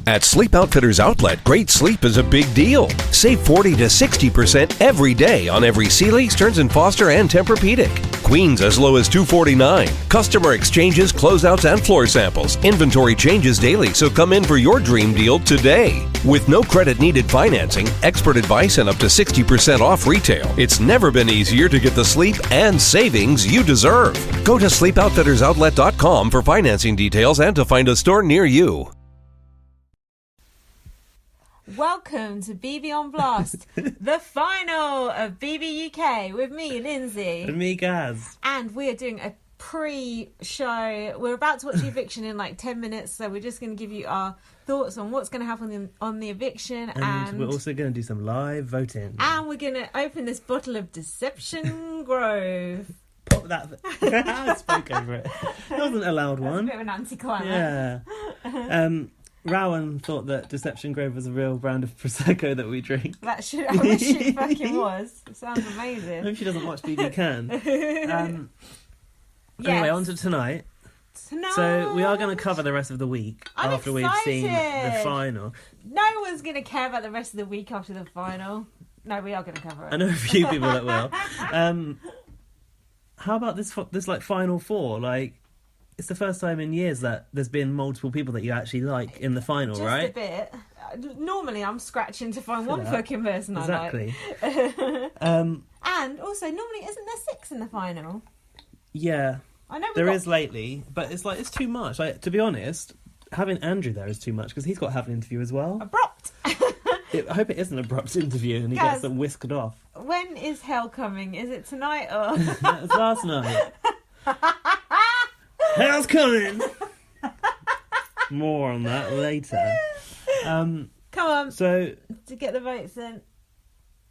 At Sleep Outfitters Outlet, great sleep is a big deal. Save 40 to 60% every day on every Sealy, Stearns & Foster, and Tempur-Pedic. Queens as low as $249. Customer exchanges, closeouts, and floor samples. Inventory changes daily, so come in for your dream deal today. With no credit needed financing, expert advice, and up to 60% off retail, it's never been easier to get the sleep and savings you deserve. Go to sleepoutfittersoutlet.com for financing details and to find a store near you. Welcome to BB on Blast, the final of BB UK with me, Lindsay. And me, Gaz. And we are doing a pre-show. We're about to watch the eviction in like 10 minutes, so we're just going to give you our thoughts on what's going to happen on the eviction. And we're also going to do some live voting. And we're going to open this bottle of Deception Grove. Pop that. I spoke over it. That wasn't a loud one. That's a bit of an anticlimax. Yeah. Rowan thought that Deception Grove was a real brand of Prosecco that we drink. I wish it fucking was. It sounds amazing. Maybe she doesn't watch BB Can. Anyway, on to tonight. So we are going to cover the rest of the week after we've seen the final. No one's going to care about the rest of the week after the final. No, we are going to cover it. I know a few people that will. How about this like final four? Like, it's the first time in years that there's been multiple people that you actually like in the final, just right? Just a bit. Normally I'm scratching to find one fucking person exactly. I like. And also, normally isn't there 6 in the final? Yeah. I know there is lately, but it's too much. Like, to be honest, having Andrew there is too much because he's got to have an interview as well. Abrupt. I hope it is an abrupt interview and he gets them whisked off. When is hell coming? Is it tonight or? It was last night. Hell's coming! More on that later. Come on. So, to get the votes in.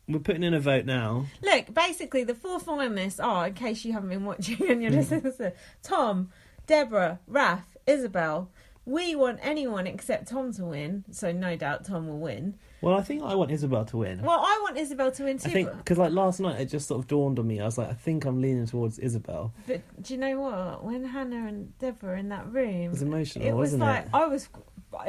We're putting in a vote now. Look, basically, the 4 finalists are, in case you haven't been watching and you're listening to Tom, Deborah, Raph, Isabel. We want anyone except Tom to win, so no doubt Tom will win. Well, I think I want Isabel to win. Well, I want Isabel to win too. I think, because like last night it just sort of dawned on me. I was like, I think I'm leaning towards Isabel. But do you know what? When Hannah and Deborah were in that room... It was emotional, it was wasn't like, it? I was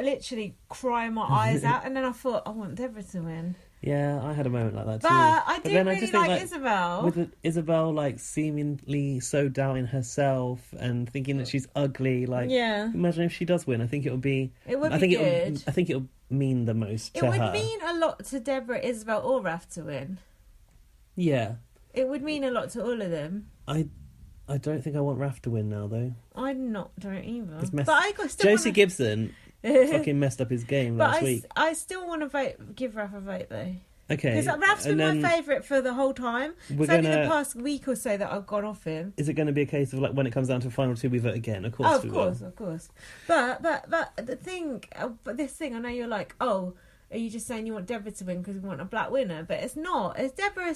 literally crying my eyes out, and then I thought, I want Deborah to win. Yeah, I had a moment like that too. But I do really like Isabel. With Isabel, like, seemingly so doubting herself and thinking that she's ugly, like, imagine if she does win. I think it would be... It would be good. I think it would mean the most to her. It would mean a lot to Deborah, Isabel or Raph to win. Yeah. It would mean a lot to all of them. I don't think I want Raph to win now, though. I don't either. But I still Josie Gibson... fucking messed up his game last week. I still want to give Raph a vote though. Okay. Because Raph's been my favourite for the whole time. It's only the past week or so that I've gone off him. Is it going to be a case of like when it comes down to final 2 we vote again? Of course. Of course. But the thing, this thing, I know you're like, oh, are you just saying you want Deborah to win because we want a black winner? But it's not. It's Deborah.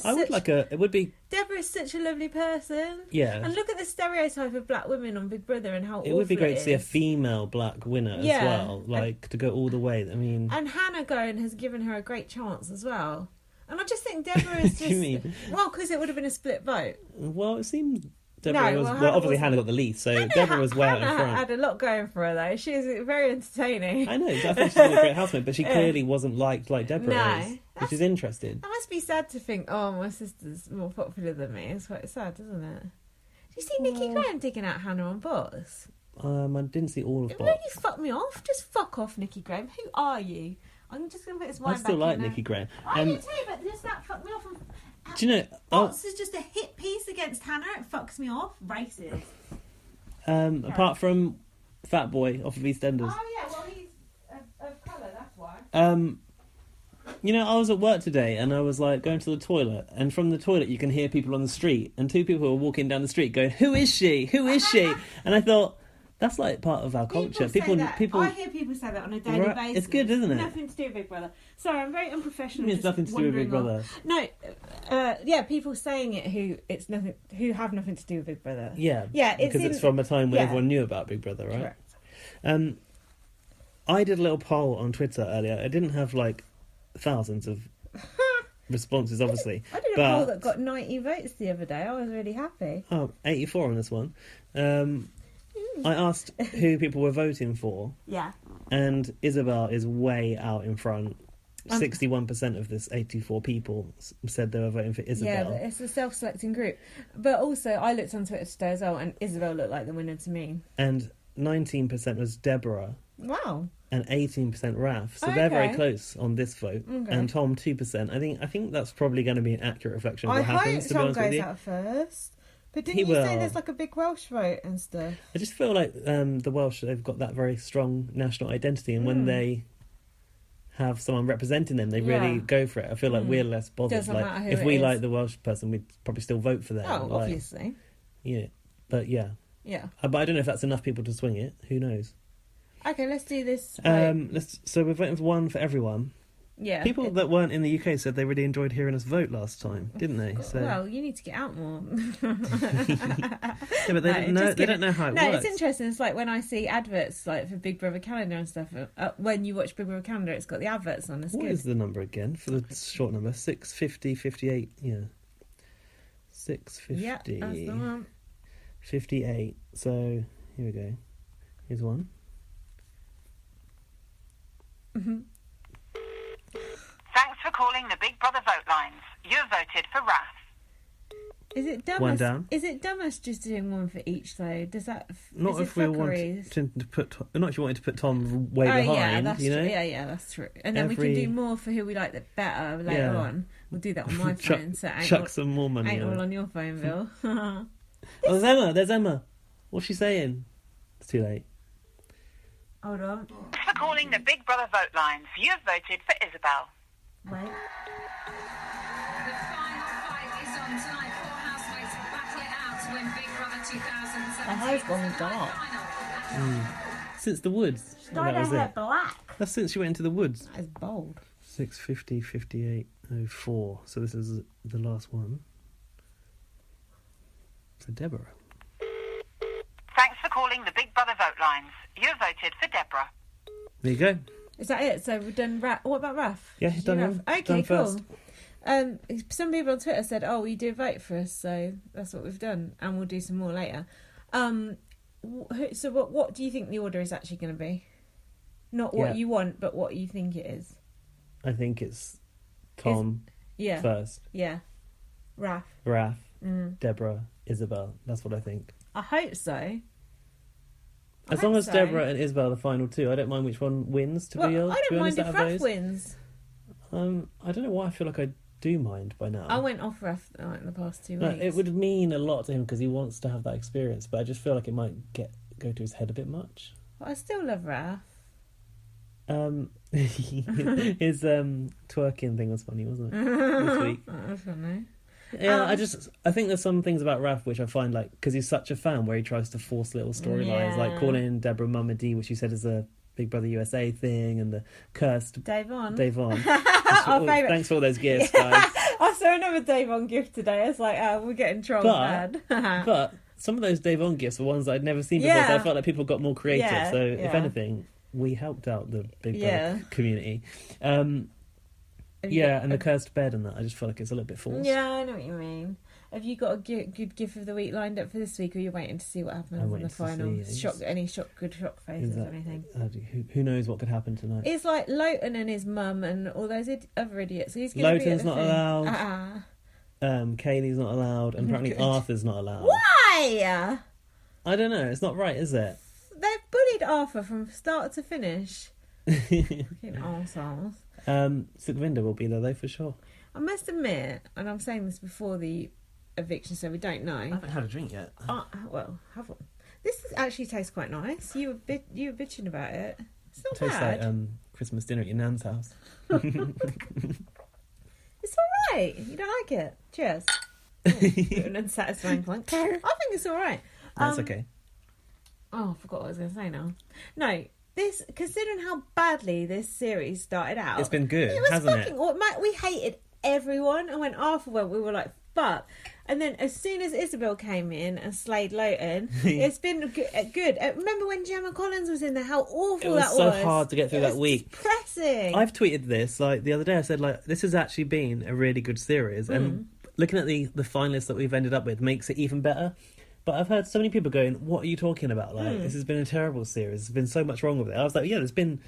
It would be. Deborah is such a lovely person. Yeah. And look at the stereotype of black women on Big Brother and how it would be great to see a female black winner as well, like to go all the way. I mean, and Hannah going has given her a great chance as well. And I just think Deborah is just. What do you mean? Well, because it would have been a split vote. Well, it seemed. Deborah obviously Hannah got the least, so Deborah was way out in front. Hannah had a lot going for her though. She was very entertaining. I know, I think she's a great housemate, but she clearly wasn't liked like Deborah is, which is interesting. That must be sad to think, oh, my sister's more popular than me. It's quite sad, isn't it? Did you see Nikki Graham digging out Hannah on Bots? I didn't see all of Bots. It really fucked me off. Just fuck off, Nikki Graham. Who are you? I'm just going to put this wine back in. I still like Nikki Graham. I do too, but just that fucked me off. Do you know... Bots is just a hit piece against Hannah. It fucks me off. Racist. Apart from Fat Boy off of EastEnders. Oh, yeah. Well, he's of colour, that's why. You know, I was at work today and I was like going to the toilet, and from the toilet you can hear people on the street, and 2 people were walking down the street going, "Who is she? Who is she?" And I thought, that's like part of our culture. People. I hear people say that on a daily basis. It's good, isn't it? Nothing to do with Big Brother. Sorry, I'm very unprofessional. It's nothing to do with Big Brother. No, people saying it who have nothing to do with Big Brother. Yeah, because it's from a time when everyone knew about Big Brother, right? Correct. I did a little poll on Twitter earlier. I didn't have like thousands of responses, obviously. I did a poll that got 90 votes the other day. I was really happy. Oh, 84 on this one. I asked who people were voting for. Yeah. And Isabel is way out in front. 61% of this 84 people said they were voting for Isabel. Yeah, but it's a self-selecting group. But also, I looked on Twitter today as well, and Isabel looked like the winner to me. And 19% was Deborah. Wow. And 18% Raf. So they're very close on this vote. Okay. And Tom 2%. I think that's probably going to be an accurate reflection of what happens. I hope Tom goes out first. But didn't you say there's like a big Welsh vote and stuff? I just feel like the Welsh, they've got that very strong national identity, and when they have someone representing them, they really go for it. I feel like we're less bothered. Doesn't like matter who if it we is. like the Welsh person, we'd probably still vote for them. Oh, like, obviously. Yeah, but yeah. But I don't know if that's enough people to swing it. Who knows? Okay, let's do this. So we're voting for one for everyone. Yeah. People that weren't in the UK said they really enjoyed hearing us vote last time, didn't they? So Well, you need to get out more. yeah, but they don't know how it works. No, it's interesting. It's like when I see adverts like for Big Brother Calendar and stuff. When you watch Big Brother Calendar, it's got the adverts on. It's What good. is the number again for the short number? 650 58. Yeah. 650. Yeah, that's the one. 58. So here we go. Here's one. Thanks for calling the Big Brother vote lines. You have voted for Raf. Is it dumb? One down. Is it dumb us just doing one for each though? Does that Not is if it we want fuckeries? to put. Not if you wanted to put Tom way behind. Yeah, that's you know. true. Yeah, that's true. And then we can do more for who we like the better later on. We'll do that on my phone. So chuck some more money. Ain't on all it. on your phone, Bill. Oh, there's Emma. There's Emma. What's she saying? It's too late. Hold on. Thanks for calling the Big Brother vote lines. You have voted for Isabel. Wait. The final fight is on tonight. Four housemates battle it out to win Big Brother 2017. My hair's gone dark. Since the woods. Oh, Dyed that was her hair it. black. That's since she went into the woods. That is bold. 650 58 04. So this is the last one. For Deborah. Thanks for calling the Big Brother vote lines. You have voted for Deborah. There you go. Is that it? So we've done What about Raf? Yeah, Did done you him. Okay, Done cool. first. Some people on Twitter said, "Oh, you do vote for us," so that's what we've done, and we'll do some more later. So what do you think the order is actually going to be? Not what you want, but what you think it is. I think it's Tom first. Yeah. Raf. Deborah, Isabel. That's what I think. I hope so. As long as Deborah and Isabel are the final two, I don't mind which one wins. I don't mind if Raf wins. I don't know why I feel like I do mind by now. I went off Raf in the past 2 weeks. It would mean a lot to him because he wants to have that experience, but I just feel like it might go to his head a bit much. But I still love Raf. His twerking thing was funny, wasn't it? This week. That was funny. Yeah, I think there's some things about Raf which I find like because he's such a fan where he tries to force little storylines, like calling Deborah Mama D, which you said is a Big Brother USA thing, and the cursed Davon. Our favourite. Thanks for all those gifts, guys. I saw another Davon gift today. It's like, we're getting trolled bad. But some of those Davon gifts were ones that I'd never seen before, so I felt like people got more creative. Yeah, so if anything, we helped out the Big Brother community. And the cursed bed and that, I just feel like it's a little bit false. Yeah, I know what you mean. Have you got a good gift of the week lined up for this week, or you're waiting to see what happens in the final? Any shock faces or anything? Who knows what could happen tonight? It's like Lowton and his mum and all those other idiots. He's going to be at the not thing. allowed. Kaylee's not allowed, and apparently Arthur's not allowed. Why? I don't know. It's not right, is it? They've bullied Arthur from start to finish. Fucking arseholes. Sukhvinder will be there though for sure. I must admit, and I'm saying this before the eviction, so we don't know. I haven't had a drink yet. Well, have one. This actually tastes quite nice. You were bitching about it. It's not Tastes bad. like Christmas dinner at your nan's house. It's all right. You don't like it? Cheers. An unsatisfying clunk. I think it's all right. That's okay. Oh, I forgot what I was going to say now. No, this, considering how badly this series started out, It's been good, it was hasn't it? We hated everyone, and when Arthur went, we were like, fuck. And then as soon as Isabel came in and slayed Lowton, it's been good. Remember when Gemma Collins was in there, how awful that was? It was so hard to get through that week. Depressing. I've tweeted this, like, the other day I said, like, this has actually been a really good series, and looking at the finalists that we've ended up with makes it even better. But I've heard so many people going, what are you talking about? Like, this has been a terrible series. There's been so much wrong with it. I was like, yeah, there's been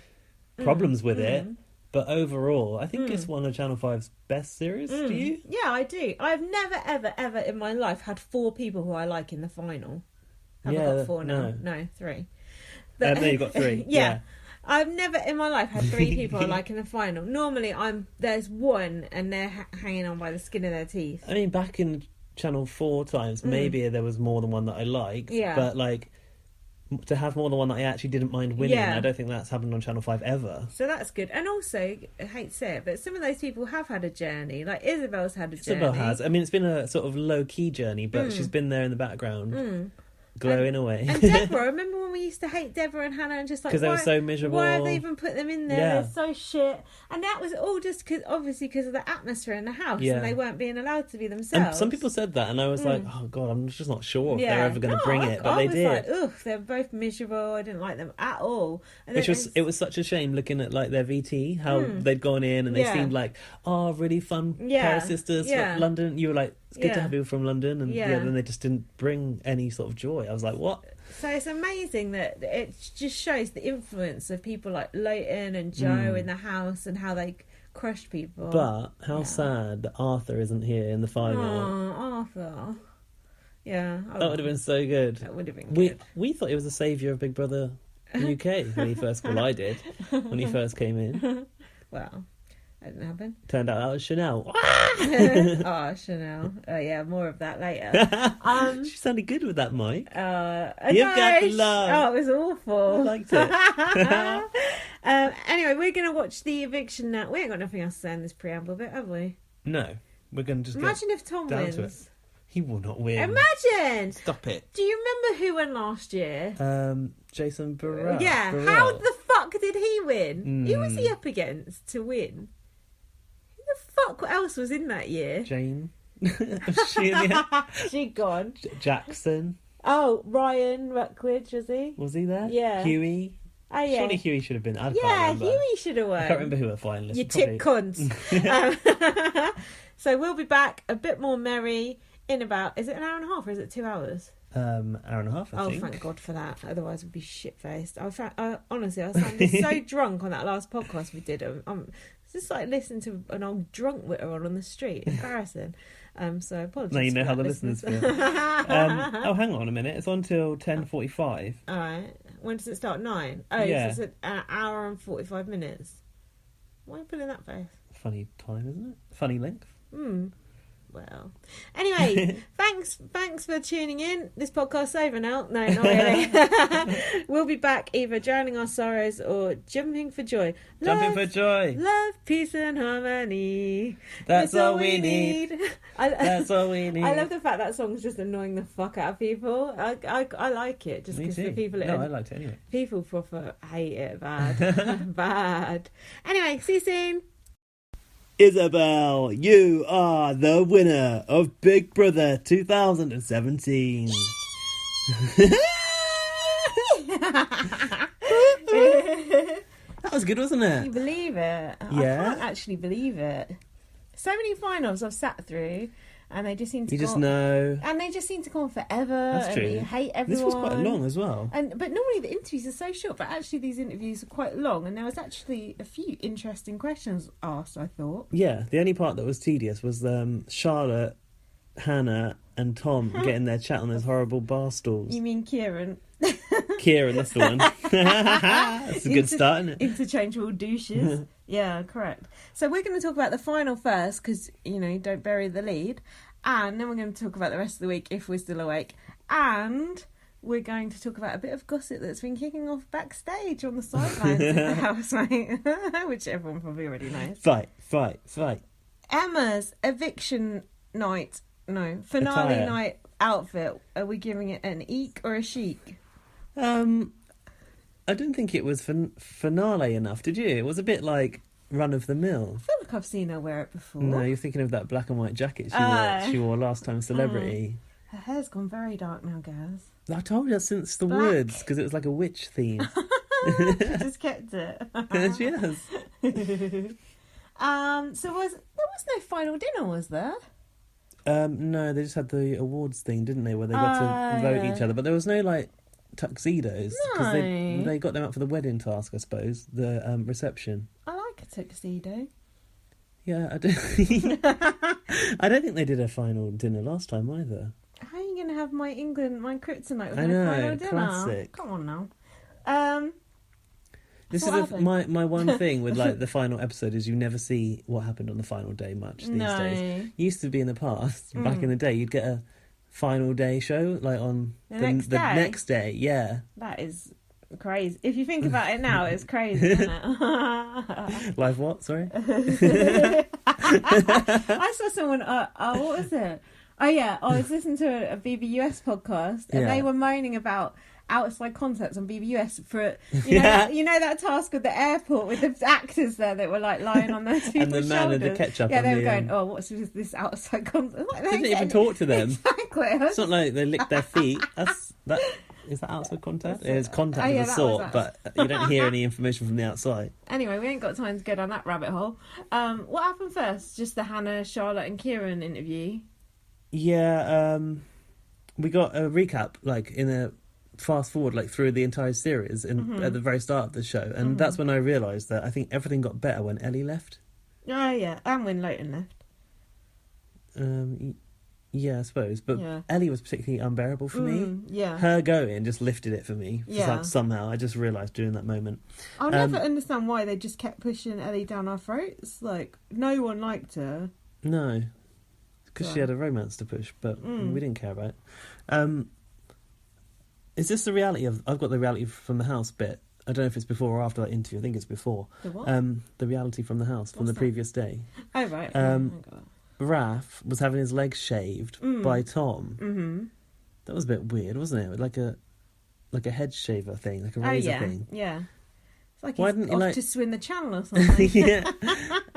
problems with it. But overall, I think it's one of Channel 5's best series. Do you? Yeah, I do. I've never, ever, ever in my life had 4 people who I like in the final. Have I got 4 now? No, 3. No, you've got 3. Yeah. I've never in my life had 3 people I like in the final. Normally, there's one and they're hanging on by the skin of their teeth. I mean, back in Channel 4 times, maybe there was more than one that I liked. Yeah. But, like, to have more than one that I actually didn't mind winning, Yeah. I don't think that's happened on Channel 5 ever. So that's good. And also, I hate to say it, but some of those people have had a journey. Like Isabel's had a journey. Isabel has. I mean, it's been a sort of low-key journey, but she's been there in the background, glowing away. And Deborah, remember when we used to hate Deborah and Hannah and just like... Because they were so miserable. Why have they even put them in there? Yeah. They're so shit. And that was all just obviously because of the atmosphere in the house and they weren't being allowed to be themselves. And some people said that, and I was like, oh, God, I'm just not sure if Yeah. they're ever going to bring it. But I they was did. like, ugh, they're both miserable. I didn't like them at all. And then It was such a shame looking at like their VT, how they'd gone in and they seemed like, oh, really fun pair of sisters from London. You were like, it's good to have people from London, and then they just didn't bring any sort of joy. I was like, what? So it's amazing that it just shows the influence of people like Leighton and Joe in the house and how they crushed people. But how sad that Arthur isn't here in the final. Oh, Arthur. Yeah. That would have been so good. That would have been good. We thought he was the saviour of Big Brother UK when he first... Well, I did, when he first came in. Well, that didn't happen. Turned out that was Chanel. Oh, Chanel. Yeah, more of that later. She sounded good with that mic. You've got love. Oh, it was awful. I liked it. Anyway, we're going to watch the eviction now. We ain't got nothing else to say in this preamble bit, have we? No, we're going to just Imagine if Tom down to wins. it. He will not win. Imagine! Stop it. Do you remember who won last year? Jason Burrell. Yeah, Burrell. how the fuck did he win? Who was he up against to win? Who the fuck else was in that year? Jane. Was she in the She gone. Jackson. Oh, Ryan Ruckledge, was he? Was he there? Yeah. Huey. Oh, yeah. Surely Huey should have been. I can't Yeah, remember. Huey should have won. I can't remember who were finalists. You Probably... tip cunts. So we'll be back a bit more merry in about... Is it an hour and a half or is it 2 hours? Hour and a half, I think. Thank God for that. Otherwise, we'd be shit-faced. Honestly, I sounded so drunk on that last podcast we did. It's just like listening to an old drunk witter on the street. Embarrassing. So apologies. Now you know for how that, the listeners feel. Hang on a minute. It's on till 10:45. All right. When does it start? 9? Oh, Yeah. so it's an hour and 45 minutes. Why are you putting that face? Funny time, isn't it? Funny length. Well, anyway, thanks for tuning in. This podcast's over now. No, not really. We'll be back either drowning our sorrows or jumping for joy. Jumping for joy. Love, peace and harmony. That's all we need. That's all we need. I love the fact that song's just annoying the fuck out of people. I like it just Me because too. the people... No, I liked it anyway. People proper hate it bad. Bad. Anyway, see you soon. Isabel, you are the winner of Big Brother 2017. That was good, wasn't Can you it? believe it? Yeah. I can't actually believe it. So many finals I've sat through, and they just seem to You just go, know. and they just seem to go on forever. That's and true. you hate everyone. This was quite long as well. But normally the interviews are so short, but actually these interviews are quite long, and there was actually a few interesting questions asked, I thought. Yeah, the only part that was tedious was Charlotte, Hannah, and Tom getting their chat on those horrible bar stools. You mean Kieran? Kieran, that's the one. That's a good start, isn't it? Interchangeable douches. Yeah, correct. So we're going to talk about the final first, because, don't bury the lead. And then we're going to talk about the rest of the week if we're still awake. And we're going to talk about a bit of gossip that's been kicking off backstage on the sidelines of the housemate, which everyone probably already knows. Fight. Emma's eviction night, finale Attire. night outfit. Are we giving it an eek or a chic? I don't think it was finale enough, did you? It was a bit like run of the mill. I feel like I've seen her wear it before. No, you're thinking of that black and white jacket she wore last time Celebrity. Her hair's gone very dark now, Gaz. I told you since the Black. woods, because it was like a witch theme. She just kept it. She has. So there was no final dinner, was there? No, they just had the awards thing, didn't they? Where they got to vote each other, but there was no like tuxedos because No. they got them up for the wedding task, I suppose. The reception. I like a tuxedo. Yeah, I don't. I don't think they did a final dinner last time either. How are you going to have my kryptonite with I my know, final dinner? classic. Come on now. This what is happened? my one thing with like the final episode is you never see what happened on the final day much these No. days. Used to be in the past, back in the day, you'd get a final day show like on The next day? next day. Yeah, That is crazy. If you think about it now, it's crazy, isn't it? live what? Sorry. I saw someone. What was it? Oh yeah, I was listening to a BBUS podcast, and Yeah. they were moaning about outside concerts on BBUS for Yeah. you know that task with the airport with the actors there that were like lying on those people's And the man with the shoulders. ketchup Yeah, on they the, were going, "Oh, what's this outside concert?" Like, Didn't even talk to them. Exactly. It's not like they lick their feet. Is that outside contact? It is contact Oh, yeah, of a that sort, was but you don't hear any information from the outside. Anyway, we ain't got time to go down that rabbit hole. What happened first? Just the Hannah, Charlotte, and Kieran interview. Yeah, we got a recap, like in a fast forward, like through the entire series, at the very start of the show, and that's when I realised that I think everything got better when Ellie left. Oh yeah, and when Leighton left. Yeah, I suppose, but Yeah. Ellie was particularly unbearable for me. Yeah. Her going just lifted it for me. It's Yeah. like somehow I just realised during that moment. I'll never understand why they just kept pushing Ellie down our throats. Like, no one liked her. No, because she Yeah. had a romance to push, but we didn't care about it. Is this the reality of... I've got the reality from the house bit. I don't know if it's before or after that interview. I think it's before. The what? The reality from the house from What's the that? previous day. Oh, right. Um, I got that. Raph was having his legs shaved by Tom. Mm-hmm. That was a bit weird, wasn't it? Like a head shaver thing, like a Oh, razor yeah. thing. Yeah. It's like Why he's didn't you, off like- to swim the channel or something. Yeah.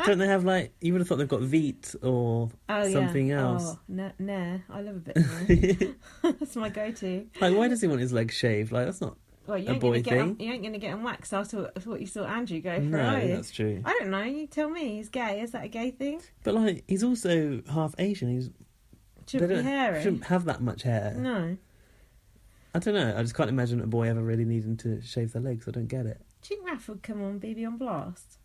Don't they have like... You would have thought they've got Veet or Oh, something yeah. else. Oh, nah. I love a bit of That's my go-to. Like, why does he want his legs shaved? Like, that's not... Well, you A ain't boy gonna get thing? you ain't going to get him waxed. I thought you saw Andrew go for No, it, are you? that's true. I don't know. You tell me. He's gay. Is that a gay thing? But like, he's also half Asian. Shouldn't They be hairy. shouldn't have that much hair. No. I don't know. I just can't imagine a boy ever really needing to shave their legs. I don't get it. Do you think Raph would come on BB on Blast?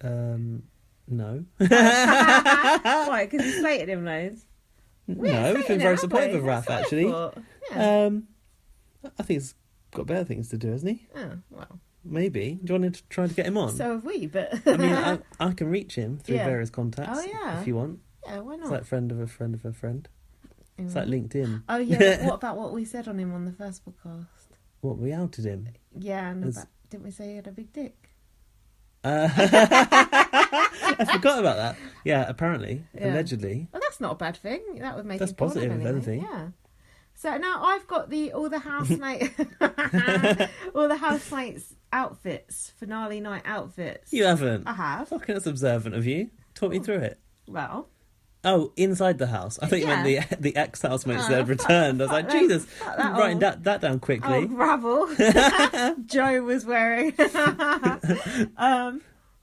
No. Why? Because you slated him loads. No, we've been very supportive of Raph, actually. Yeah. I think he's got better things to do, hasn't he? Oh, well. Maybe. Do you want to try to get him on? So have we, but... I mean, I can reach him through Yeah. various contacts. Oh, yeah. If you want. yeah, why It's not? like friend of a friend of a friend. It's like LinkedIn. Oh, yeah. What about what we said on him on the first podcast? What, we outed him? Yeah, and There's- about, didn't we say he had a big dick? I forgot about that. Yeah, apparently. Yeah. Allegedly. Well, that's not a bad thing. That would make That's him proud of positive, if anyway. anything. Yeah. So now I've got all the housemate, all the housemates' outfits, finale night outfits. You haven't. I have. Fucking that's observant of you. Talk me through it. Well, Oh, inside the house. I thought you meant the ex-housemates that had returned. I was like, fuck them. Jesus, Fuck that writing all. that down quickly. oh, gravel. Joe was wearing.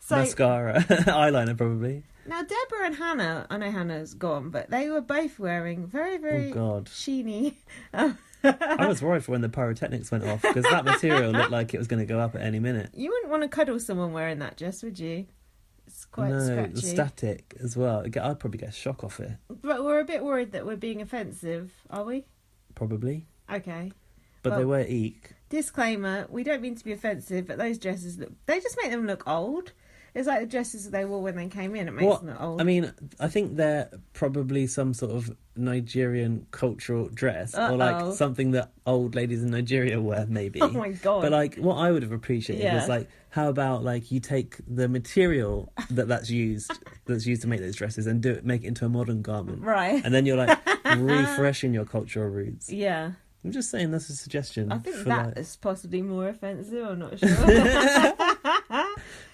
So Mascara, eyeliner probably. now Deborah and Hannah, I know Hannah's gone, but they were both wearing very, very Oh God, sheeny. I was worried for when the pyrotechnics went off because that material looked like it was going to go up at any minute. You wouldn't want to cuddle someone wearing that, Jess, would you? It's quite No, scratchy. the static as well. I'd probably get a shock off it. But we're a bit worried that we're being offensive, are we? Probably, Okay. but they Well- were eek. Disclaimer, we don't mean to be offensive, but those dresses they just make them look old. It's like the dresses they wore when they came in, it makes them look old. I mean, I think they're probably some sort of Nigerian cultural dress or Uh-oh. like something that old ladies in Nigeria wear, maybe. Oh my God. But like, what I would have appreciated Yeah. was like, how about like you take the material that's used to make those dresses and make it into a modern garment, Right. And then you're like refreshing your cultural roots. Yeah. I'm just saying that's a suggestion. I think for, that like- is possibly more offensive, I'm not sure.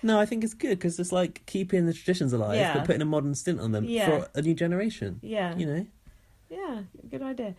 No, I think it's good because it's like keeping the traditions alive, Yeah. but putting a modern stint on them Yeah. for a new generation. Yeah. You know. Yeah, good idea.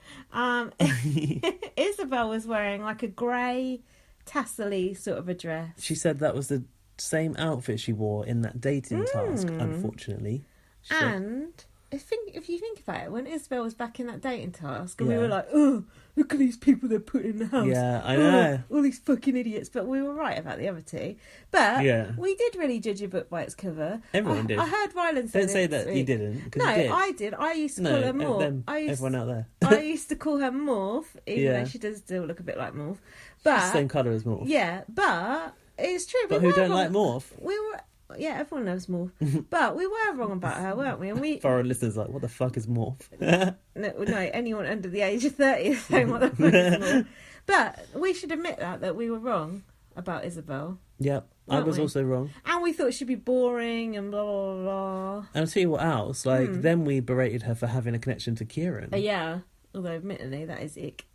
Isabel was wearing like a grey tassel-y sort of a dress. She said that was the same outfit she wore in that dating task, unfortunately. She said- And if you think about it, when Isabel was back in that dating task, and we Yeah. were like, oh, look at these people they're putting in the house. Yeah, I Oh, know. all these fucking idiots. But we were right about the other two. But Yeah. we did really judge a book by its cover. Everyone did. I heard Ryland say Don't say this that you week. didn't. 'Cause No, you did. I did. I used to No, call her Morph. everyone out there. I used to call her Morph, even Yeah. though she does still look a bit like Morph. She's the But same colour as Morph. yeah, but it's true. But we who were don't wrong. like Morph? We were. Yeah, everyone loves Morph. But we were wrong about her, weren't we? And we For our listeners, like, what the fuck is Morph? no, anyone under the age of 30 is saying what the fuck is Morph. But we should admit that we were wrong about Isabel. Yep, I Weren't was we? also wrong. And we thought she'd be boring and blah, blah, blah. And I'll tell you what else, like, then we berated her for having a connection to Kieran. Yeah, although admittedly that is ick.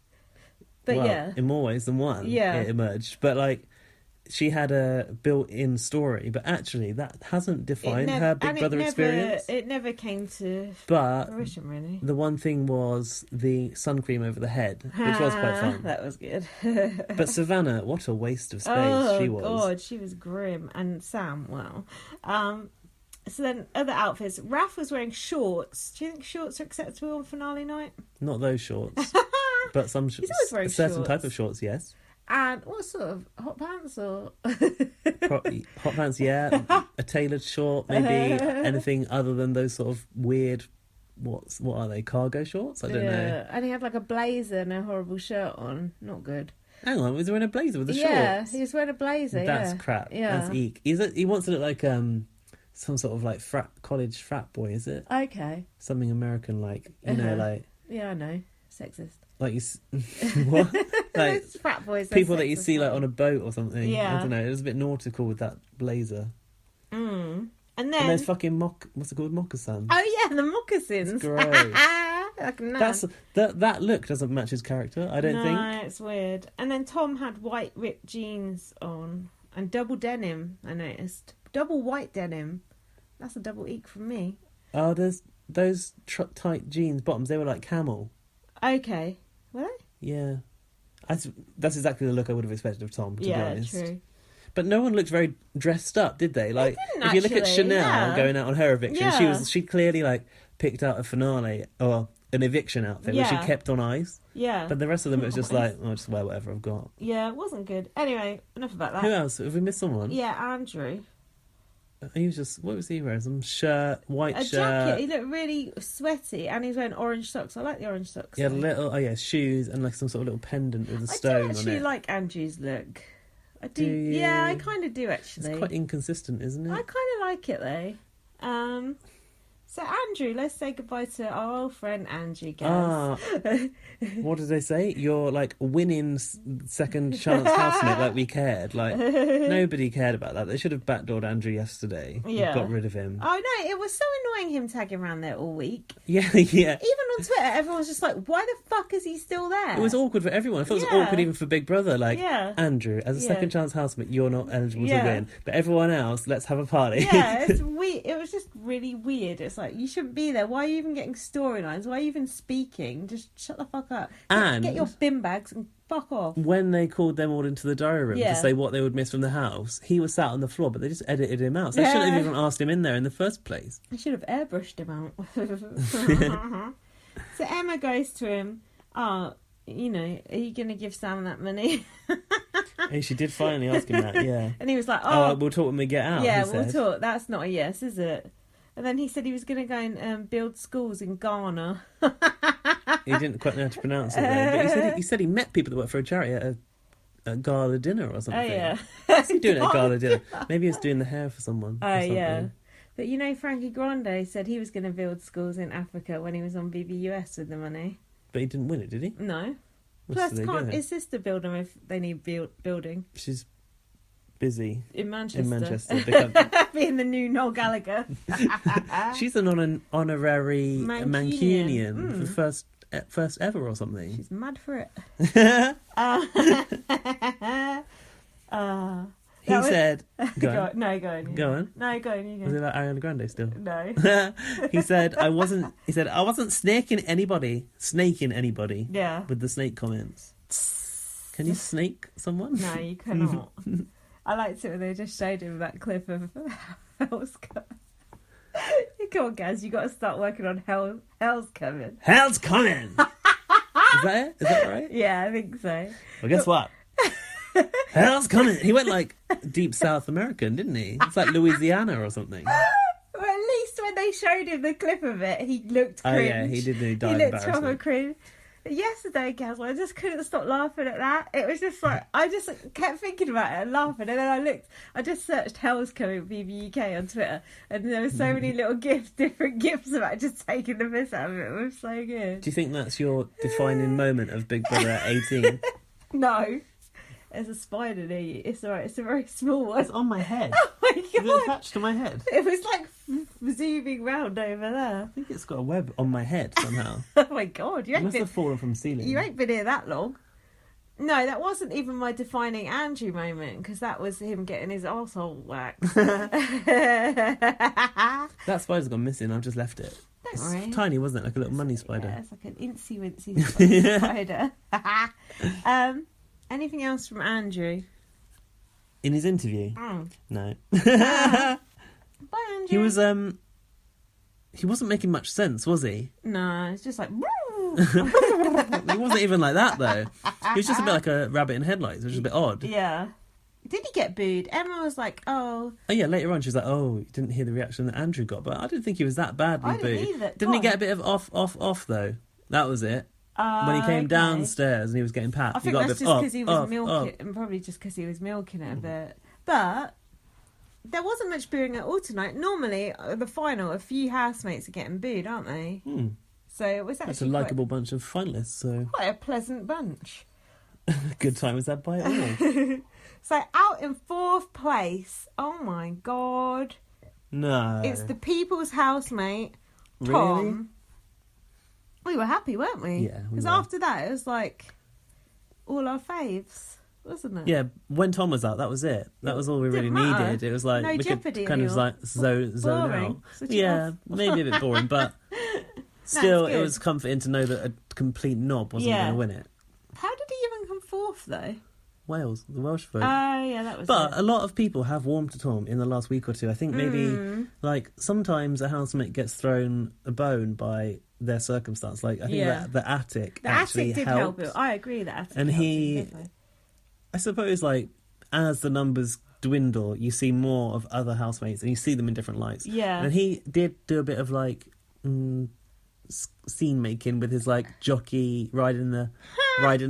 But Well, yeah. in more ways than one, Yeah. it emerged. But, like, she had a built-in story, but actually that hasn't defined her Big Brother experience. It never came to But fruition, really. the one thing was the sun cream over the head, which was quite fun. That was good. But Savannah, what a waste of space Oh, she was. God, she was grim. And Sam, well. So then, other outfits. Raph was wearing shorts. Do you think shorts are acceptable on finale night? Not those shorts, but some He's always wearing a certain shorts. type of shorts, yes. And what sort of hot pants or Hot pants, yeah. A tailored short, maybe anything other than those sort of weird. What are they? Cargo shorts? I don't know. And he had like a blazer and a horrible shirt on. Not good. Hang on, was he wearing a blazer with the Yeah, shorts? he was wearing a blazer. That's yeah. crap. Yeah. That's eek. He wants to look like some sort of like college frat boy, is it? Okay. Something American, like you know, like Yeah, I know. Sexist. like you. What? Like Those frat boys. people that you see like on a boat or something. Yeah. I don't know. It was a bit nautical with that blazer. And And then. those fucking what's it called, moccasins. Oh yeah, the moccasins. It's gross. Like a nun. That's that look doesn't match his character. I don't think. No, it's weird. And then Tom had white ripped jeans on and double denim. I noticed double white denim. That's a double eek from me. Oh, there's those tight jeans bottoms. They were like camel. Okay, were they? Yeah, that's exactly the look I would have expected of Tom. To be Yeah, honest. true. But no one looked very dressed up, did they? Like, didn't if you look at actually, Chanel yeah. going out on her eviction, Yeah. she clearly like picked out a finale or an eviction outfit, which she Yeah. kept on ice. Yeah. But the rest of them, it was just Nice. like, I'll just wear whatever I've got. Yeah, it wasn't good. Anyway, enough about that. Who else? Have we missed someone? Yeah, Andrew. He was just, what was he wearing? Some shirt, white A shirt. jacket. He looked really sweaty, and he was wearing orange socks. I like the orange socks. He had though. shoes and like some sort of little pendant with a I stone do on actually it. like Andrew's look. I do. Do you? Yeah, I kind of do actually. It's quite inconsistent, isn't it? I kind of like it though. So Andrew, let's say goodbye to our old friend Andrew, guys. What did they say? You're like winning second chance housemate, like we cared. Like nobody cared about that. They should have backdoored Andrew yesterday. Yeah. Got rid of him. Oh no, it was so annoying him tagging around there all week. Yeah. Even on Twitter, everyone's just like, "Why the fuck is he still there?" It was awkward for everyone. I thought it was Yeah. awkward even for Big Brother. Like, Yeah. Andrew, as a Yeah. second chance housemate, you're not eligible Yeah. to win. But everyone else, let's have a party. Yeah, it's weird. It was just really weird. It's like, you shouldn't be there. Why are you even getting storylines? Why are you even speaking? Just shut the fuck up. And- Get your bin bags and fuck off. When they called them all into the diary room Yeah. to say what they would miss from the house, he was sat on the floor, but they just edited him out. So they Yeah. shouldn't have even asked him in there in the first place. I should have airbrushed him out. So Emma goes to him, "Oh, you know, are you going to give Sam that money?" And she did finally ask him that, yeah. And he was like, Oh, "Oh, we'll talk when we get out, yeah, he we'll said. talk. That's not a yes, is it?" And then he said he was going to go and build schools in Ghana. He didn't quite know how to pronounce it, though. But he said he met people that work for a charity at a gala dinner or something. Oh, yeah. What's he doing at a gala dinner? Maybe he was doing the hair for someone. Oh, or something. yeah. But you know, Frankie Grande said he was going to build schools in Africa when he was on BBUS with the money. But he didn't win it, did he? No. Well, Plus, so there you go can't then. his sister build them if they need building She's busy in Manchester? in Manchester. Being the new Noel Gallagher. She's an honorary Mancunian. Mancunian for first ever or something. She's mad for it. He said, Go on. No, go on. Go on. No, go on. You Was go. it like Ariana Grande still? No. He said I wasn't snaking anybody Yeah. with the snake comments. Can you snake someone? No, you cannot. I liked it when they just showed him that clip of Oscar. You Come on, Gaz, you got to start working on Hell's Coming. Hell's coming! Is that it? Is that right? Yeah, I think so. Well, guess what? Hell's coming! He went like deep South American, didn't he? It's like Louisiana or something. Well, at least when they showed him the clip of it, he looked cringe. Oh yeah, he did do die He looked embarrassing. proper cringe. Yesterday, Gaz, I just couldn't stop laughing at that. It was just like, I just kept thinking about it and laughing. And then I just searched Hell's Coming BBUK on Twitter. And there were so many little different gifs about just taking the piss out of it. It was so good. Do you think that's your defining moment of Big Brother at 18? No. There's a spider near you. It's alright. It's a very small one. It's on my head. Oh my Is it god. attached to my head? It was like zooming round over there. I think it's got a web on my head somehow. Oh my god. You It ain't must have fallen from the ceiling. You ain't been here that long. No, that wasn't even my defining Andrew moment, because that was him getting his arsehole waxed. That spider's gone missing. I've just left it. Don't It's worry. tiny, wasn't it? Like a little money spider. Yeah, it's like an incy wincy spider. Anything else from Andrew? In his interview? Mm. No. Bye, Andrew. He was he wasn't making much sense, was he? No, it's just like... He wasn't even like that though. He was just a bit like a rabbit in headlights, which is a bit odd. Yeah. Did he get booed? Emma was like, oh... Oh yeah, later on she was like, oh, you didn't hear the reaction that Andrew got, but I didn't think he was that badly I didn't booed. either. Didn't he Go get on. a bit of off though? That was it. When he came okay. downstairs and he was getting pat, I he think got that's a bit just because he was milking, off. and probably just because he was milking it a bit. But there wasn't much booing at all tonight. Normally, at the final, a few housemates are getting booed, aren't they? So it was That's a actually likeable bunch of finalists, so quite a pleasant bunch. good time was had by all. So out in fourth place, oh my god, No. it's the people's housemate, Tom. Really? We were happy, weren't we? Yeah, we Because were. after that, it was like all our faves, wasn't it? Yeah, when Tom was out, that was it. That was all we really Didn't matter. needed. It was like No we jeopardy could kind of anymore. like zone Boring. out. Switch it Yeah, off. maybe a bit boring, but still, it's it good. was comforting to know that a complete knob wasn't Yeah. going to win it. How did he even come fourth, though? Wales, the Welsh vote. Oh, yeah, that was But it. a lot of people have warmed to Tom in the last week or two. I think maybe, like, sometimes a housemate gets thrown a bone by their circumstance. Like, I think Yeah. that the attic The actually attic did help helped. it. I agree that attic And helped he- him, definitely. I suppose, like, as the numbers dwindle, you see more of other housemates and you see them in different lights. Yeah. And he did do a bit of, like, scene making with his, like, jockey riding the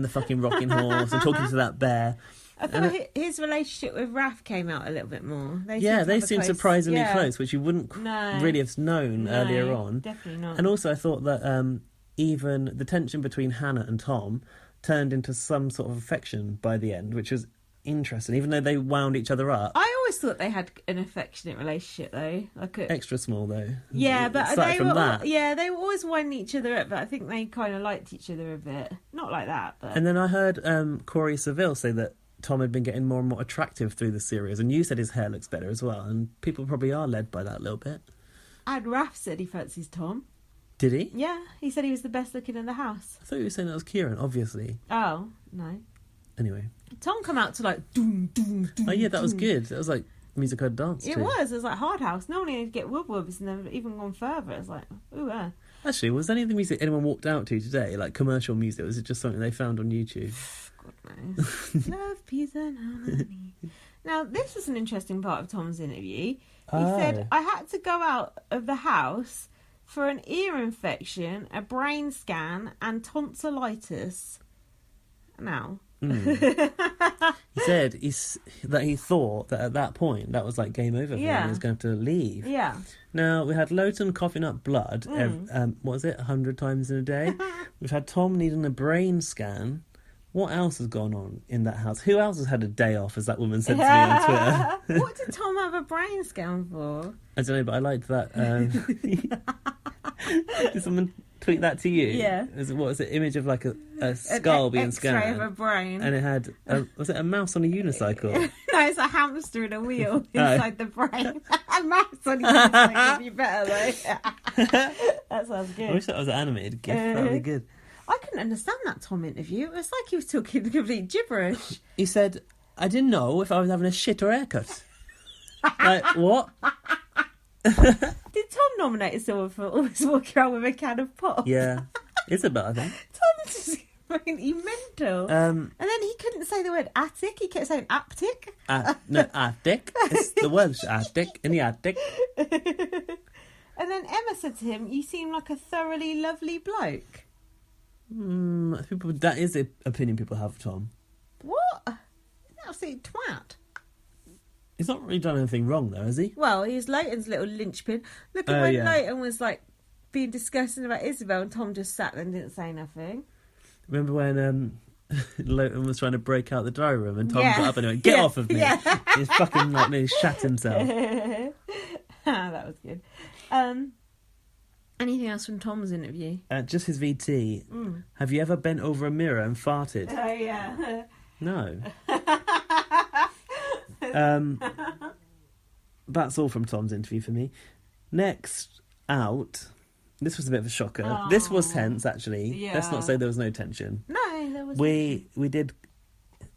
fucking rocking horse and talking to that bear. I thought his relationship with Raph came out a little bit more. They Seemed surprisingly close, which you wouldn't No. really have known No, earlier on. Definitely not. And also, I thought that even the tension between Hannah and Tom turned into some sort of affection by the end, which was interesting, even though they wound each other up. I always thought they had an affectionate relationship, though. Like Extra small, though. yeah, It but started they from were that. they were always winding each other up. But I think they kind of liked each other a bit. Not like that, but And then I heard Corey Seville say that Tom had been getting more and more attractive through the series, and you said his hair looks better as well, and people probably are led by that a little bit. and Raph said he fancies Tom. Did he? Yeah, he said he was the best looking in the house. I thought you were saying that was Kieran, obviously. Oh no, Anyway. Tom come out to like doom doom doom. Oh yeah, that was doom. good. That was like music I'd dance to. It was like Hard House. Normally you'd get wub wubs and they've even gone further. It's like, ooh, Actually, was any of the music anyone walked out to today, like commercial music, or was it just something they found on YouTube? God knows. Love, peace and harmony. Now, this was an interesting part of Tom's interview. He said, I had to go out of the house for an ear infection, a brain scan, and tonsillitis. Now, He said that he thought that at that point that was like game over for him. Yeah. He was going to leave. yeah. Now we had Lowton coughing up blood. What was it? 100 times in a day. We've had Tom needing a brain scan. What else has gone on in that house? Who else has had a day off, as that woman said to me on Twitter? What did Tom have a brain scan for? I don't know, but I liked that. Did someone tweet that to you? Yeah. What was it? Image of like a skull being X-ray scanned. of a brain. And it had, was it a mouse on a unicycle? No, it's a hamster in a wheel inside the brain. A mouse on your unicycle would be better, though. That sounds I good. wish that was an animated GIF. That would be good. I couldn't understand that Tom interview. It was like he was talking complete gibberish. He said, I didn't know if I was having a shit or haircut. Like, what? Did Tom nominated someone for always walking around with a can of pop. Yeah. Isabel, I think. Tom's just fucking mental. And then he couldn't say the word attic. He kept saying aptic. No, attic. It's the Welsh attic in the attic. And then Emma said to him, "You seem like a thoroughly lovely bloke." That is the opinion people have of Tom. What? Absolute twat. He's not really done anything wrong, though, has he? Well, he was Leighton's little linchpin. Look at when Leighton was like being disgusting about Isabel, and Tom just sat there and didn't say nothing. Remember when Leighton was trying to break out the diary room and Tom got up and went, "Get off of me!" Yeah. He's fucking like nearly shat himself. That was good. Anything else from Tom's interview? Just his VT. Have you ever bent over a mirror and farted? Oh yeah. No. That's all from Tom's interview for me. Next out, this was a bit of a shocker. Oh. This was tense, actually. Yeah. Let's not say there was no tension. No, there was. We did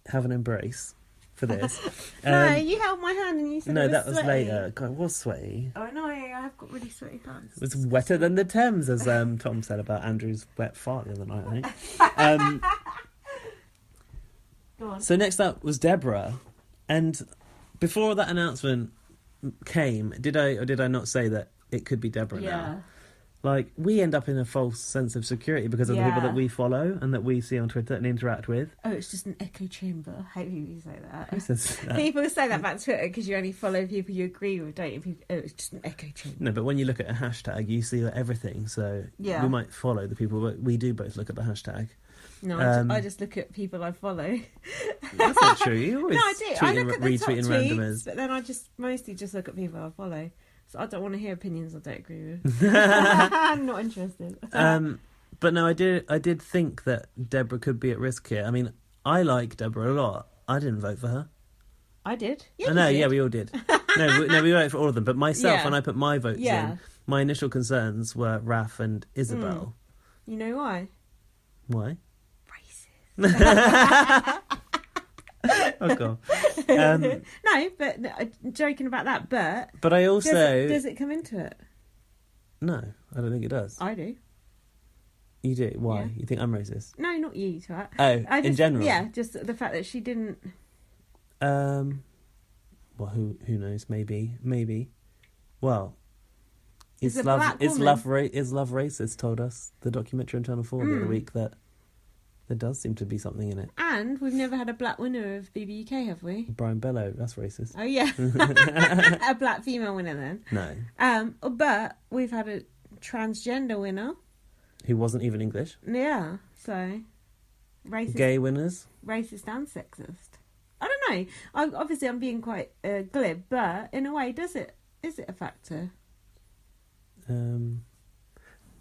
have an embrace for this. No, you held my hand and you said no, it was that was sweaty. later. God, it was sweaty. Oh no, I've got really sweaty hands. It was wetter than the Thames, as Tom said about Andrew's wet fart the other night, I think. Go on. So next up was Deborah, and before that announcement came, did I or did I not say that it could be Deborah now? Like, we end up in a false sense of security because of the people that we follow and that we see on Twitter and interact with. Oh, it's just an echo chamber. I hate people who say that. Who says that? People say that about Twitter because you only follow people you agree with, don't you? People, oh, it's just an echo chamber. No, but when you look at a hashtag, you see everything. So Yeah. we might follow the people, but we do both look at the hashtag. No, I just look at people I follow. That's not true. You always No, I do. I tweeting, look at the top retweeting tweets, randomers. but then I just mostly just look at people I follow. So I don't want to hear opinions I don't agree with. I'm not interested. But no, I did think that Deborah could be at risk here. I mean, I like Deborah a lot. I didn't vote for her. I did. I know, yeah, we all did. No, we voted for all of them. But myself, Yeah. when I put my votes Yeah. in, my initial concerns were Raf and Isabel. You know why? Why? Racist. Oh, God. No, but joking about that, But I also... does it come into it? No, I don't think it does. I do. You do? Why? Yeah. You think I'm racist? No, not you, twat. Oh, in general? Yeah, just the fact that she didn't... Well, who knows? Maybe. Well, It's a black woman. Love Racist told us, the documentary on Channel 4 the other week, that there does seem to be something in it. And we've never had a black winner of BBUK, have we? Brian Bellow, that's racist. Oh, yeah. A black female winner, then. No. But we've had a transgender winner. Who wasn't even English. Yeah, so... Racist, Gay winners. racist and sexist. I don't know. Obviously, I'm being quite glib, but in a way, is it a factor?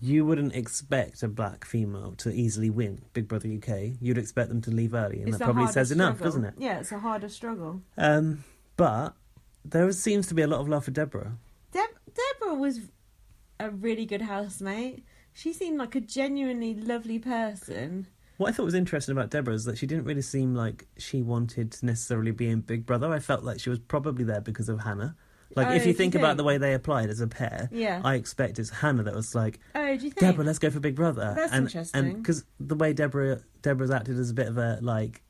You wouldn't expect a black female to easily win Big Brother UK. You'd expect them to leave early, and It's that a probably harder says enough, struggle. doesn't it? Yeah, it's a harder struggle. But there seems to be a lot of love for Deborah. Deborah was a really good housemate. She seemed like a genuinely lovely person. What I thought was interesting about Deborah is that she didn't really seem like she wanted to necessarily be in Big Brother. I felt like she was probably there because of Hannah. Like, Oh, if do you you think about think? the way they applied as a pair, Yeah. I expect it's Hannah that was like, Oh, do you think? Deborah, let's go for Big Brother. That's interesting. And because the way Deborah's acted as a bit of a, like,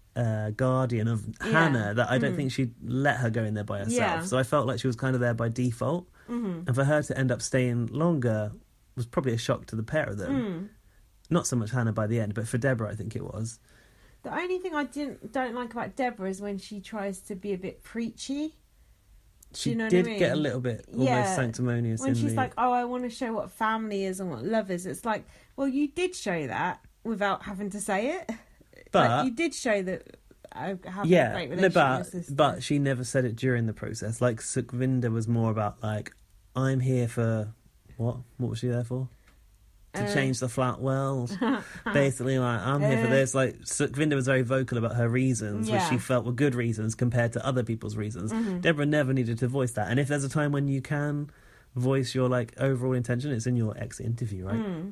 guardian of Hannah, that I don't think she'd let her go in there by herself. Yeah. So I felt like she was kind of there by default. Mm-hmm. And for her to end up staying longer was probably a shock to the pair of them. Not so much Hannah by the end, but for Deborah, I think it was. The only thing I don't like about Deborah is when she tries to be a bit preachy. She you know what did I mean? get a little bit almost Yeah. sanctimonious When in she's the... like, oh, I want to show what family is and what love is. It's like, well, you did show that without having to say it. But like, you did show that I have a great yeah, relationship no, with my sister. but she never said it during the process. Like, Sukhvinder was more about, like, I'm here for... What was she there for? To change the flat world. Basically, like, I'm here for this. Like, Sukhvinder was very vocal about her reasons, which she felt were good reasons compared to other people's reasons. Deborah never needed to voice that. And if there's a time when you can voice your, like, overall intention, it's in your exit interview, right?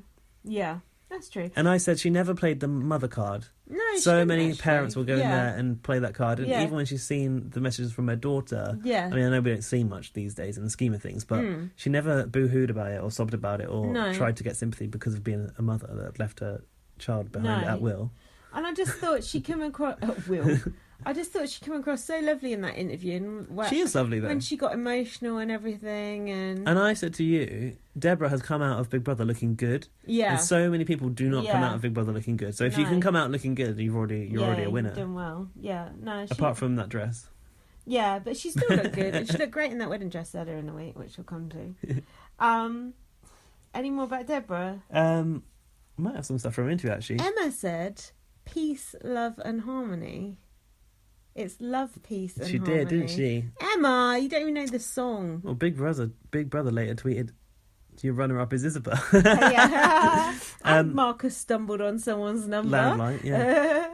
Yeah. That's true. And I said she never played the mother card. No, she So didn't, many actually. parents will go in Yeah. there and play that card. And Yeah. even when she's seen the messages from her daughter, Yeah. I mean, I know we don't see much these days in the scheme of things, but she never boo-hooed about it or sobbed about it or No. tried to get sympathy because of being a mother that had left her child behind No. at will. And I just thought she came across... Will. I just thought she came across so lovely in that interview. And She is lovely, though. When she got emotional and everything. And And I said to you, Deborah has come out of Big Brother looking good. yeah. And so many people do not come Yeah. out of Big Brother looking good. So if you No. can come out looking good, you're already a winner. You've done well. Yeah, no. She, Apart from that dress. Yeah, but she still looked good. And she looked great in that wedding dress earlier in the week, which we'll come to. Any more about Deborah? Might have some stuff from her interview, actually. Emma said, peace, love and harmony. It's love, peace and She harmony. did, didn't she? Emma, you don't even know the song. Well, Big Brother later tweeted, your runner-up is Isabel. Yeah. And Marcus stumbled on someone's number. Landline, yeah.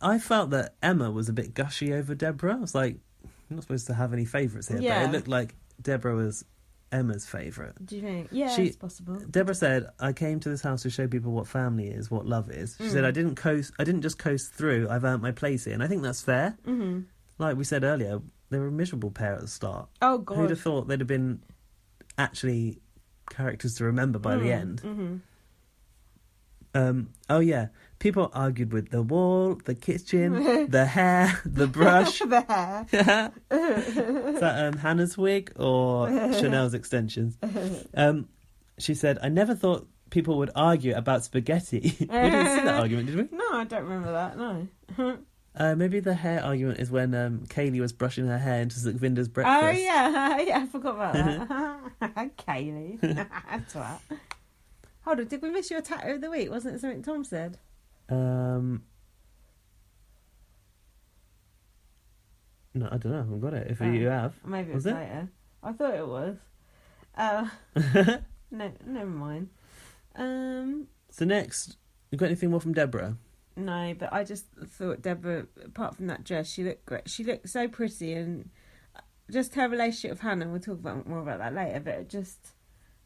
I felt that Emma was a bit gushy over Deborah. I was like, I'm not supposed to have any favourites here, Yeah. but it looked like Deborah was Emma's favourite. Do you think? Yeah, She- it's possible. Deborah said, I came to this house to show people what family is, what love is. She said, I didn't just coast through, I've earned my place here. And I think that's fair. Mm-hmm. Like we said earlier, they were a miserable pair at the start. Oh, God. Who'd have thought they'd have been actually characters to remember by the end? Mm-hmm. Oh yeah, people argued with the wall, the kitchen, the hair, the brush. The hair. Is that Hannah's wig or Chanel's extensions? She said, I never thought people would argue about spaghetti. We didn't see that argument, did we? No, I don't remember that, no. Maybe the hair argument is when Kaylee was brushing her hair into Sukhvinder's breakfast. Oh, yeah. Yeah, I forgot about that. Kaylee. That's right. Hold on, did we miss your tattoo of the week? Wasn't it something Tom said? No, I don't know. I haven't got it. If you have. Maybe it Was was it? later. I thought it was. No, never mind. So next, you got anything more from Deborah? No, but I just thought Deborah, apart from that dress, she looked great. She looked so pretty, and just her relationship with Hannah, we'll talk about more about that later, but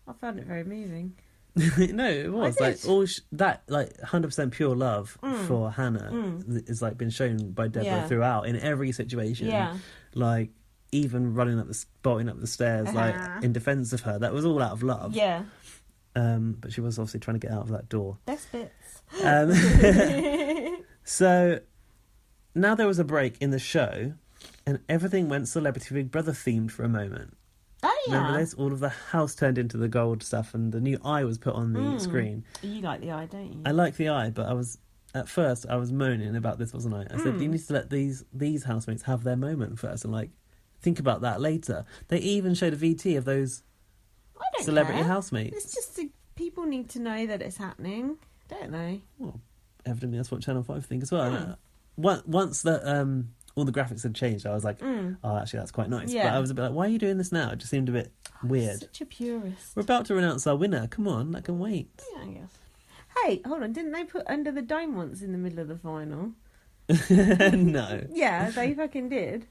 I found it very moving. No, it was I like did. all that like 100% pure love for Hannah is like been shown by Deborah Yeah. throughout in every situation. Yeah. Like even bolting up the stairs, like in defence of her. That was all out of love. Yeah. But she was obviously trying to get out of that door. Best bits. So now there was a break in the show, and everything went Celebrity Big Brother themed for a moment. Oh, yeah. Remember this? All of the house turned into the gold stuff, and the new eye was put on the screen. You like the eye, don't you? I like the eye, but at first I was moaning about this, wasn't I? I said you need to let these housemates have their moment first, and like think about that later. They even showed a VT of those I don't celebrity care. housemates. It's just people need to know that it's happening, don't they? Well, evidently that's what Channel 5 think as well. Once that all the graphics had changed, I was like, oh, actually that's quite nice. Yeah. But I was a bit like, why are you doing this now? It just seemed a bit weird. Such a purist. We're about to announce our winner. Come on, that can wait. Yeah, I guess. Hey, hold on. Didn't they put Under the Dome once in the middle of the final? No. Yeah, they fucking did.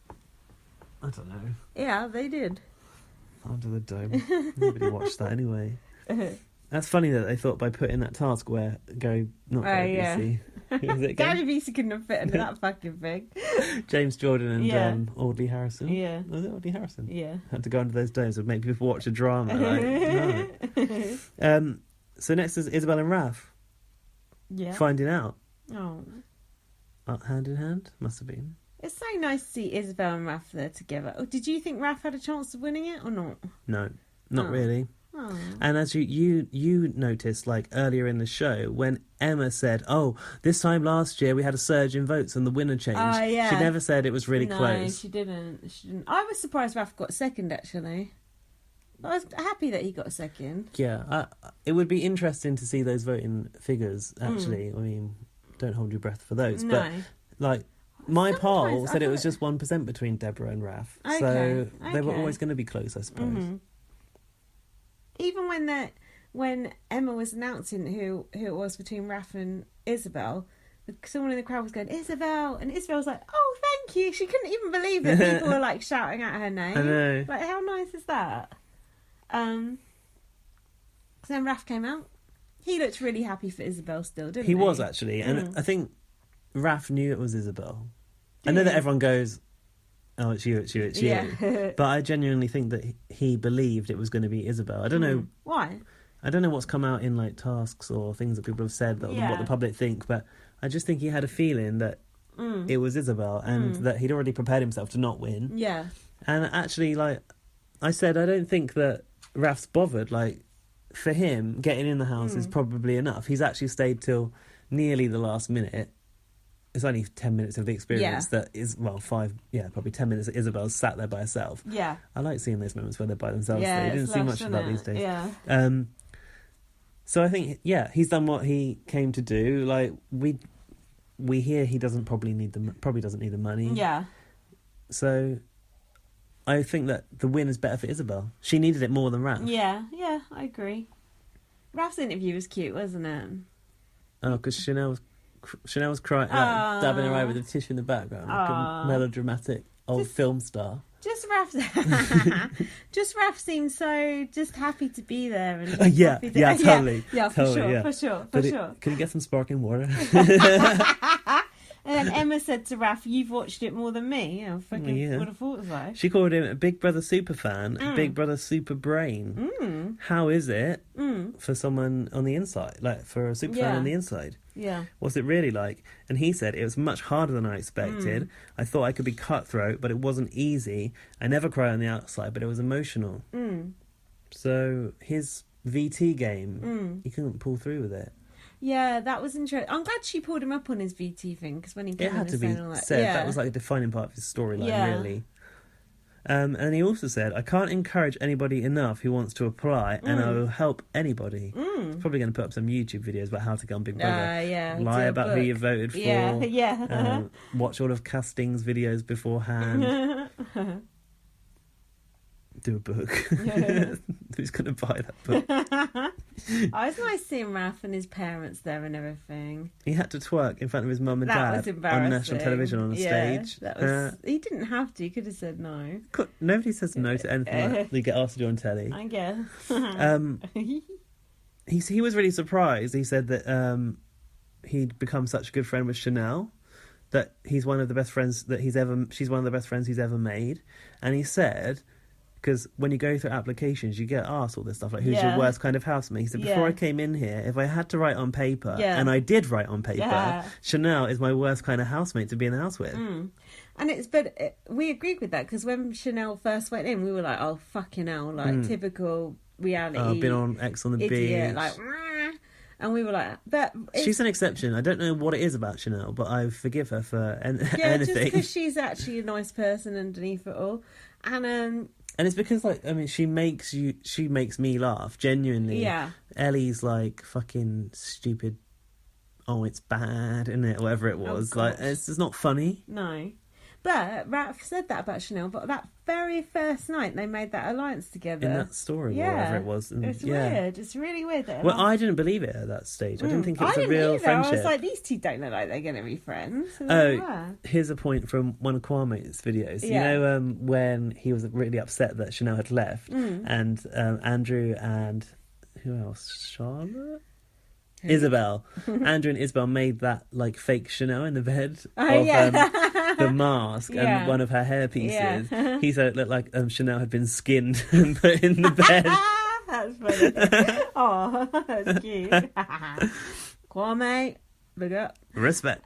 I don't know. Yeah, they did. Under the Dome. Nobody watched that anyway. That's funny that they thought by putting that task where Gary, not Gary yeah. Busey, who was it Gary again? Busey couldn't have fit into that fucking thing. James Jordan and Yeah. Audley Harrison. Yeah. Was it Audley Harrison? Yeah. Had to go under those domes and make people watch a drama. Like, no. So next is Isabel and Raph Yeah. finding out. Oh. Hand in hand? Must have been. It's so nice to see Isabel and Raph there together. Oh, did you think Raph had a chance of winning it or not? No, not Oh. really. Oh. And as you noticed, like earlier in the show, when Emma said, "Oh, this time last year we had a surge in votes and the winner changed," Yeah. she never said it was really no, close. she didn't. I was surprised Raph got second, actually. I was happy that he got second. Yeah, it would be interesting to see those voting figures. Actually, I mean, don't hold your breath for those. No. But like my poll Sometimes I said, it was thought- just 1% between Deborah and Raph, Okay, so they were okay. always going to be close, I suppose. Mhm. Even when Emma was announcing who it was between Raph and Isabel, someone in the crowd was going, Isabel, and Isabel was like, oh, thank you. She couldn't even believe that people were like shouting out her name. I know. Like, how nice is that? So then Raph came out. He looked really happy for Isabel still, didn't he? He was, actually. And I think Raf knew it was Isabel. I know that everyone goes, oh, it's you. But I genuinely think that he believed it was going to be Isabel. I don't know. Why? I don't know what's come out in like tasks or things that people have said, that what the public think, but I just think he had a feeling that it was Isabel and that he'd already prepared himself to not win. Yeah. And actually, like I said, I don't think that Raf's bothered. Like, for him, getting in the house is probably enough. He's actually stayed till nearly the last minute. It's only 10 minutes of the experience that is, well, probably 10 minutes that Isabel's sat there by herself. Yeah. I like seeing those moments where they're by themselves. Yeah, You didn't it's see lush, much of that isn't these it? days. Yeah. So I think, he's done what he came to do. Like, we hear he probably doesn't need the money. Yeah. So I think that the win is better for Isabel. She needed it more than Raf. Yeah, I agree. Raf's interview was cute, wasn't it? Oh, because Chanel was crying, like, dabbing her eye with a tissue in the background, like a melodramatic old film star. Just Raf seems so just happy to be there. And Totally. Yeah, for Totally, sure. Can you get some sparkling water? And then Emma said to Raf, "You've watched it more than me." I fucking would have thought so. She called him a Big Brother super fan, Big Brother super brain. How is it for someone on the inside, like for a super fan on the inside? Yeah. What's it really like? And he said, it was much harder than I expected. I thought I could be cutthroat, but it wasn't easy. I never cry on the outside, but it was emotional. So his VT game, he couldn't pull through with it. Yeah, that was interesting. I'm glad she pulled him up on his VT thing, because when he came It had to be all that, said. That was like a defining part of his storyline, really. And he also said, I can't encourage anybody enough who wants to apply, and I will help anybody. He's probably going to put up some YouTube videos about how to go on Big Brother. Lie about who you voted for. Watch all of Casting's videos beforehand. Do a book. Who's going to buy that book? Oh, it's nice seeing Raf and his parents there and everything. He had to twerk in front of his mum and That was dad embarrassing. on national television on a stage. That was, he didn't have to. He could have said no. Nobody says no to anything like they get asked to do on telly. I guess. He was really surprised. He said that he'd become such a good friend with Chanel, that he's one of the best friends that she's one of the best friends he's ever made. And he said, because when you go through applications, you get asked all this stuff, like, who's your worst kind of housemate? He said, before I came in here, if I had to write on paper, and I did write on paper, Chanel is my worst kind of housemate to be in the house with. And we agreed with that, because when Chanel first went in, we were like, oh, fucking hell, like, typical reality. I've been on X on the idiot, beach. like, and we were like, but she's an exception. I don't know what it is about Chanel, but I forgive her for anything. Just because she's actually a nice person underneath it all. And it's because, like, I mean, she makes me laugh, genuinely. Yeah. Ellie's like, fucking stupid, oh, it's bad, isn't it? Whatever it was. Like, it's just not funny. No. But Raf said that about Chanel, but that very first night they made that alliance together. In that story, whatever it was. And, it's weird. It's really weird. Well, I didn't believe it at that stage. I didn't think it was a real friendship. I was like, these two don't look like they're going to be friends. Here's a point from one of Kwame's videos. You know, when he was really upset that Chanel had left, and Andrew and who else? Charlotte? Isabel. Andrew and Isabel made that, like, fake Chanel in the bed of the mask and one of her hair pieces. He said it looked like Chanel had been skinned and put in the bed. That's funny. Oh, that's cute. Kwame, big up. Respect.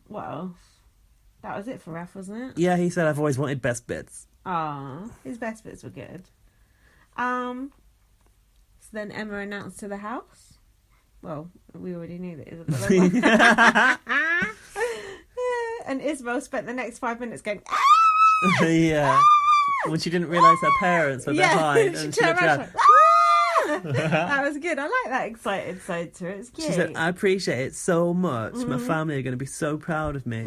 Well, that was it for Raf, wasn't it? Yeah, he said, I've always wanted best bits. His best bits were good. So then Emma announced to the house. Well, we already knew that Isabel. And Isabel spent the next 5 minutes going, ah! Yeah. When she didn't realise her parents were behind. And she looked around. That was good. I like that excited side to it. It's cute. She said, I appreciate it so much. My family are going to be so proud of me.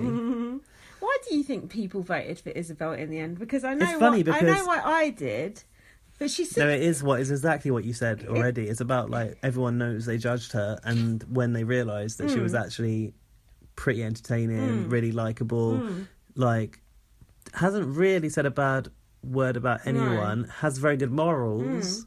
Why do you think people voted for Isabel in the end? Because I know because... I know what I did. But she said... No, it is exactly what you said already. It's about, like, everyone knows they judged her, and when they realised that she was actually pretty entertaining, really likeable, like, hasn't really said a bad word about anyone, has very good morals.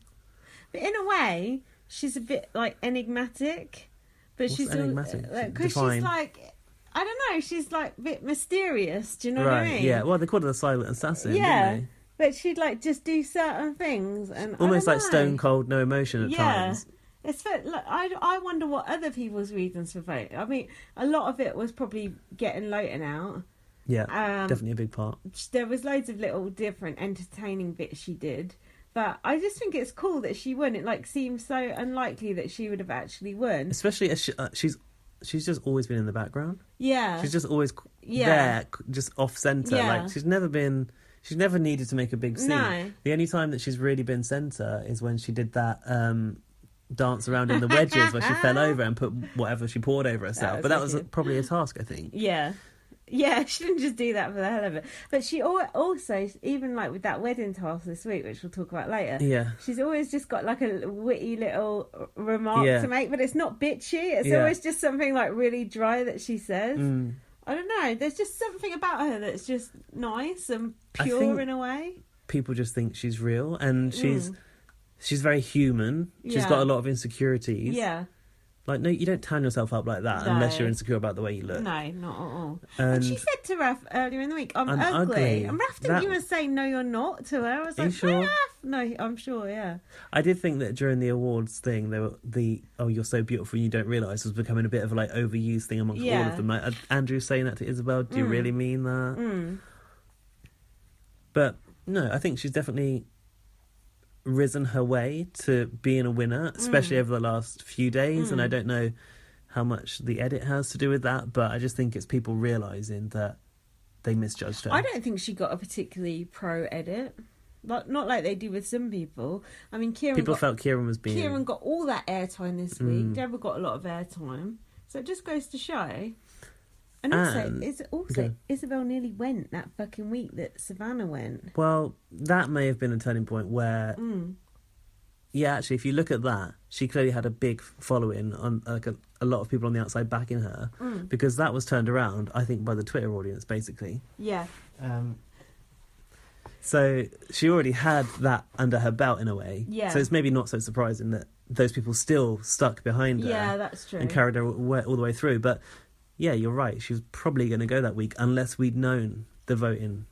But in a way, she's a bit like enigmatic, but What's she's enigmatic? because Define. she's like, I don't know, she's like a bit mysterious. Do you know what Right, I mean? yeah. Well, they called her the silent assassin, Yeah. didn't But she'd like just do certain things, and they? Almost I like don't know. stone cold, no emotion at times. It's like, I wonder what other people's reasons for voting. I mean, a lot of it was probably getting Lowton out. Yeah, definitely a big part. There was loads of little different entertaining bits she did, but I just think it's cool that she won. It like seems so unlikely that she would have actually won. Especially as she's just always been in the background. Yeah, She's just always Yeah. there, just off centre. Yeah. Like she's never needed to make a big scene. No. The only time that she's really been centre is when she did that dance around in the wedges where she fell over and put whatever she poured over herself. But that was wicked. probably a task, I think. Yeah. Yeah, she didn't just do that for the hell of it. But she also, even like with that wedding task this week, which we'll talk about later, Yeah. she's always just got like a witty little remark Yeah. to make, but it's not bitchy. It's Yeah. always just something like really dry that she says. Mm. I don't know. There's just something about her that's just nice and I pure think in a way. People just think she's real, and she's very human. She's Yeah. got a lot of insecurities. Yeah. Like, no, you don't tan yourself up like that No. unless you're insecure about the way you look. No, not at all. And And she said to Raph earlier in the week, I'm ugly. ugly. And Raph didn't That- even say, no, you're not to her. I was Are you like, sure? Raph. No, I'm sure, yeah. I did think that during the awards thing, they were "oh, you're so beautiful, you don't realise" was becoming a bit of a like overused thing amongst all Yeah. of them. Like Andrew saying that to Isabel, do you really mean that? Mm. But no, I think she's definitely risen her way to being a winner, especially over the last few days. And I don't know how much the edit has to do with that, but I just think it's people realising that they misjudged her. I don't think she got a particularly pro edit. Not like they do with some people. I mean, People felt Kieran was being... Kieran got all that airtime this week. Deborah got a lot of airtime. So it just goes to show. And Okay. Isabel nearly went that fucking week that Savannah went. Well, that may have been a turning point where... Yeah, actually, if you look at that, she clearly had a big following on like a lot of people on the outside backing her, because that was turned around, I think, by the Twitter audience, basically. Yeah. So she already had that under her belt in a way. Yeah. So it's maybe not so surprising that those people still stuck behind her. Yeah, that's true. And carried her all the way through. But yeah, you're right. She was probably going to go that week unless we'd known the voting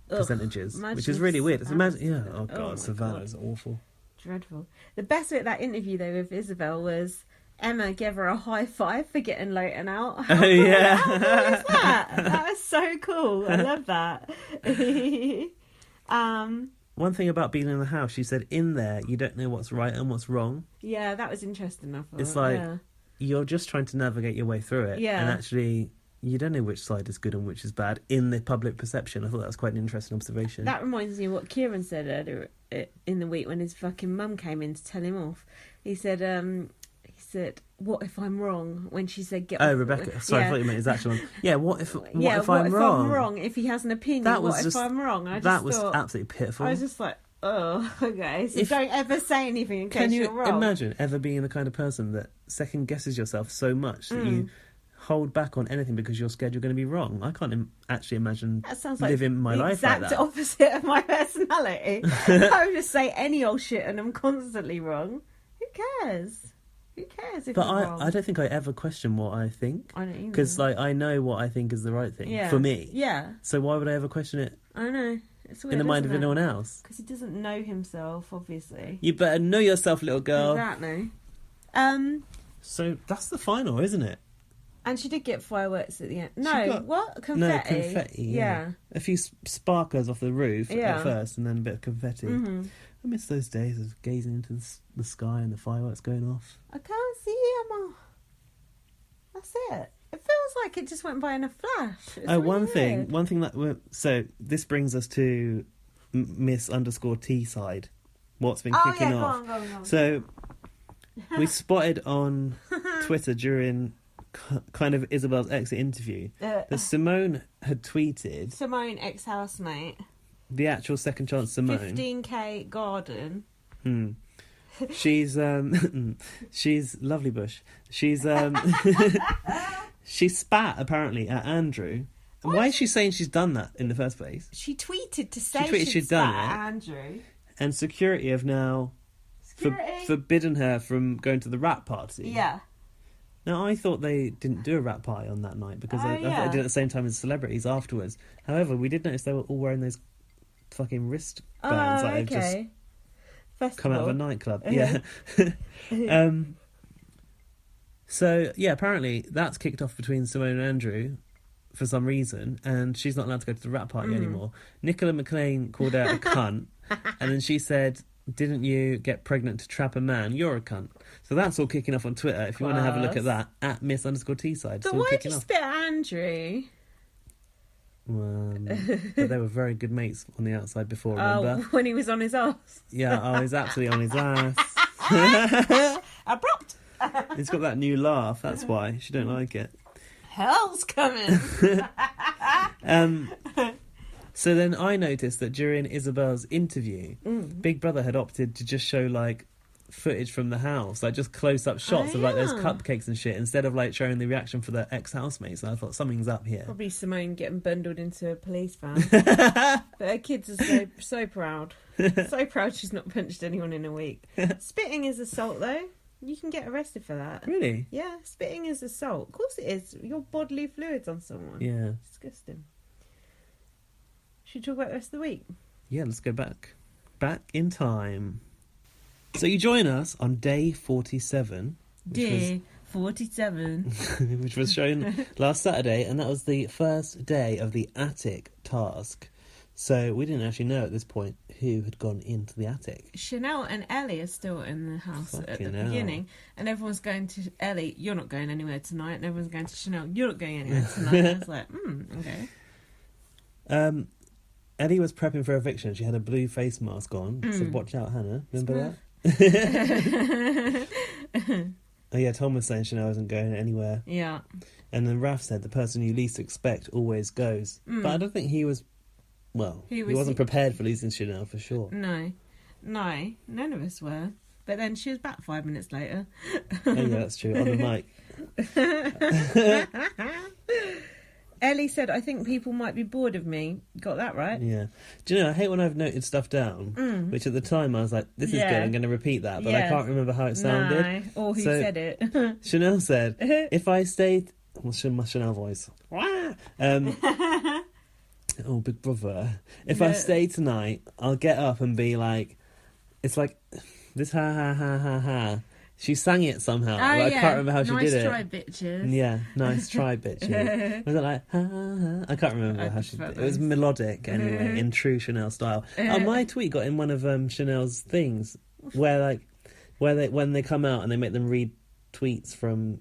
percentages, imagine which is if really weird. Savannah Yeah. did it. Oh Oh God, my Savannah's awful. Dreadful. The best bit of that interview, though, with Isabel was Emma gave her a high five for getting Lowton out. How Oh, yeah. How cool is that? That was so cool. I love that. One thing about being in the house, she said, in there, you don't know what's right and what's wrong. Yeah, that was interesting. I thought. It's like, yeah. you're just trying to navigate your way through it. Yeah. And actually, you don't know which side is good and which is bad in the public perception. I thought that was quite an interesting observation. That reminds me of what Kieran said earlier in the week when his fucking mum came in to tell him off. He said, what if I'm wrong? When she said, get Oh, off. Rebecca. Sorry, Yeah. I thought you meant his actual one. Yeah, what if Yeah, I'm wrong? I'm wrong? If he has an opinion, That was what just- if I'm wrong? I just That was thought, absolutely pitiful. I was just like, oh, okay. So If- don't ever say anything in case Can you you're wrong. imagine ever being the kind of person that second guesses yourself so much that you hold back on anything because you're scared you're going to be wrong? I can't actually imagine That sounds like living my the life like exact that. opposite of my personality. I would just say any old shit and I'm constantly wrong. Who cares? Who cares if But I'm wrong? I don't think I ever question what I think. I don't either. Because like I know what I think is the right thing for me. Yeah, So why would I ever question it I know. It's weird, in the mind of isn't it? anyone else? Because he doesn't know himself, obviously. You better know yourself, little girl. Exactly. So that's the final, isn't it? And she did get fireworks at the end. No, got- what? Confetti? No, confetti. Yeah. A few sparklers off the roof Yeah. at first, and then a bit of confetti. Mm-hmm. I miss those days of gazing into the sky and the fireworks going off. I can't see Emma. That's it. It feels like it just went by in a flash. It's Oh, really one thing weird. that so this brings us to Miss_T side. What's been Oh, kicking yeah, go off? on, go on, go on. So we spotted on Twitter during kind of Isabel's exit interview that Simone had tweeted Simone, ex-housemate. the actual second chance Simone. 15k garden. She's she's lovely bush. She's she spat apparently at Andrew. And why is she saying she's done that in the first place? She tweeted to say tweeted she'd she'd done spat it. at Andrew. And security have now Purity. forbidden her from going to the wrap party. Yeah. Now, I thought they didn't do a wrap party on that night because I thought yeah. they did it at the same time as celebrities afterwards. However, we did notice they were all wearing those fucking wristbands that they've just Festival. come out of a nightclub. Yeah. So, yeah, apparently that's kicked off between Simone and Andrew for some reason, and she's not allowed to go to the wrap party anymore. Nicola McLean called out a cunt, and then she said, "Didn't you get pregnant to trap a man? You're a cunt." So that's all kicking off on Twitter. If you want to have a look at that, at @miss_Teesside. But why did you spit at Andrew? But they were very good mates on the outside before, remember? Oh, when he was on his arse. Yeah, he's absolutely on his ass. Abrupt. He's got that new laugh, that's why. She don't like it. Hell's coming. So then I noticed that during Isabel's interview, Big Brother had opted to just show, like, footage from the house, like just close-up shots of, like, those cupcakes and shit, instead of, like, showing the reaction for their ex-housemates. And I thought, something's up here. Probably Simone getting bundled into a police van. But her kids are so proud. So proud she's not punched anyone in a week. Spitting is assault, though. You can get arrested for that. Really? Yeah, spitting is assault. Of course it is. Your bodily fluids on someone. Yeah. Disgusting. Should we talk about the rest of the week? Yeah, let's go back in time. So you join us on day 47. Day 47. Which was shown last Saturday, and that was the first day of the attic task. So we didn't actually know at this point who had gone into the attic. Chanel and Ellie are still in the house at the Fucking hell. beginning, and everyone's going to Ellie, "You're not going anywhere tonight," and everyone's going to Chanel, "You're not going anywhere tonight." And I was like, okay. Ellie was prepping for eviction. She had a blue face mask on. Said, "Watch out, Hannah." Remember that? Oh yeah, Tom was saying Chanel wasn't going anywhere. Yeah. And then Raf said, "The person you least expect always goes." But I don't think he was... Well, he wasn't prepared for losing Chanel, for sure. No, none of us were. But then she was back 5 minutes later. Oh yeah, that's true. On the mic. Ellie said, "I think people might be bored of me." Got that right? Yeah. Do you know, I hate when I've noted stuff down, which at the time I was like, this is good, I'm going to repeat that, but I can't remember how it sounded. No, or who said it. Chanel said, if I stayed... What's my Chanel voice? Oh, Big Brother. If I stay tonight, I'll get up and be like... It's like, this ha ha ha ha ha. She sang it somehow. I can't remember how she did it. Nice try, bitches. Yeah, nice try, bitches. Was it like, ha, ha? I can't remember how she did it. It was melodic, anyway, in true Chanel style. My tweet got in one of Chanel's things, where when they come out and they make them read tweets from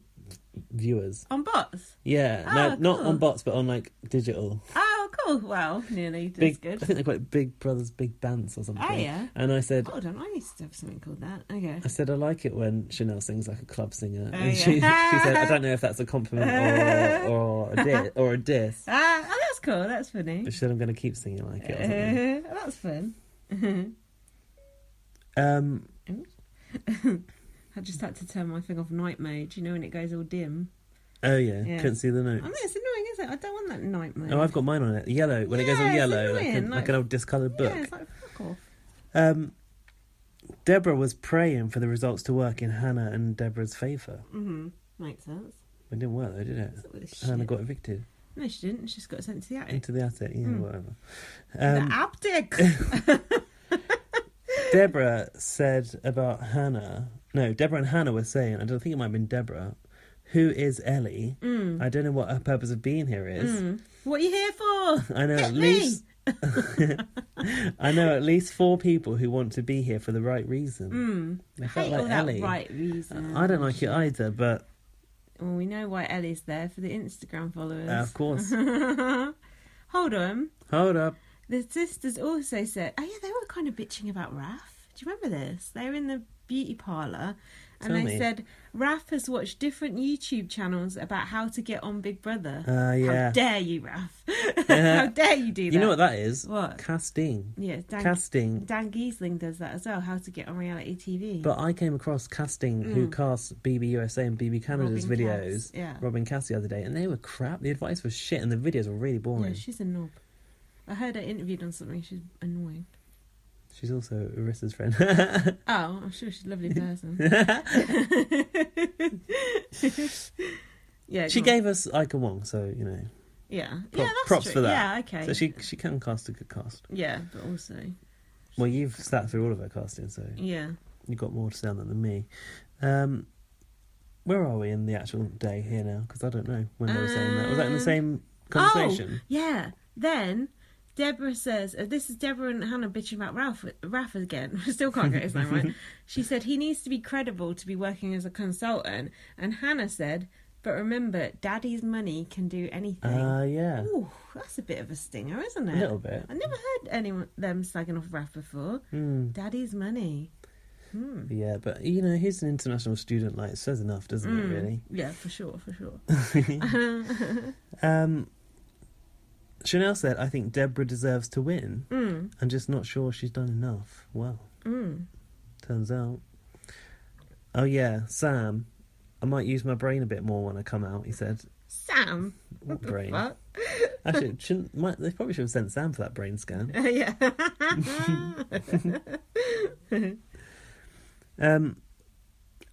viewers. On bots? Yeah. Oh, No, not cool. on bots, but on, like, digital. Oh, cool. Well, nearly. That's good. I think they're called Big Brothers Big Bands or something. Oh, yeah. And I said... Hold on, I used to have something called that. Okay. I said, I like it when Chanel sings like a club singer. Oh, And yeah. she said, I don't know if that's a compliment or a diss. Oh, that's cool. That's funny. But she said, I'm going to keep singing like it or something. That's fun. I just had to turn my thing off night mode. You know when it goes all dim? Oh, yeah. Yeah. Couldn't see the notes. I mean, it's annoying, isn't it? I don't want that night mode. Oh, I've got mine on it. Yellow. When it goes Yeah, all it's yellow, annoying, like an old discoloured book. Yeah, it's like, fuck off. Deborah was praying for the results to work in Hannah and Deborah's favour. Makes sense. It didn't work, though, did it? What's up with this Hannah shit? got evicted. No, she didn't. She just got sent to the attic. Into the attic, yeah, whatever. The attic! Deborah said about Hannah... No, Deborah and Hannah were saying, I don't think it might have been Deborah, who is Ellie? I don't know what her purpose of being here is. What are you here for? I know Hit at me! least... I know at least 4 people who want to be here for the right reason. I felt Hate like all that Ellie. right reason. I don't like it either, but Well, we know why Ellie's there, for the Instagram followers. of course. Hold on. Hold up. The sisters also said, oh yeah, they were kind of bitching about Raf. Do you remember this? They were in the beauty parlour and Tell they me. said Raf has watched different YouTube channels about how to get on Big Brother. Yeah. How dare you, Raf? How dare you do that? You know what that is? What? Casting. Yeah, Casting. Dan Giesling does that as well, how to get on reality TV. But I came across Casting, who cast BB USA and BB Canada's Robin videos, Cass, yeah. Robin Cass the other day, and they were crap. The advice was shit, and the videos were really boring. Yeah, she's a knob. I heard her interviewed on something, she's annoying. She's also Arissa's friend. Oh, I'm sure she's a lovely person. Yeah, She go on. gave us Ika Wong, so, you know, Yeah, that's props true. for that. Yeah, okay. So she can cast a good cast. Yeah, but also, Well, you've sat through all of her casting, so yeah. you've got more to say on that than me. Where are we in the actual day here now? Because I don't know when they were saying that. Was that in the same conversation? Oh, yeah. Then Deborah says, this is Deborah and Hannah bitching about Ralph again. I still can't get his name right. She said, he needs to be credible to be working as a consultant. And Hannah said, but remember, Daddy's money can do anything. Yeah. Ooh, that's a bit of a stinger, isn't it? A little bit. I never heard them slagging off Ralph before. Daddy's money. Yeah, but, you know, he's an international student, like, it says enough, doesn't it, really? Yeah, for sure. Chanel said, I think Deborah deserves to win. I'm just not sure she's done enough. Well, turns out. Oh, yeah, Sam, I might use my brain a bit more when I come out, he said. Sam? What the brain? fuck? Actually, they probably should have sent Sam for that brain scan. Yeah.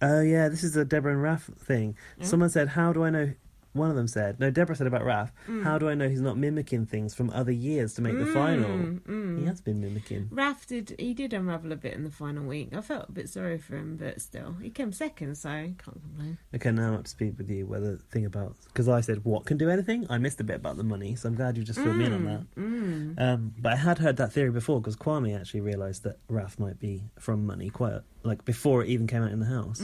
Oh, yeah, this is a Deborah and Raph thing. Someone said, how do I know... One of them said... No, Deborah said about Raph. How do I know he's not mimicking things from other years to make the final? He has been mimicking. Raph did unravel a bit in the final week. I felt a bit sorry for him, but still. He came second, so can't complain. Okay, now I'm up to speed with you. Whether the thing about... Because I said, what can do anything? I missed a bit about the money, so I'm glad you just filled me in on that. But I had heard that theory before, because Kwame actually realised that Raph might be from money, quite like before it even came out in the house.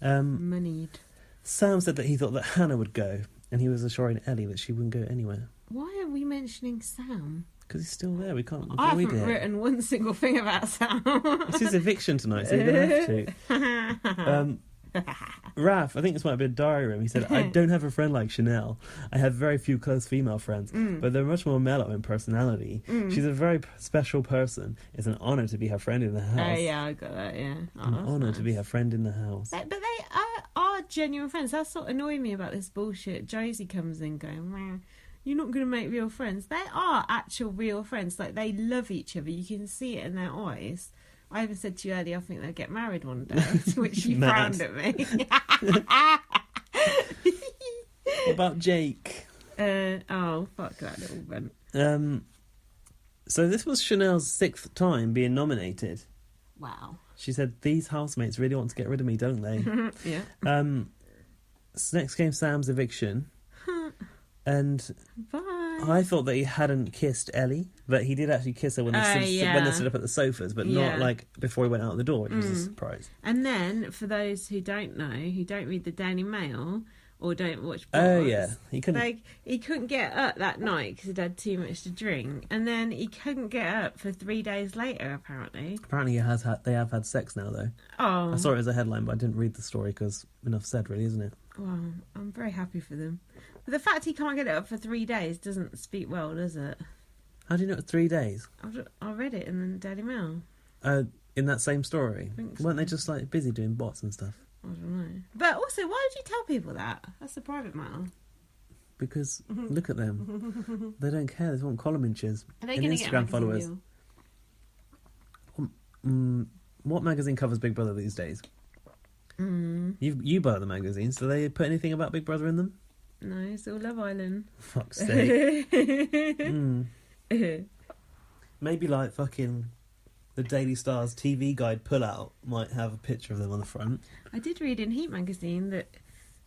Moneyed. Sam said that he thought that Hannah would go, and he was assuring Ellie that she wouldn't go anywhere. Why are we mentioning Sam? Because he's still there, we can't I avoid haven't it. written one single thing about Sam. It's his eviction tonight, so you don't have to. Raph, I think this might have been a diary room. He said, I don't have a friend like Chanel. I have very few close female friends, but they're much more mellow in personality. She's a very special person. It's an honour to be her friend in the house. Oh, yeah, I got that, yeah. Oh, An that's honour nice. to be her friend in the house. But they are genuine friends. That's what annoyed me about this bullshit. Josie comes in going, "Meh, you're not going to make real friends." They are actual real friends. Like, they love each other. You can see it in their eyes. I even said to you earlier, I think they'll get married one day, to which you Mad. frowned at me. What about Jake? Oh, fuck that little vent. So this was Chanel's 6th time being nominated. Wow. She said, these housemates really want to get rid of me, don't they? Yeah. So next came Sam's eviction. And Bye. I thought that he hadn't kissed Ellie, but he did actually kiss her when they stood up at the sofas, but not like before he went out the door, which was a surprise. And then, for those who don't know, who don't read the Daily Mail or don't watch Oh, blogs, yeah. He couldn't... like, he couldn't get up that night because he'd had too much to drink, and then he couldn't get up for 3 days later, apparently. Apparently they have had sex now, though. Oh, I saw it as a headline, but I didn't read the story because enough said, really, isn't it? well, I'm very happy for them. But the fact he can't get it up for 3 days doesn't speak well, does it? How do you know it was 3 days? I read it in the Daily Mail. In that same story? I think so. Weren't they just like busy doing bots and stuff? I don't know. But also, why would you tell people that? That's a private matter. Because look at them. They don't care. They want column inches Are they and going to get a Instagram magazine followers. deal? What magazine covers Big Brother these days? You buy the magazines. Do they put anything about Big Brother in them? No, it's all Love Island. Fuck's sake. Maybe like fucking the Daily Star's TV Guide pullout might have a picture of them on the front. I did read in Heat magazine that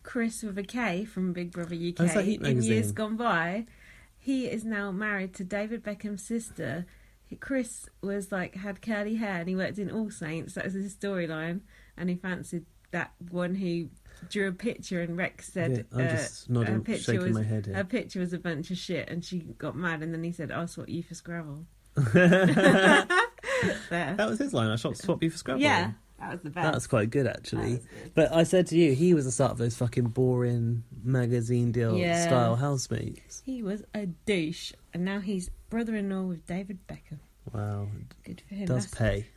Chris with a K from Big Brother UK Oh, is that Heat in years magazine? gone by, he is now married to David Beckham's sister. Chris was like had curly hair and he worked in All Saints. That was his storyline, and he fancied that one who drew a picture, and Rex said Yeah, I'm just nodding, her picture shaking was my head here. her picture was a bunch of shit, and she got mad, and then he said, "I'll swap you for Scrabble." There. That was his line. I shot swap you for Scrabble. Yeah, that was the best. That's quite good, actually. That was good. But I said to you, he was the start of those fucking boring magazine deal Yeah. style housemates. He was a douche, and now he's brother-in-law with David Beckham. Wow, Good for him. does pay.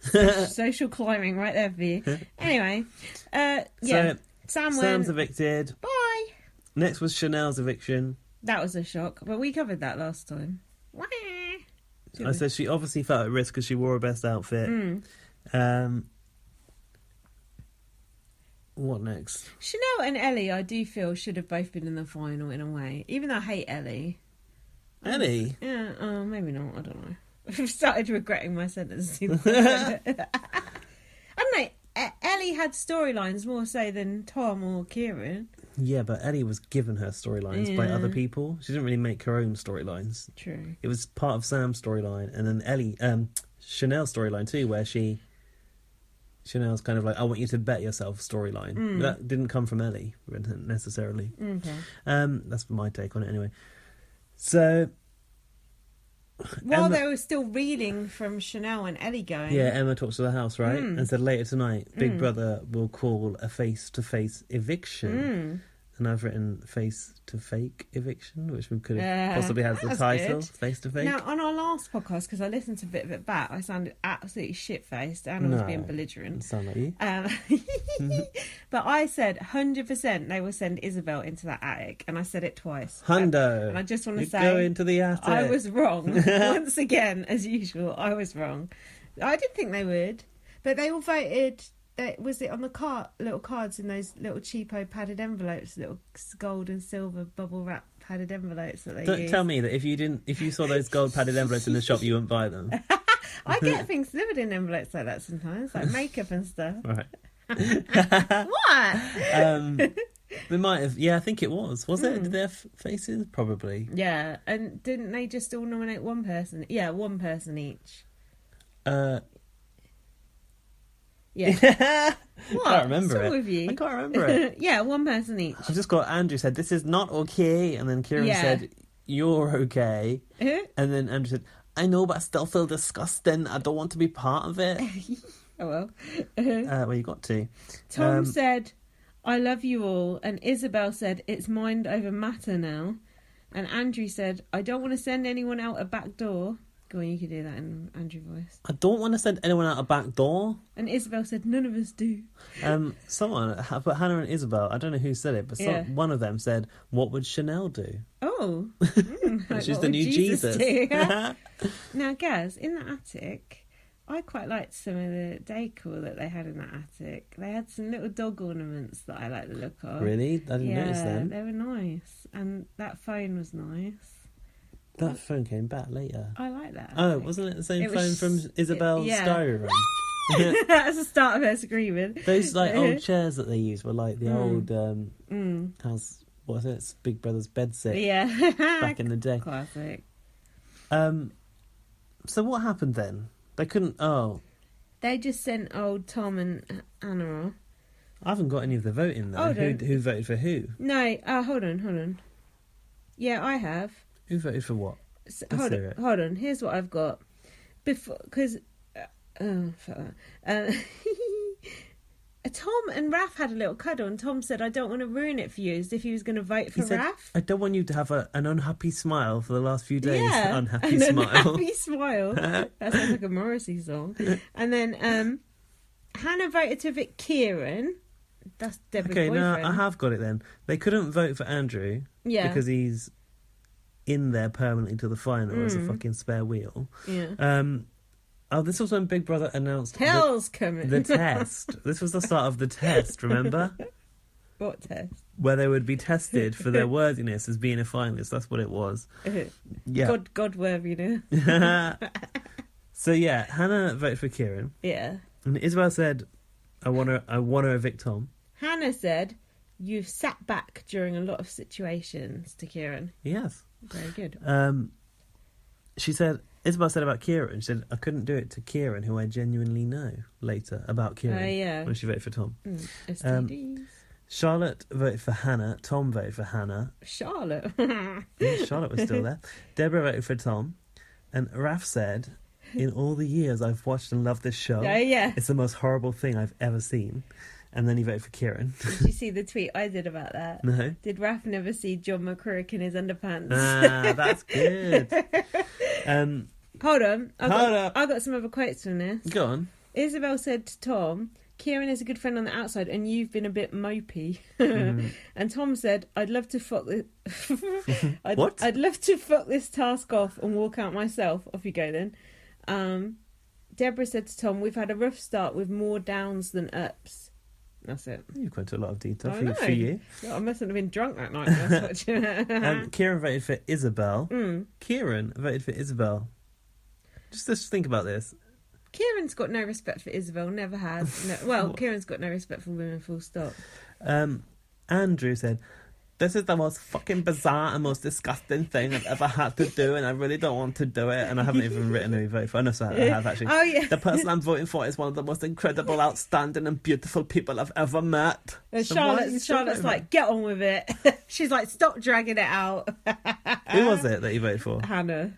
Social climbing right there for you. Anyway, yeah, So, Sam Sam's went. evicted. Bye. Next was Chanel's eviction. That was a shock, but we covered that last time. Wah. I said she obviously felt at risk because she wore her best outfit. What next? Chanel and Ellie, I do feel, should have both been in the final in a way. Even though I hate Ellie. Ellie? Yeah, maybe not. I don't know. I've started regretting my sentences. I don't know. Ellie had storylines more so than Tom or Kieran. Yeah, but Ellie was given her storylines by other people. She didn't really make her own storylines. True. It was part of Sam's storyline, and then Chanel's storyline too, where Chanel's kind of like, I want you to bet yourself storyline. That didn't come from Ellie necessarily. Okay. That's my take on it anyway. So while they were still reading from Chanel and Ellie going. Yeah, Emma talks to the house, right? And said later tonight, Big Brother will call a face-to-face eviction. And I've written face-to-fake eviction, which we could have possibly had the title, face-to-fake. Now, on our last podcast, because I listened to a bit of it back, I sounded absolutely shit-faced. Anna was being belligerent. Sound like you. But I said 100% they will send Isabel into that attic, and I said it twice. Hundo. And I just want to say, go into the attic. I was wrong. Once again, as usual, I was wrong. I didn't think they would, but they all voted. Was it on the little cards in those little cheapo padded envelopes, little gold and silver bubble wrap padded envelopes that they Don't use? tell me that if you saw those gold padded envelopes in the shop, you wouldn't buy them. I get things delivered in envelopes like that sometimes, like makeup and stuff. Right. What? They might have. Yeah, I think it was. Was it? Did they have faces? Probably. Yeah, and didn't they just all nominate one person? Yeah, one person each. Yeah. What? I can't remember What's wrong it. with you? I can't remember it. Yeah, one person each. I've just got Andrew said, this is not okay. And then Kieran said, you're okay. And then Andrew said, I know, but I still feel disgusting. I don't want to be part of it. Oh, well. Where you got to? Tom said, I love you all. And Isabel said, it's mind over matter now. And Andrew said, I don't want to send anyone out a back door. Go on, you can do that in Andrew voice. I don't want to send anyone out a back door. And Isabel said, none of us do. Someone, but Hannah and Isabel, I don't know who said it, but one of them said, what would Chanel do? Oh. She's the new Jesus. Now, Gaz, in the attic, I quite liked some of the decor that they had in that attic. They had some little dog ornaments that I like the look of. Really? I didn't notice them. They were nice. And that phone was nice. That phone came back later. I like that. Oh, wasn't it the same phone from Isabel's diary room? That's the start of her screaming. Those old chairs that they used were like the old house. What was it? It's Big Brother's bedsit. Yeah, back in the day. Classic. So what happened then? They couldn't. Oh, they just sent old Tom and Anna off. I haven't got any of the voting though. Who voted for who? No. Hold on. Yeah, I have. Who voted for what? Hold on. Here's what I've got. Because Tom and Raph had a little cuddle, and Tom said, "I don't want to ruin it for you," as if he was going to vote for Raph. I don't want you to have an unhappy smile for the last few days. Yeah, unhappy smile. Unhappy smile. That sounds like a Morrissey song. And then Hannah voted to evict Kieran. That's Deborah's boyfriend. Okay, now I have got it then. They couldn't vote for Andrew because he's in there permanently to the final as a fucking spare wheel. Yeah. This was when Big Brother announced Hell's coming. The test. This was the start of the test, remember? What test? Where they would be tested for their worthiness as being a finalist. That's what it was. Yeah. God worthiness. So yeah, Hannah voted for Kieran. Yeah. And Isabel said, I want to evict Tom. Hannah said, you've sat back during a lot of situations to Kieran. Yes. Very good. Isabel said about Kieran, she said, I couldn't do it to Kieran, who I genuinely know, later, about Kieran, when she voted for Tom. STDs. Charlotte voted for Hannah, Tom voted for Hannah. Charlotte? Yeah, Charlotte was still there. Deborah voted for Tom. And Raph said, in all the years I've watched and loved this show, it's the most horrible thing I've ever seen. And then he voted for Kieran. Did you see the tweet I did about that? No. Did Raph never see John McCrick in his underpants? Ah, that's good. Hold on. I got some other quotes from this. Go on. Isabel said to Tom, Kieran is a good friend on the outside, and you've been a bit mopey. And Tom said, "I'd love to fuck this. What? I'd love to fuck this task off and walk out myself." Off you go then. Deborah said to Tom, "We've had a rough start with more downs than ups." That's it. You've gone to a lot of detail I know. for you. Yeah, I mustn't have been drunk that night. When I was watching it. Kieran voted for Isabel. Kieran voted for Isabel. Just think about this. Kieran's got no respect for Isabel. Never has. No, well, Kieran's got no respect for women. Full stop. Andrew said, "This is the most fucking bizarre and most disgusting thing I've ever had to do, and I really don't want to do it." And I haven't even written who he voted for. I know, so I have actually. Oh yeah. The person I'm voting for is one of the most incredible, outstanding, and beautiful people I've ever met. And So why are you Charlotte's still like, "Get on with it." She's like, "Stop dragging it out." Who was it that you voted for? Hannah.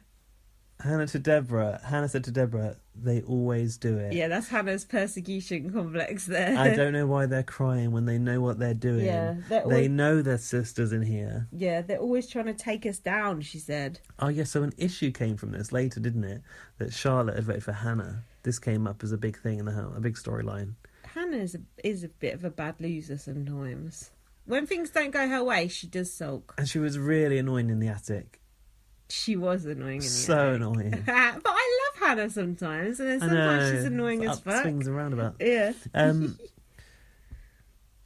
Hannah to Deborah. Hannah said to Deborah, "They always do it." Yeah, that's Hannah's persecution complex there. I don't know why they're crying when they know what they're doing. Yeah, they know their sisters in here. Yeah, they're always trying to take us down, she said. Oh, yeah, so an issue came from this later, didn't it? That Charlotte had voted for Hannah. This came up as a big thing in the house, a big storyline. Hannah is a bit of a bad loser sometimes. When things don't go her way, she does sulk. And she was really annoying in the attic. She was annoying in the So attic. annoying. But I love Hannah sometimes, and then sometimes she's annoying as fuck. Swings and roundabouts. Yeah.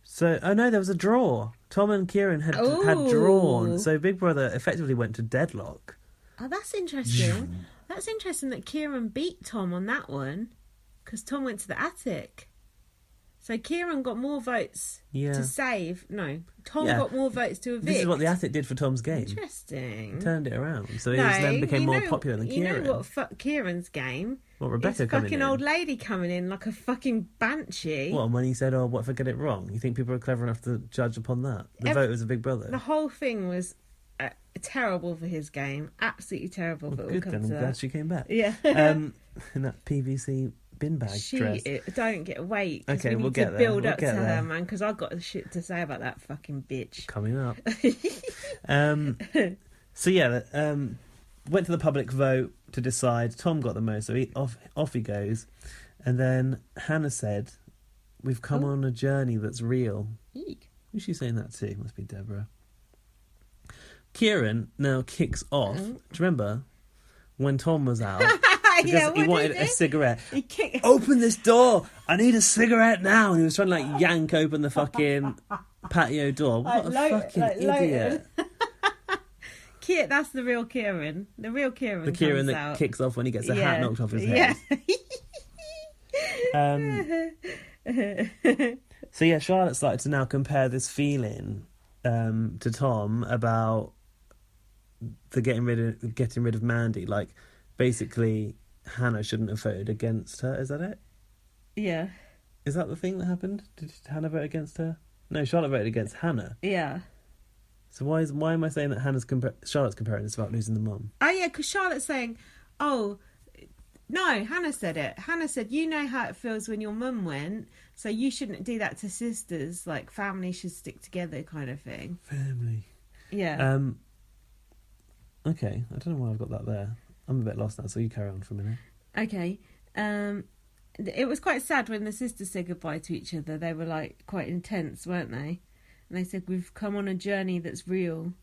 So, oh no, there was a draw. Tom and Kieran had drawn. So Big Brother effectively went to deadlock. Oh, that's interesting. That's interesting that Kieran beat Tom on that one, because Tom went to the attic. So Kieran got more votes to save. No, Tom got more votes to evict. This is what the attic did for Tom's game. Interesting. Turned it around. So he then became more popular than Kieran. You know what fucked Kieran's game? What, Rebecca it's coming fucking in? old lady coming in like a fucking banshee. What, when he said, "Oh, what if I get it wrong?" You think people are clever enough to judge upon that? The vote was a Big Brother. The whole thing was terrible for his game. Absolutely terrible. Well, but good we'll then. come I'm to glad that. she came back. Yeah. In that PVC bin bag dress. Don't get wait. Okay, we we'll need get to there. build We'll up get to there. her, man, because I've got shit to say about that fucking bitch. Coming up. So yeah, went to the public vote to decide. Tom got the most, so off he goes. And then Hannah said, "We've come on a journey that's real." Eek. Who's she saying that to? Must be Deborah. Kieran now kicks off. Do you remember when Tom was out? Because he wanted a cigarette. He kicked. "Open this door! I need a cigarette now!" And he was trying to like yank open the fucking patio door. What a fucking idiot! That's the real Kieran. The real Kieran. The Kieran comes that out. kicks off when he gets a hat knocked off his head. So yeah, Charlotte started to now compare this feeling to Tom about the getting rid of Mandy. Like, basically, Hannah shouldn't have voted against her. Is that it? Yeah. Is that the thing that happened? Did Hannah vote against her? No, Charlotte voted against Hannah. Yeah. So why am I saying that Charlotte's comparing this about losing the mum? Oh yeah, because Charlotte's saying, "Oh, no." Hannah said it. Hannah said, "You know how it feels when your mum went, so you shouldn't do that to sisters. Like, family should stick together, kind of thing." Family. Yeah. Okay, I don't know why I've got that there. I'm a bit lost now, so you carry on for a minute. Okay. It was quite sad when the sisters said goodbye to each other. They were like quite intense, weren't they? And they said, "We've come on a journey that's real."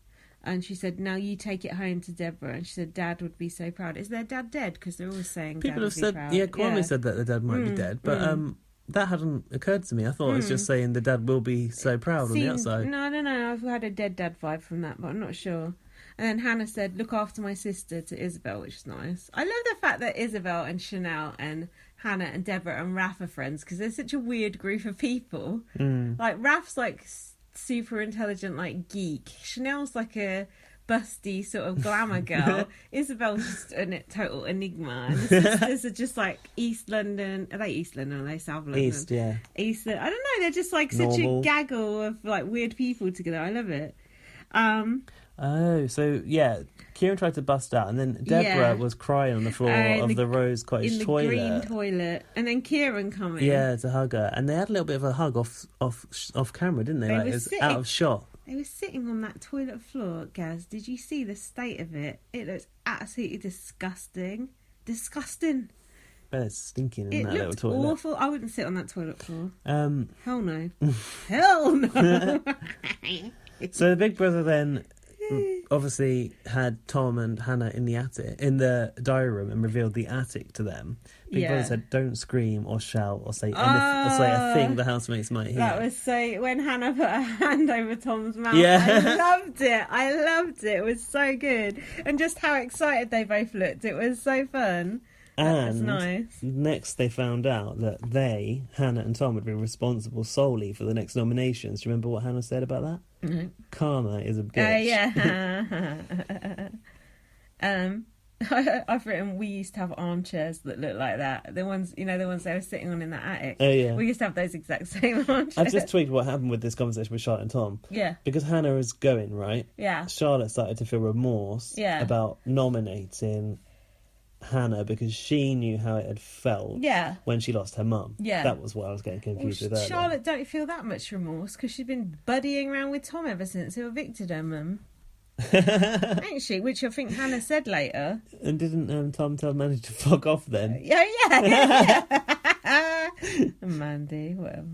And she said, "Now you take it home to Deborah." And she said, "Dad would be so proud." Is their dad dead? Because they're always saying People Dad have would said, be proud. yeah, Kwame said that the dad might be dead, but that hadn't occurred to me. I thought it was just saying the dad will be so proud on the outside. No, I don't know. I've had a dead dad vibe from that, but I'm not sure. And then Hannah said, "Look after my sister," to Isabel, which is nice. I love the fact that Isabel and Chanel and Hannah and Deborah and Raph are friends, because they're such a weird group of people. Like, Raph's like super intelligent, like geek. Chanel's like a busty sort of glamour girl. Isabel's just a total enigma. And the sisters are just like East London. Are they East London or are they South London? East, yeah. East. I don't know. They're just like such Normal. a gaggle of like weird people together. I love it. Oh, so yeah, Kieran tried to bust out, and then Deborah was crying on the floor of the Rose Cottage in the toilet. green toilet, and then Kieran come in. Yeah, to hug her, and they had a little bit of a hug off camera, didn't they? They Like, were it was sitting- out of shot. They were sitting on that toilet floor, Gaz. Did you see the state of it? It looks absolutely disgusting. Disgusting. bet it's stinking in It that little looked toilet. awful. I wouldn't sit on that toilet floor. Um, Hell no. Hell no. so the Big Brother then obviously had Tom and Hannah in the attic, in the diary room, and revealed the attic to them. Big Brother said, "Don't scream or shout or say anything, or say a thing the housemates might hear." That was so... When Hannah put her hand over Tom's mouth, Yeah. I loved it. I loved it. It was so good. And just how excited they both looked. It was so fun. That's And nice. next they found out that they, Hannah and Tom, had been responsible solely for the next nominations. Do you remember what Hannah said about that? Mm-hmm. Karma is a bitch. Yeah. I've written, we used to have armchairs that looked like that. The ones, the ones they were sitting on in the attic. Oh, yeah. We used to have those exact same armchairs. I've just tweeted what happened with this conversation with Charlotte and Tom. Yeah. Because Hannah is going, right? Yeah. Charlotte started to feel remorse about nominating Hannah because she knew how it had felt when she lost her mum. Yeah. That was what I was getting confused with earlier. Charlotte don't feel that much remorse because she's been buddying around with Tom ever since he evicted her mum. Ain't she? Which I think Hannah said later. And didn't Tom tell Mandy to fuck off then? Yeah. Mandy, whatever.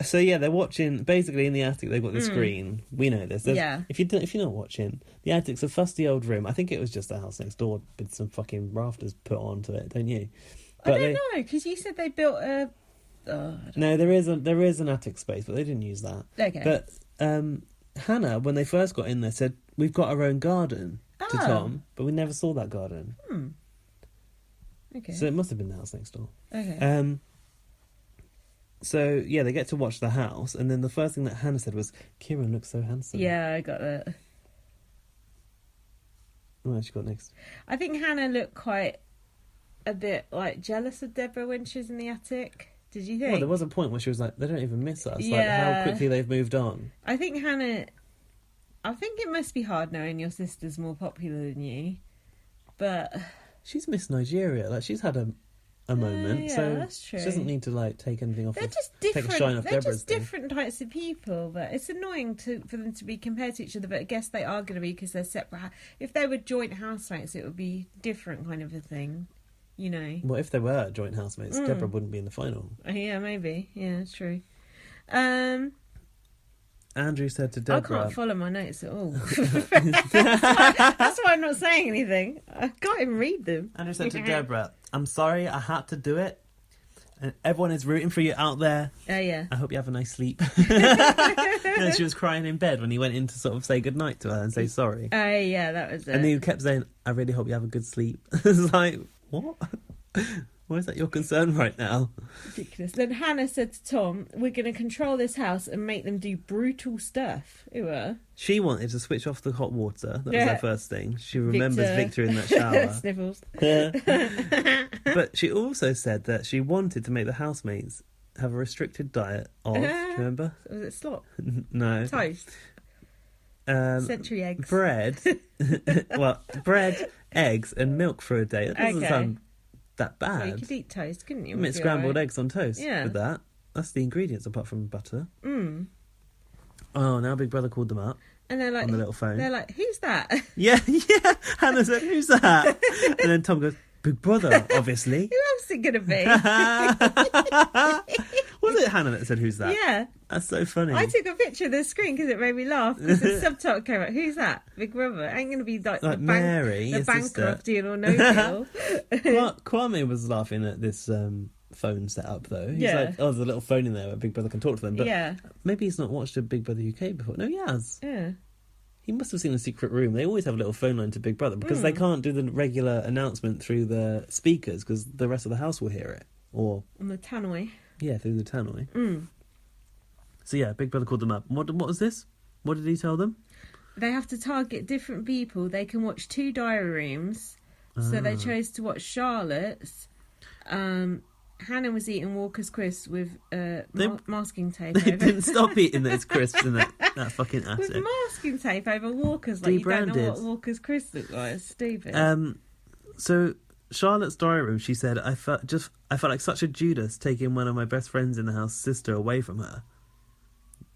So yeah, they're watching. Basically, in the attic, they've got the screen. We know this. If you're not watching, the attic's a fusty old room. I think it was just the house next door with some fucking rafters put onto it, don't you? But I don't know, because you said they built a... No, there is an attic space, but they didn't use that. Okay. But Hannah, when they first got in there, said, "We've got our own garden" to Tom, but we never saw that garden. Okay. So it must have been the house next door. Okay. So yeah, they get to watch the house, and then the first thing that Hannah said was, "Kieran looks so handsome." Yeah, I got that. What else you got next? I think Hannah looked quite a bit like jealous of Deborah when she was in the attic. Did you think? Well, there was a point where she was like, "They don't even miss us." Like Yeah. how quickly they've moved on. I think Hannah... I think it must be hard knowing your sister's more popular than you. But... She's Miss Nigeria. Like she's had a moment, yeah, so that's true. she doesn't need to like take anything off. They're just different. Take a shine off They're Deborah's just thing. different types of people. But it's annoying for them to be compared to each other. But I guess they are going to be because they're separate. If they were joint housemates, it would be different kind of a thing. You know. Well, if they were joint housemates, Deborah wouldn't be in the final. Yeah, maybe. Yeah, it's true. Andrew said to I Deborah, can't follow my notes at all. That's why I'm not saying anything. I can't even read them. Andrew said to Deborah, "I'm sorry, I had to do it. And everyone is rooting for you out there. Oh, yeah. I hope you have a nice sleep." And she was crying in bed when he went in to sort of say goodnight to her and say sorry. Oh, yeah, that was it. And he kept saying, "I really hope you have a good sleep." It's like, what? Why is that your concern right now? Ridiculous. Then Hannah said to Tom, "We're going to control this house and make them do brutal stuff." Ooh, She wanted to switch off the hot water. That was Yeah. her first thing. She remembers Victor in that shower. Sniffles. But she also said that she wanted to make the housemates have a restricted diet of, do you remember? Was it slop? No. Toast? Century eggs? Bread. Well, bread, eggs and milk for a day. That doesn't Okay. sound that Well, you bad. could eat toast, couldn't you? You make scrambled eggs on toast Yeah. with that. That's the ingredients apart from butter. Mm. Oh, now Big Brother called them up And they're like, on the little phone. they're like, "Who's that?" Yeah. Hannah said, "Who's that?" And then Tom goes, "Big Brother, obviously." Who else is it going to be? Was it Hannah that said, "Who's that?" Yeah. That's so funny. I took a picture of the screen because it made me laugh. Because the subtitle came out, "Who's that? Big Brother." Ain't going to be like the Mary, the his banker sister. of Deal or No Deal. Kwame was laughing at this phone setup, though. He's Yeah. like, "Oh, there's a little phone in there where Big Brother can talk to them." But Yeah. maybe he's not watched a Big Brother UK before. No, he has. Yeah. He must have seen a secret room. They always have a little phone line to Big Brother because they can't do the regular announcement through the speakers because the rest of the house will hear it. Or, On the tannoy. yeah, through the tannoy. Mm. So, yeah, Big Brother called them up. What was this? What did he tell them? They have to target different people. They can watch 2 diary rooms. So they chose to watch Charlotte's. Hannah was eating Walker's crisps with masking tape They over. didn't stop eating those crisps in that fucking With attic. masking tape over Walker's. Like, you don't know Debranded. what Walker's crisps look like. It's stupid. So Charlotte's diary room, she said, I felt like such a Judas taking one of my best friends in the house sister away from her.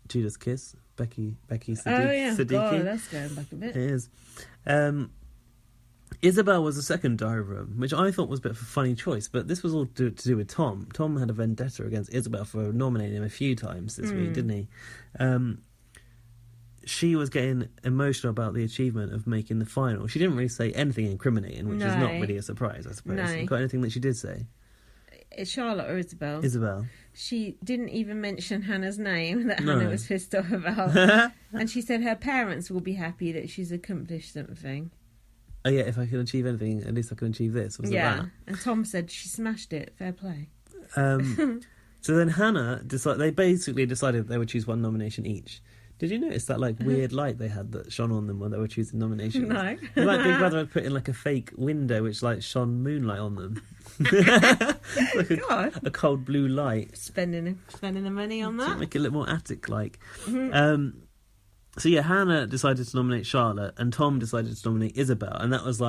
Judas kiss, Becky Siddiqui. Oh, yeah. Siddiqui. God, that's going back a bit. It is. Isabel was the second diary room, which I thought was a bit of a funny choice, but this was all to do with Tom. Tom had a vendetta against Isabel for nominating him a few times this week, didn't he? She was getting emotional about the achievement of making the final. She didn't really say anything incriminating, which is not really a surprise, I suppose. No. You got anything that she did say? It's Charlotte or Isabel. Isabel. She didn't even mention Hannah's name that Hannah was pissed off about. And she said her parents will be happy that she's accomplished something. Oh yeah, if I can achieve anything, at least I can achieve this. Was it that? And Tom said she smashed it. Fair play. So then Hannah they basically decided they would choose one nomination each. Did you notice that weird light they had that shone on them when they were choosing nominations? No. Big Brother had put in a fake window which shone moonlight on them. God. A cold blue light. Spending the money on that. To make it a little more attic-like. So yeah, Hannah decided to nominate Charlotte, and Tom decided to nominate Isabel, and that was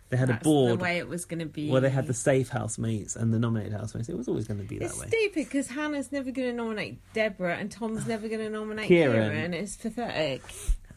they had a board. The way it was going to be. Where they had the safe housemates and the nominated housemates. It was always going to be that way. It's stupid because Hannah's never going to nominate Deborah and Tom's never going to nominate Kieran. Kieran. It's pathetic.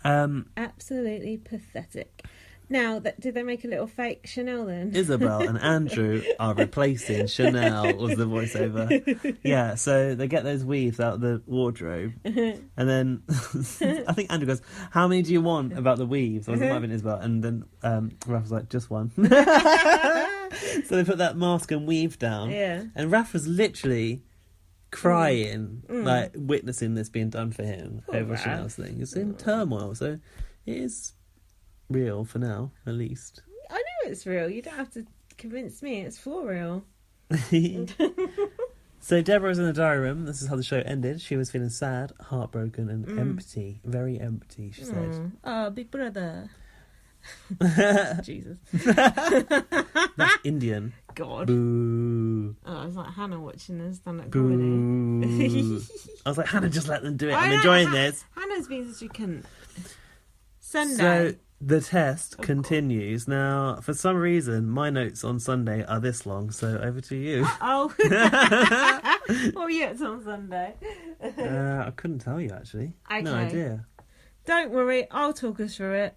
Absolutely pathetic. Now, did they make a little fake Chanel then? Isabel and Andrew are replacing Chanel, was the voiceover. Yeah, so they get those weaves out of the wardrobe. And then I think Andrew goes, "How many do you want about the weaves?" Or it might have been Isabel. And then Raph was like, "Just one." So they put that mask and weave down. Yeah. And Raph was literally crying, witnessing this being done for him over Raph. Chanel's thing. It's in turmoil, so it is real for now, at least. I know it's real. You don't have to convince me. It's for real. So Deborah was in the diary room. This is how the show ended. She was feeling sad, heartbroken, and empty. Very empty, she said. Oh, big brother. Jesus. That's Indian. God. Boo. Oh, I was like Hannah watching this stand-up Boo. comedy. I was like, Hannah, just let them do it. I I'm know, enjoying this. Hannah's been such a cunt. Sunday. So the test continues. Now, for some reason, my notes on Sunday are this long, so over to you. Oh. What were you at on Sunday? I couldn't tell you, actually. Okay. No idea. Don't worry, I'll talk us through it.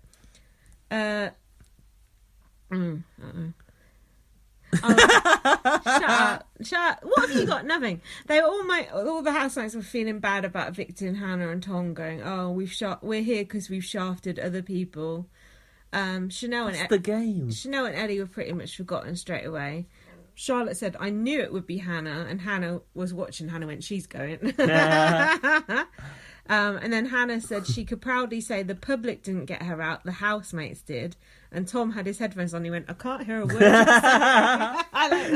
Oh, shut up. What have you got? Nothing. They were all the housemates were feeling bad about evicting Hannah and Tom, going, "Oh, we're here because we've shafted other people." Chanel That's the game. Chanel and Eddie were pretty much forgotten straight away. Charlotte said, "I knew it would be Hannah," and Hannah was watching. Hannah went, "She's going." And then Hannah said she could proudly say the public didn't get her out, the housemates did. And Tom had his headphones on. He went, "I can't hear a word." I like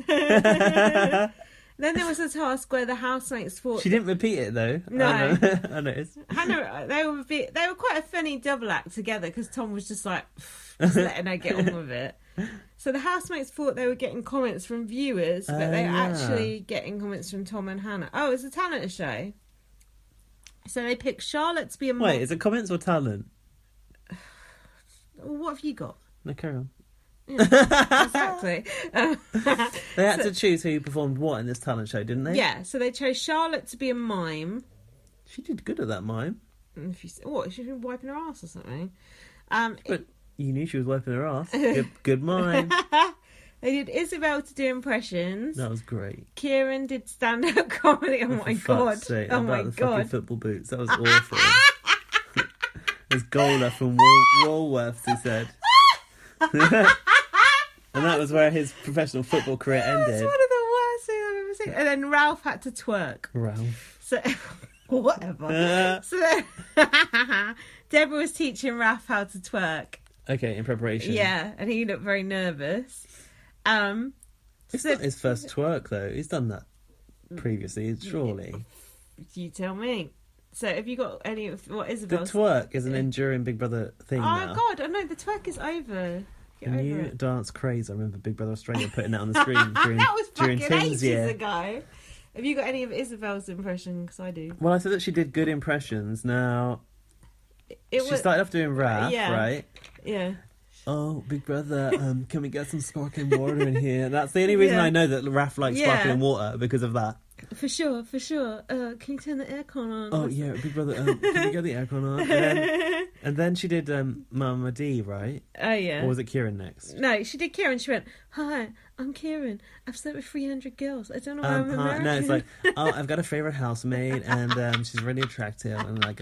that. Then there was a task where the housemates thought She didn't repeat it though. No. I noticed. Hannah, they were quite a funny double act together because Tom was just just letting her get on with it. So the housemates thought they were getting comments from viewers, but they were actually getting comments from Tom and Hannah. Oh, it's a talent show. So they picked Charlotte to be a Wait, is it comments or talent? What have you got? No, carry on. Exactly. They had to choose who performed what in this talent show, didn't they? Yeah, so they chose Charlotte to be a mime. She did good at that mime. If you, what, she's been wiping her ass or something. But you knew she was wiping her ass. Good mime. They did Isabel to do impressions. That was great. Kieran did stand-up comedy. Oh my For god! fuck's sake, Oh about my the fucking god! football boots. That was awful. There's Gola from Woolworths, he said. And that was where his professional football career ended. That's one of the worst things I've ever seen. And then Ralph had to twerk. Ralph. So, whatever. So, Deborah was teaching Ralph how to twerk. Okay, in preparation. Yeah, and he looked very nervous. It's not his first twerk, though. He's done that previously, surely. You tell me. So, have you got any of what The Isabel's... twerk is an enduring Big Brother thing now. Oh, God, I know, the twerk is over. Get The over new it. dance craze. I remember Big Brother Australia putting that on the screen during, That was during fucking Tim's ages year. ago. Have you got any of Isabel's impression? Because I do. Well, I said that she did good impressions. Now, she started off doing rap, yeah. right? Yeah. Oh, Big Brother, can we get some sparkling water in here? That's the only reason Yeah. I know that Raph likes Yeah. sparkling water, because of that. For sure. Can you turn the aircon on? Oh yeah, Big Brother. Can you get the aircon on? And then she did Mama D, right? Oh yeah. Or was it Kieran next? No, she did Kieran. She went, "Hi, I'm Kieran. I've slept with 300 girls. I don't know why I'm American." No, it's like, oh, I've got a favourite housemate, and she's really attractive, and like,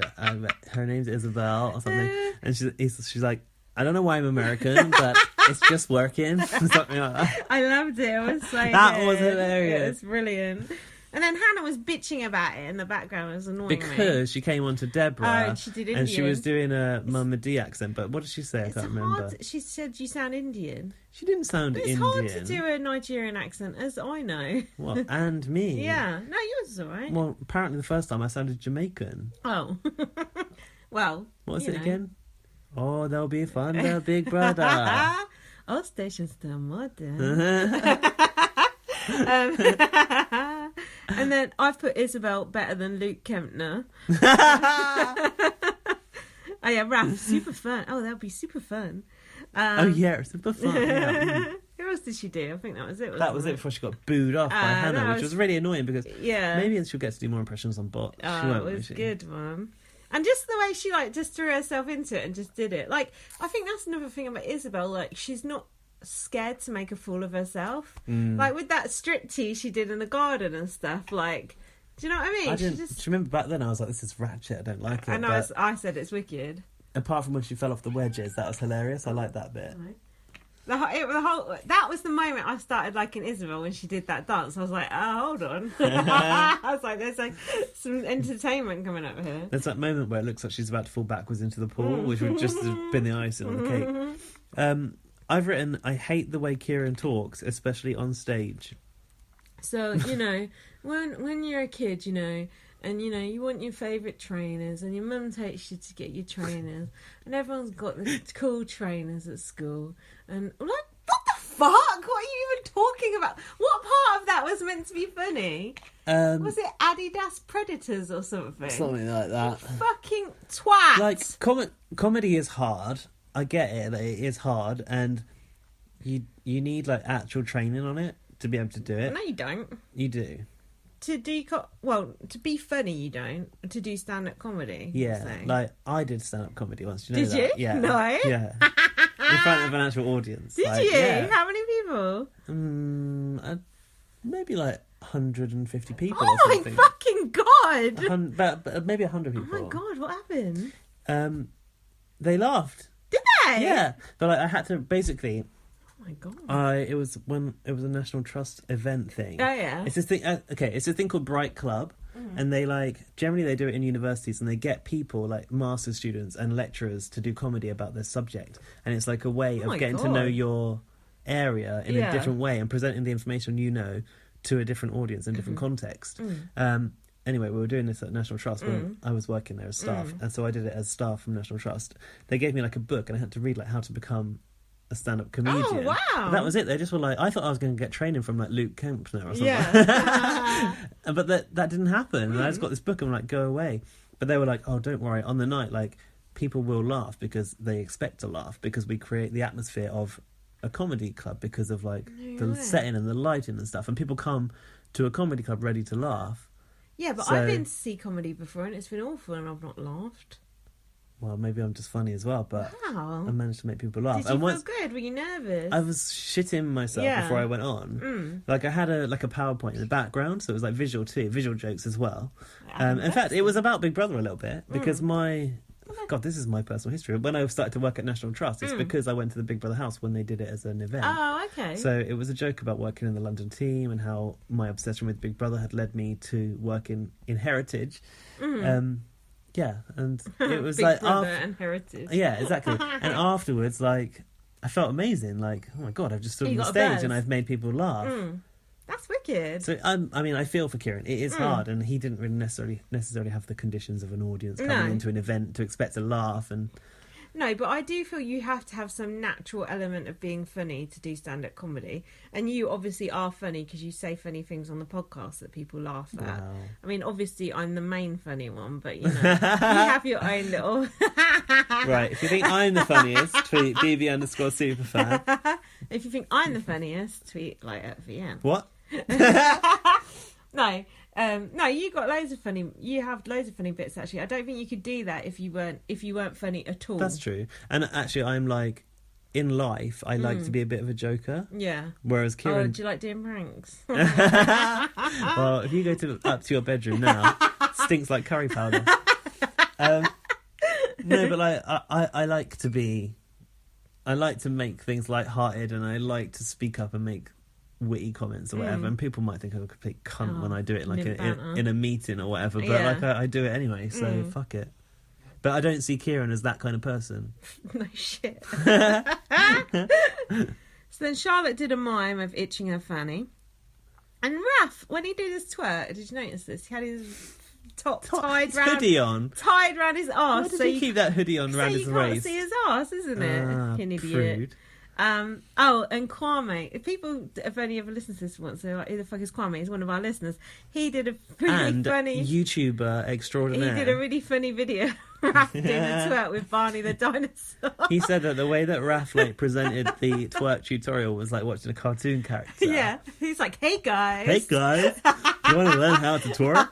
her name's Isabel or something, and she's like, I don't know why I'm American, but it's just working. Something like that. I loved it. It was so That was good. hilarious. It was brilliant. And then Hannah was bitching about it in the background. It was annoying me. Because she came on to Deborah, and she did and she Indian. was doing a Mama D accent, but what did she say? I It's can't remember. hard. She said you sound Indian. She didn't sound It's Indian. hard to do a Nigerian accent, as I know. Well, and me. Yeah. No, yours is all right. Well, apparently the first time I sounded Jamaican. Oh. Well. What was you it know. again? Oh, there'll be thunder, Big Brother. All stations still modern. And then I've put Isabel better than Luke Kempner. Oh yeah, Raph, super fun. Oh, that'll be super fun. Oh yeah, it's super fun. Yeah. Who else did she do? I think that was it. That was it before she got booed off by Hannah, that which was- was really annoying because Yeah. maybe she'll get to do more impressions on bot. She Oh, won't, it will was she? good, man. And just the way she just threw herself into it and just did it. Like, I think that's another thing about Isabel. Like, she's not scared to make a fool of herself. Like with that striptease she did in the garden and stuff. Like, do you know what I mean? I She didn't. just. Do you remember back then? I was like, "This is ratchet. I don't like it." And But I said it's wicked. apart from when she fell off the wedges, that was hilarious. I like that bit. That was the moment I started liking Isabel when she did that dance. I was like, oh, hold on. I was like, there's like some entertainment coming up here. There's that moment where it looks like she's about to fall backwards into the pool, which would just have been the icing on the cake. I've written, I hate the way Kieran talks, especially on stage. So, you know, when you're a kid, you know, and, you know, you want your favourite trainers and your mum takes you to get your trainers and everyone's got the cool trainers at school. And I'm like, what the fuck? What are you even talking about? What part of that was meant to be funny? Was it Adidas Predators or something? Something like that. Fucking twat. Like, comedy is hard. I get it, that it is hard, and you need, like, actual training on it to be able to do it. No, you don't. You do. To be funny, you don't. To do stand-up comedy. Yeah, so. like, I did stand-up comedy once. Do you know Did that? you? Yeah. No. Yeah. In front of an actual audience. Did like, you? Yeah. How many people? Maybe like 150 people Oh or my something. fucking god! But maybe 100 Oh people. my god, what happened? They laughed. Did they? Yeah. But like, I had to basically... Oh my god. It was a National Trust event thing. Oh yeah. It's this thing. It's a thing called Bright Club, and they generally they do it in universities, and they get people like master's students and lecturers to do comedy about their subject, and it's like a way Oh of my getting to God. know your area in Yeah. a different way and presenting the information you know to a different audience in a different context. Anyway, we were doing this at National Trust when I was working there as staff, and so I did it as staff from National Trust. They gave me like a book, and I had to read like how to become a stand-up comedian. Oh, wow. That was it. They just were like, I thought I was going to get training from like Luke Kempner or something. Yeah. But that didn't happen. And I just got this book and I'm like, go away. But they were like, oh, don't worry. On the night, like, people will laugh because they expect to laugh, because we create the atmosphere of a comedy club because of like the right. setting and the lighting and stuff. And people come to a comedy club ready to laugh. Yeah, but So- I've been to see comedy before and it's been awful and I've not laughed. Well, maybe I'm just funny as well, but Wow. I managed to make people laugh. Did you and feel once good? Were you nervous? I was shitting myself Yeah. before I went on. Like I had a PowerPoint in the background, so it was like visual jokes as well. In fact, it was about Big Brother a little bit because God, this is my personal history. When I started to work at National Trust, it's because I went to the Big Brother house when they did it as an event. Oh, okay. So it was a joke about working in the London team and how my obsession with Big Brother had led me to work in Heritage. Yeah, and it was Big like Brother and Heritage. yeah, exactly. And afterwards, like, I felt amazing. Like, oh my god, I've just stood You on the got a stage buzz. and I've made people laugh. That's wicked. So I mean, I feel for Kieran. It is hard, and he didn't really necessarily have the conditions of an audience coming No. into an event to expect a laugh. And No, but I do feel you have to have some natural element of being funny to do stand-up comedy. And you obviously are funny because you say funny things on the podcast that people laugh at. Wow. I mean, obviously I'm the main funny one, but you know, you have your own little... right, if you think I'm the funniest, tweet BB_superfan. If you think I'm the funniest, tweet like at VM. What? No, No, you have loads of funny bits actually. I don't think you could do that if you weren't funny at all. That's true. And actually, I'm like, in life, I like to be a bit of a joker. Yeah. Whereas Kieran... Oh, do you like doing pranks? Well, if you go up to your bedroom now, it stinks like curry powder. No, but like, I like to be... I like to make things light-hearted, and I like to speak up and make witty comments or whatever, and people might think I'm a complete cunt when I do it like in a meeting or whatever, but like I do it anyway, so fuck it. But I don't see Kieran as that kind of person. No shit. So then Charlotte did a mime of itching her fanny, and Raph, when he did his twerk, did you notice this? He had his top tied round hoodie on, tied round his arse. Why did he keep that hoodie on round his waist? So you can't see his arse, isn't it? An idiot. Prude. And Kwame, if people have only ever listened to this once, they're like, who the fuck is Kwame? He's one of our listeners. He did a really funny YouTuber extraordinaire. He did a really funny video Raph doing the twerk with Barney the dinosaur. He said that the way that Raph like presented the twerk tutorial was like watching a cartoon character. Yeah, he's like, hey guys, you want to learn how to twerk?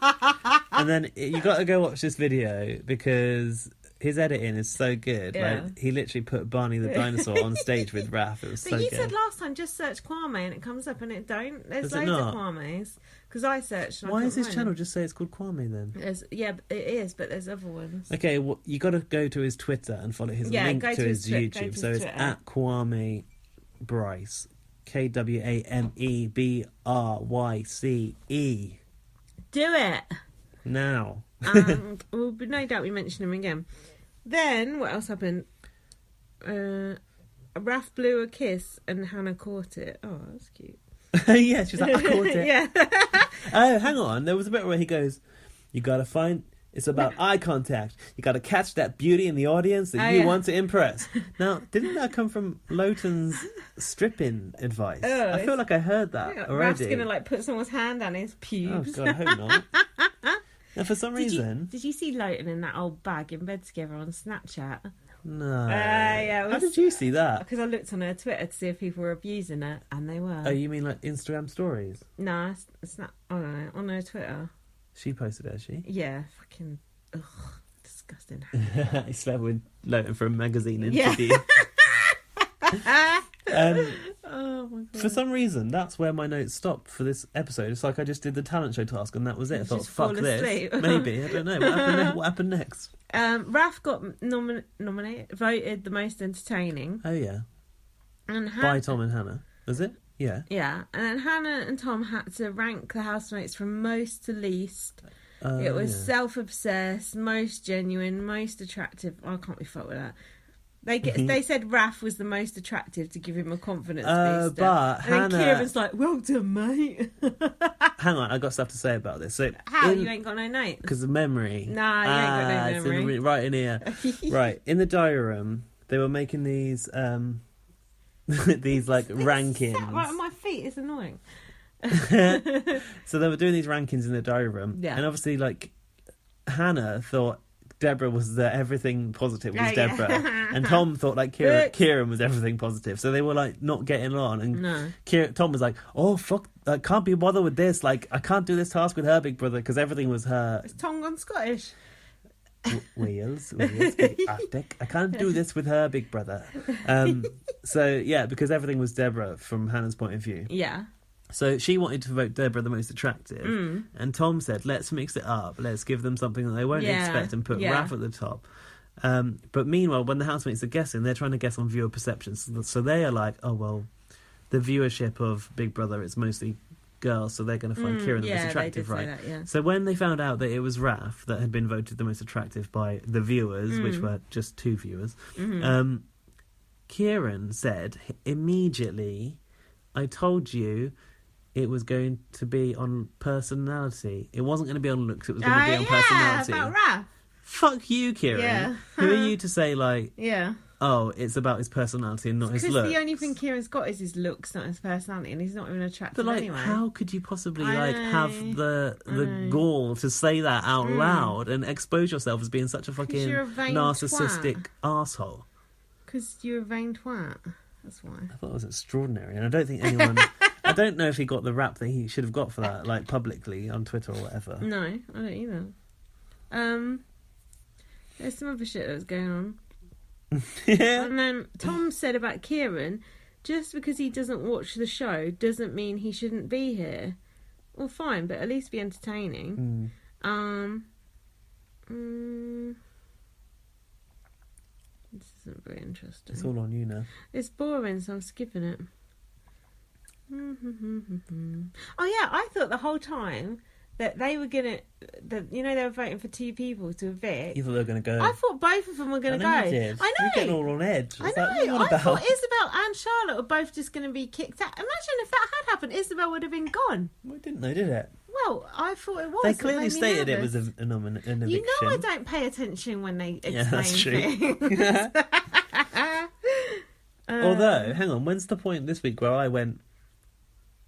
And then you got to go watch this video because his editing is so good. Yeah. Like, he literally put Barney the dinosaur on stage with Raph. It was so good. But you said last time, just search Kwame and it comes up, and it don't. There's Does it loads not? of Kwames. Because I searched. And Why I is his couldn't channel find just say it's called Kwame then? them. Yeah, it is, but there's other ones. Okay, well, you got to go to his Twitter and follow his link go to his go to YouTube. his So it's Twitter. at Kwame Bryce. KWAMEBRYCE. Do it. Now. And but no doubt we mention him again. Then what else happened? Raph blew a kiss and Hannah caught it. Oh, that's cute. Yeah, she's like, I caught it. Yeah. Oh, hang on. There was a bit where he goes, you got to find... It's about eye contact. You got to catch that beauty in the audience that you want to impress. Now, didn't that come from Lowton's stripping advice? I feel like I heard that already. Raph's gonna like put someone's hand on his pubes. Oh God, I hope not. Now, for some reason, did you see Lowton in that old bag in bed together on Snapchat? no. Yeah, How did you see that? Because I looked on her Twitter to see if people were abusing her, and they were. Oh, you mean like Instagram stories? No, it's not. I don't know. On her Twitter. She posted it, has she? Yeah, fucking disgusting. He slept with Lowton for a magazine Yeah. interview. Oh my God. For some reason, that's where my notes stopped for this episode. It's like I just did the talent show task and that was it. I thought, just fuck fall this. asleep. Maybe. I don't know. What happened next? Raph got nominated, voted the most entertaining. Oh, yeah. And By Tom and Hannah. Was it? Yeah. Yeah, and then Hannah and Tom had to rank the housemates from most to least. It was self-obsessed, most genuine, most attractive. I can't be fucked with that. They said Raph was the most attractive to give him a confidence booster. But and Hannah... then Kieran's like, well done, mate. Hang on, I got stuff to say about this. So How? You ain't got no notes? Because of memory. Nah, you ain't got no memory. It's right in here. Right, in the diary room, they were making these... these like rankings. Sat right on my feet. It's annoying. So they were doing these rankings in the diary room, and obviously, like Hannah thought Deborah was the everything positive was Deborah, and Tom thought like Kieran was everything positive. So they were like not getting on, and Tom was like, "Oh fuck, I can't be bothered with this. Like I can't do this task with her big brother because everything was her." Is Tom gone Scottish? Wales, Arctic. I can't do this with her big brother. So yeah, because everything was Deborah from Hannah's point of view. Yeah. So she wanted to vote Deborah the most attractive, and Tom said, "Let's mix it up. Let's give them something that they won't expect and put Raph at the top." But meanwhile, when the housemates are guessing, they're trying to guess on viewer perceptions. So they are like, "Oh well, the viewership of Big Brother is mostly girls, so they're going to find Kieran the most attractive, right?" That, yeah. So when they found out that it was Raph that had been voted the most attractive by the viewers, which were just 2 viewers, Kieran said immediately, "I told you it was going to be on personality. It wasn't going to be on looks, it was going to be on personality." About Raph. Fuck you, Kieran. Yeah. Who are you to say, like, yeah, oh, it's about his personality and not his looks? Because the only thing Kieran's got is his looks, not his personality, and he's not even attractive But, like, anyway. how could you possibly, have the gall to say that out loud and expose yourself as being such a fucking you're a vain narcissistic arsehole? Because you're a vain twat. That's why. I thought it was extraordinary, and I don't think anyone... I don't know if he got the rap that he should have got for that, like publicly on Twitter or whatever. No, I don't either. There's some other shit that was going on. Yeah. And then Tom said about Kieran, just because he doesn't watch the show doesn't mean he shouldn't be here. Well, fine, but at least be entertaining. This isn't very interesting. It's all on you now. It's boring, so I'm skipping it. Oh yeah, I thought the whole time that they were gonna, they were voting for 2 people to evict. You thought they were going to go. I thought both of them were going to go. I know you did. I know. You're getting all on edge. I know. Like, what are you on I about? thought Isabel and Charlotte were both just going to be kicked out. Imagine if that had happened, Isabel would have been gone. Well, it didn't they, did it? Well, I thought it was. They It clearly made me stated it nervous. was an eviction. You know I don't pay attention when they explain Yeah, that's true. things. Although, hang on, when's the point this week where I went,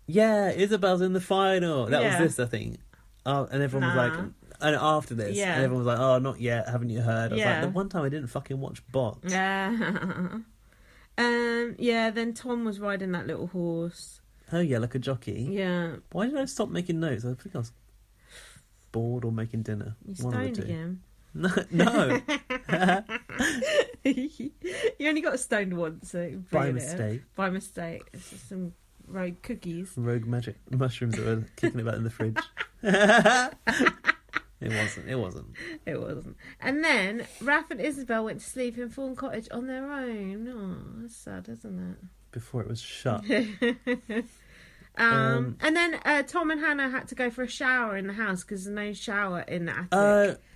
yeah, Isabel's in the final? That Yeah. was this, I think. And everyone was like, and after this, Yeah. and everyone was like, oh, not yet, haven't you heard? I was Yeah. like, the one time I didn't fucking watch Box. Yeah. Then Tom was riding that little horse. Oh, yeah, like a jockey. Yeah. Why did I stop making notes? I think I was bored or making dinner. You One of the stoned two. again. No. You only got stoned once, so By brilliant. mistake. By mistake. It's just some rogue cookies. Rogue magic mushrooms that were kicking about in the fridge. It wasn't. It wasn't. And then Raph and Isabel went to sleep in Fawn Cottage on their own. Oh, that's sad, isn't Before it was shut. it? And then Tom and Hannah had to go for a shower in the house because there's no shower in the attic.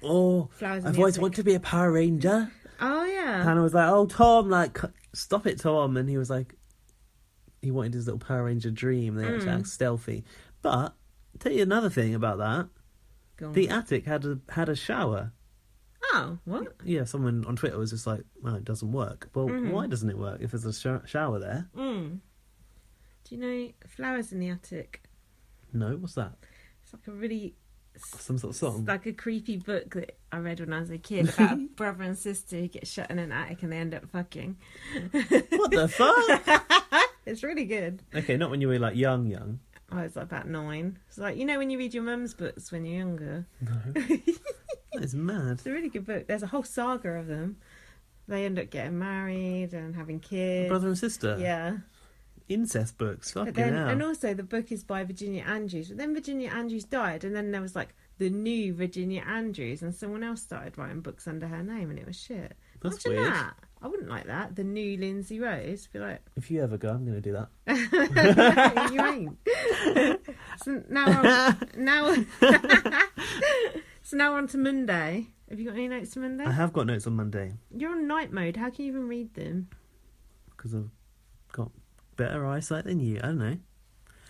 Flowers in I've the always attic. wanted to be a Power Ranger. Oh, yeah. Hannah was like, oh, Tom, like, stop it, Tom. And he was like, he wanted his little Power Ranger dream. They had to act stealthy. But, I'll tell you another thing about that. Go on. The attic had a shower. Oh, what? Yeah, someone on Twitter was just like, well, it doesn't work. Well, why doesn't it work if there's a shower there? Do you know Flowers in the Attic? No, what's that? It's like a really... Some sort of song? It's like a creepy book that I read when I was a kid about a brother and sister who get shut in an attic and they end up fucking. What the fuck? It's really good. Okay, not when you were like young. I was like about 9. It's like, you know when you read your mum's books when you're younger? No. That is mad. It's a really good book. There's a whole saga of them. They end up getting married and having kids. Brother and sister? Yeah. Incest books, fucking But then, hell. and also the book is by Virginia Andrews. But then Virginia Andrews died, and then there was like the new Virginia Andrews, and someone else started writing books under her name, and it was shit. That's Imagine weird. that. I wouldn't like that. The new Lindsay Rose. Be like, If you ever go, I'm going to do that. you ain't. So now on to Monday. Have you got any notes for Monday? I have got notes on Monday You're on night mode. How can you even read them? because I've got better eyesight than you. I don't know.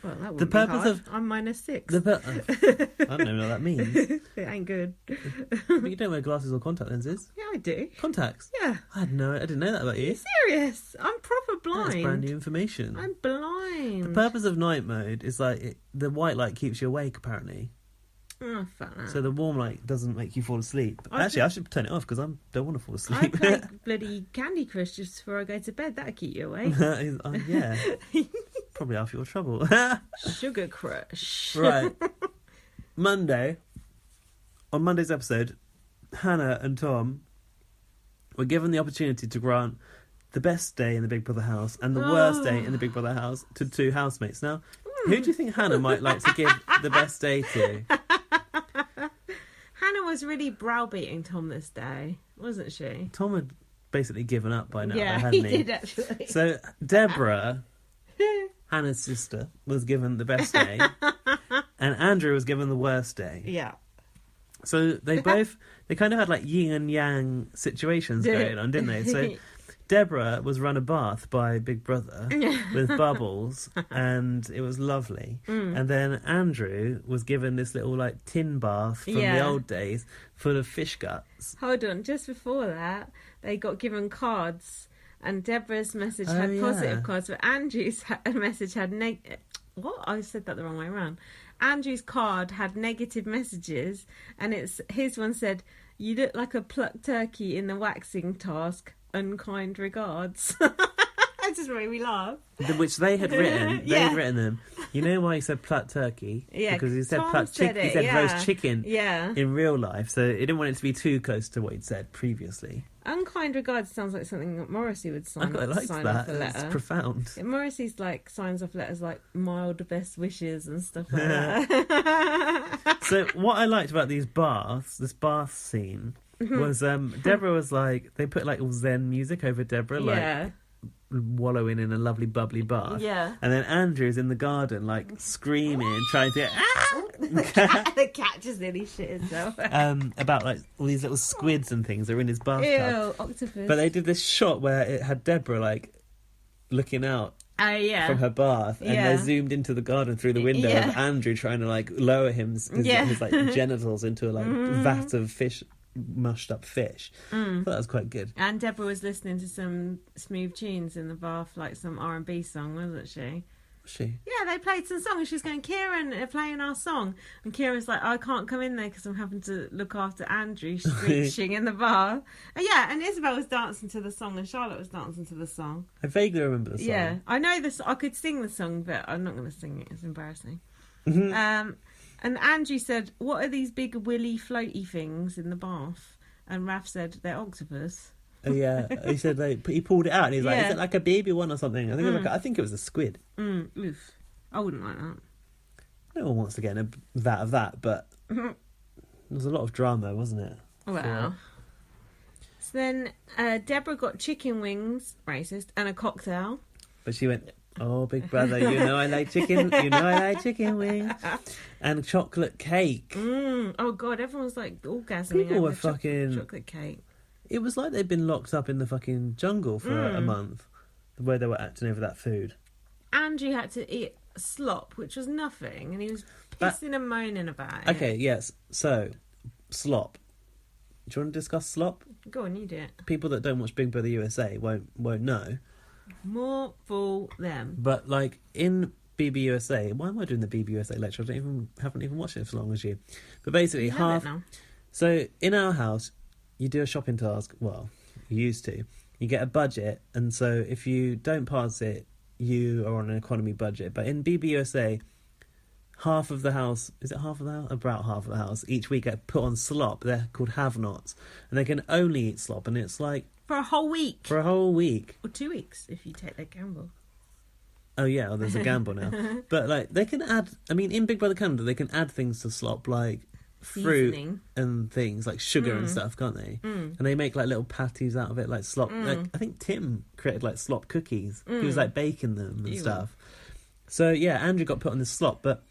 Well, that would The be purpose hard. of- I'm -6. I don't know what that means. It ain't good. But you don't wear glasses or contact lenses. Yeah, I do. Contacts. Yeah. I didn't know that about you. Serious. I'm proper blind. That's brand new information. I'm blind. The purpose of night mode is like the white light keeps you awake apparently. Oh, fuck that. So the warm light doesn't make you fall asleep. Actually, I should turn it off because I don't want to fall I asleep. play bloody Candy Crush just before I go to bed. That'll keep you awake. Yeah. Probably half your trouble. Sugar Crush. Right. Monday. On Monday's episode, Hannah and Tom were given the opportunity to grant the best day in the Big Brother house and the worst day in the Big Brother house to 2 housemates. Now, who do you think Hannah might like to give the best day to? Hannah was really browbeating Tom this day, wasn't she? Tom had basically given up by now, Yeah, hadn't he he? did actually. So Deborah, Hannah's sister, was given the best day, and Andrew was given the worst day. Yeah. So they kind of had like yin and yang situations going on, didn't they? So Deborah was run a bath by Big Brother with bubbles, and it was lovely. And then Andrew was given this little like tin bath from the old days, full of fish guts. Hold on, just before that, they got given cards, and Deborah's message had positive cards, but Andrew's message had what? I said that the wrong way around. Andrew's card had negative messages, and his one said, "You look like a plucked turkey in the waxing task. Unkind regards." That just made me laugh. Which they had written. They had written them. You know why he said platt turkey? Yeah, because he said Tom platt said chicken. He it, said yeah. roast chicken Yeah. in real life, so he didn't want it to be too close to what he'd said previously. Unkind regards sounds like something that Morrissey would I sign quite liked off that. a letter. It's profound. Morrissey's like signs off letters like mild best wishes and stuff like that. So what I liked about this bath scene, was Deborah was like, they put like all Zen music over Deborah, like Yeah. wallowing in a lovely bubbly bath. Yeah. And then Andrew's in the garden, like screaming, trying to The cat just nearly shit itself. about like all these little squids and things that are in his bathtub. Ew, octopus. But they did this shot where it had Deborah like looking out Oh yeah. from her bath, and Yeah. they zoomed into the garden through the window Yeah. of Andrew trying to like lower his like genitals into a like vat of fish, mushed up fish. I thought that was quite good. And Deborah was listening to some smooth tunes in the bath, like some R&B song, wasn't she? She. Yeah, they played some song, and she was going, Kieran, they're playing our song. And Kieran's like, I can't come in there because I'm having to look after Andrew screeching in the bar. And yeah, and Isabel was dancing to the song, and Charlotte was dancing to the song. I vaguely remember the song. Yeah, I know this. I could sing the song, but I'm not going to sing it. It's embarrassing. And Andrew said, what are these big willy floaty things in the bath? And Raph said, they're octopus. Oh, yeah, he said he pulled it out and he's like, Yeah. is it like a baby one or something? I think it was a squid. Oof. I wouldn't like that. No one wants to get in a vat of that, but there was a lot of drama, wasn't it? Well. So then Deborah got chicken wings, racist, and a cocktail. But she went, oh, big brother, you know I like chicken wings. And chocolate cake. Oh, God, everyone's like orgasming People over were fucking... chocolate cake. It was like they'd been locked up in the fucking jungle for a month, the way they were acting over that food. Andrew had to eat slop, which was nothing, and he was pissing and moaning about it. Okay, yes. So, slop. Do you want to discuss slop? Go on, you do it. People that don't watch Big Brother USA won't know. More for them. But like in BBUSA, why am I doing the BBUSA lecture? I haven't even watched it for as long as you. But basically, You have it now. So in our house, you do a shopping task. Well, you used to. You get a budget, and so if you don't pass it, you are on an economy budget. But in BBUSA, half of the house, is it half of the house? About half of the house, each week get put on slop. They're called have-nots. And they can only eat slop, and it's like... For a whole week. For a whole week. Or 2 weeks, if you take that gamble. Oh, yeah, there's a gamble now. But, like, they can add... I mean, in Big Brother Canada, they can add things to slop, like fruit Seasoning. and things, like sugar and stuff, can't they? And they make, like, little patties out of it, like slop. Like, I think Tim created, like, slop cookies. He was, like, baking them and stuff. So, yeah, Andrew got put on this slop, but...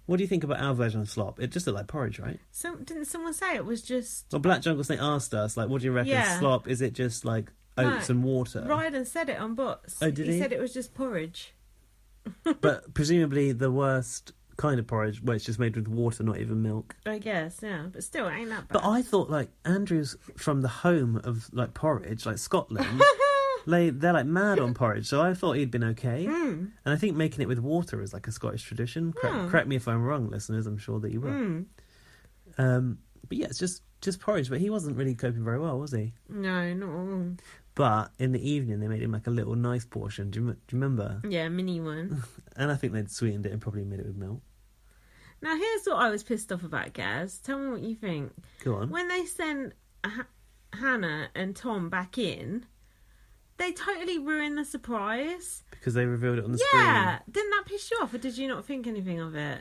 What do you think about our version of slop? It just looked like porridge, right? Didn't someone say it was just... Well, Black Jungle Snake asked us, like, what do you reckon slop? Is it just, like, oats and water? Ryden said it on Bots. Oh, did he? He said it was just porridge. But presumably the worst kind of porridge, where it's just made with water, not even milk. I guess, yeah. But still, it ain't that bad. But I thought, like, Andrew's from the home of, like, porridge, like Scotland. They're like mad on porridge, so I thought he'd been okay. And I think making it with water is like a Scottish tradition. Correct me if I'm wrong, listeners. I'm sure that you will. But yeah, it's just porridge. But he wasn't really coping very well, was he? No, not all. But in the evening, they made him like a little nice portion. Do you remember? Yeah, mini one. And I think they'd sweetened it and probably made it with milk. Now, here's what I was pissed off about, Gaz. Tell me what you think. Go on. When they sent Hannah and Tom back in, they totally ruined the surprise. Because they revealed it on the screen. Yeah. Didn't that piss you off, or did you not think anything of it?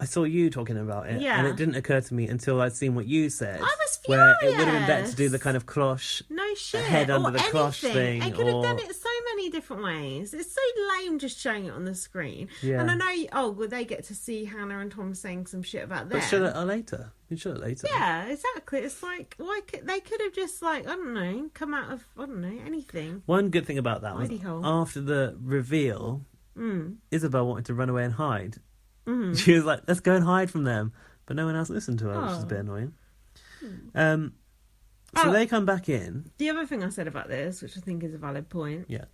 I saw you talking about it, Yeah. and it didn't occur to me until I'd seen what you said. I was Where furious. it would have been better to do the kind of cloche, No shit. head under or the cloche anything. thing. They could have or... done it so many different ways. It's so lame just showing it on the screen. Yeah. And I know, well, they get to see Hannah and Tom saying some shit about them. But show it later. You show it later. Yeah, exactly. It's like, they could have just, like, I don't know, come out of, I don't know, anything. One good thing about that was, Hidey hole. after the reveal, Isabel wanted to run away and hide. She was like, let's go and hide from them. But no one else listened to her, which is a bit annoying. So they come back in. The other thing I said about this, which I think is a valid point, Yeah.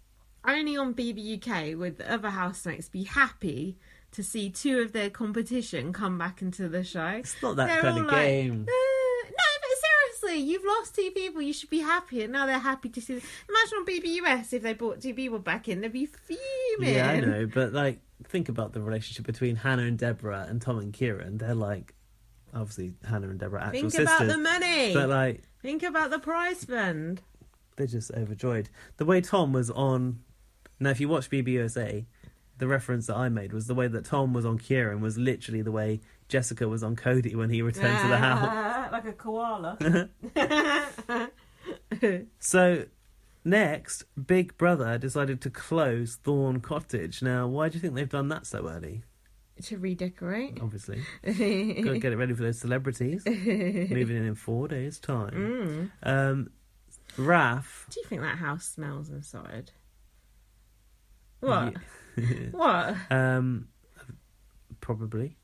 only on BBUK would the other housemates be happy to see two of their competition come back into the show. It's not that They're kind all of like, game. no, but seriously, Exactly. You've lost 2 people. You should be happy, and now they're happy to see them. Imagine on BBUS if they brought 2 people back in, they'd be fuming. Yeah, I know, but like, think about the relationship between Hannah and Deborah and Tom and Kieran. They're like, obviously, Hannah and Deborah are actual Think sisters. about the money. But like, think about the prize fund. they're just overjoyed. The way Tom was on... Now, if you watch BBUSA, the reference that I made was the way that Tom was on Kieran was literally the way Jessica was on Cody when he returned to the house. Like a koala. So, next, Big Brother decided to close Thorn Cottage. Now, why do you think they've done that so early? To redecorate. Obviously. Got to get it ready for those celebrities. Moving in 4 days' time. Raph... Do you think that house smells inside? What? Yeah. What? Probably.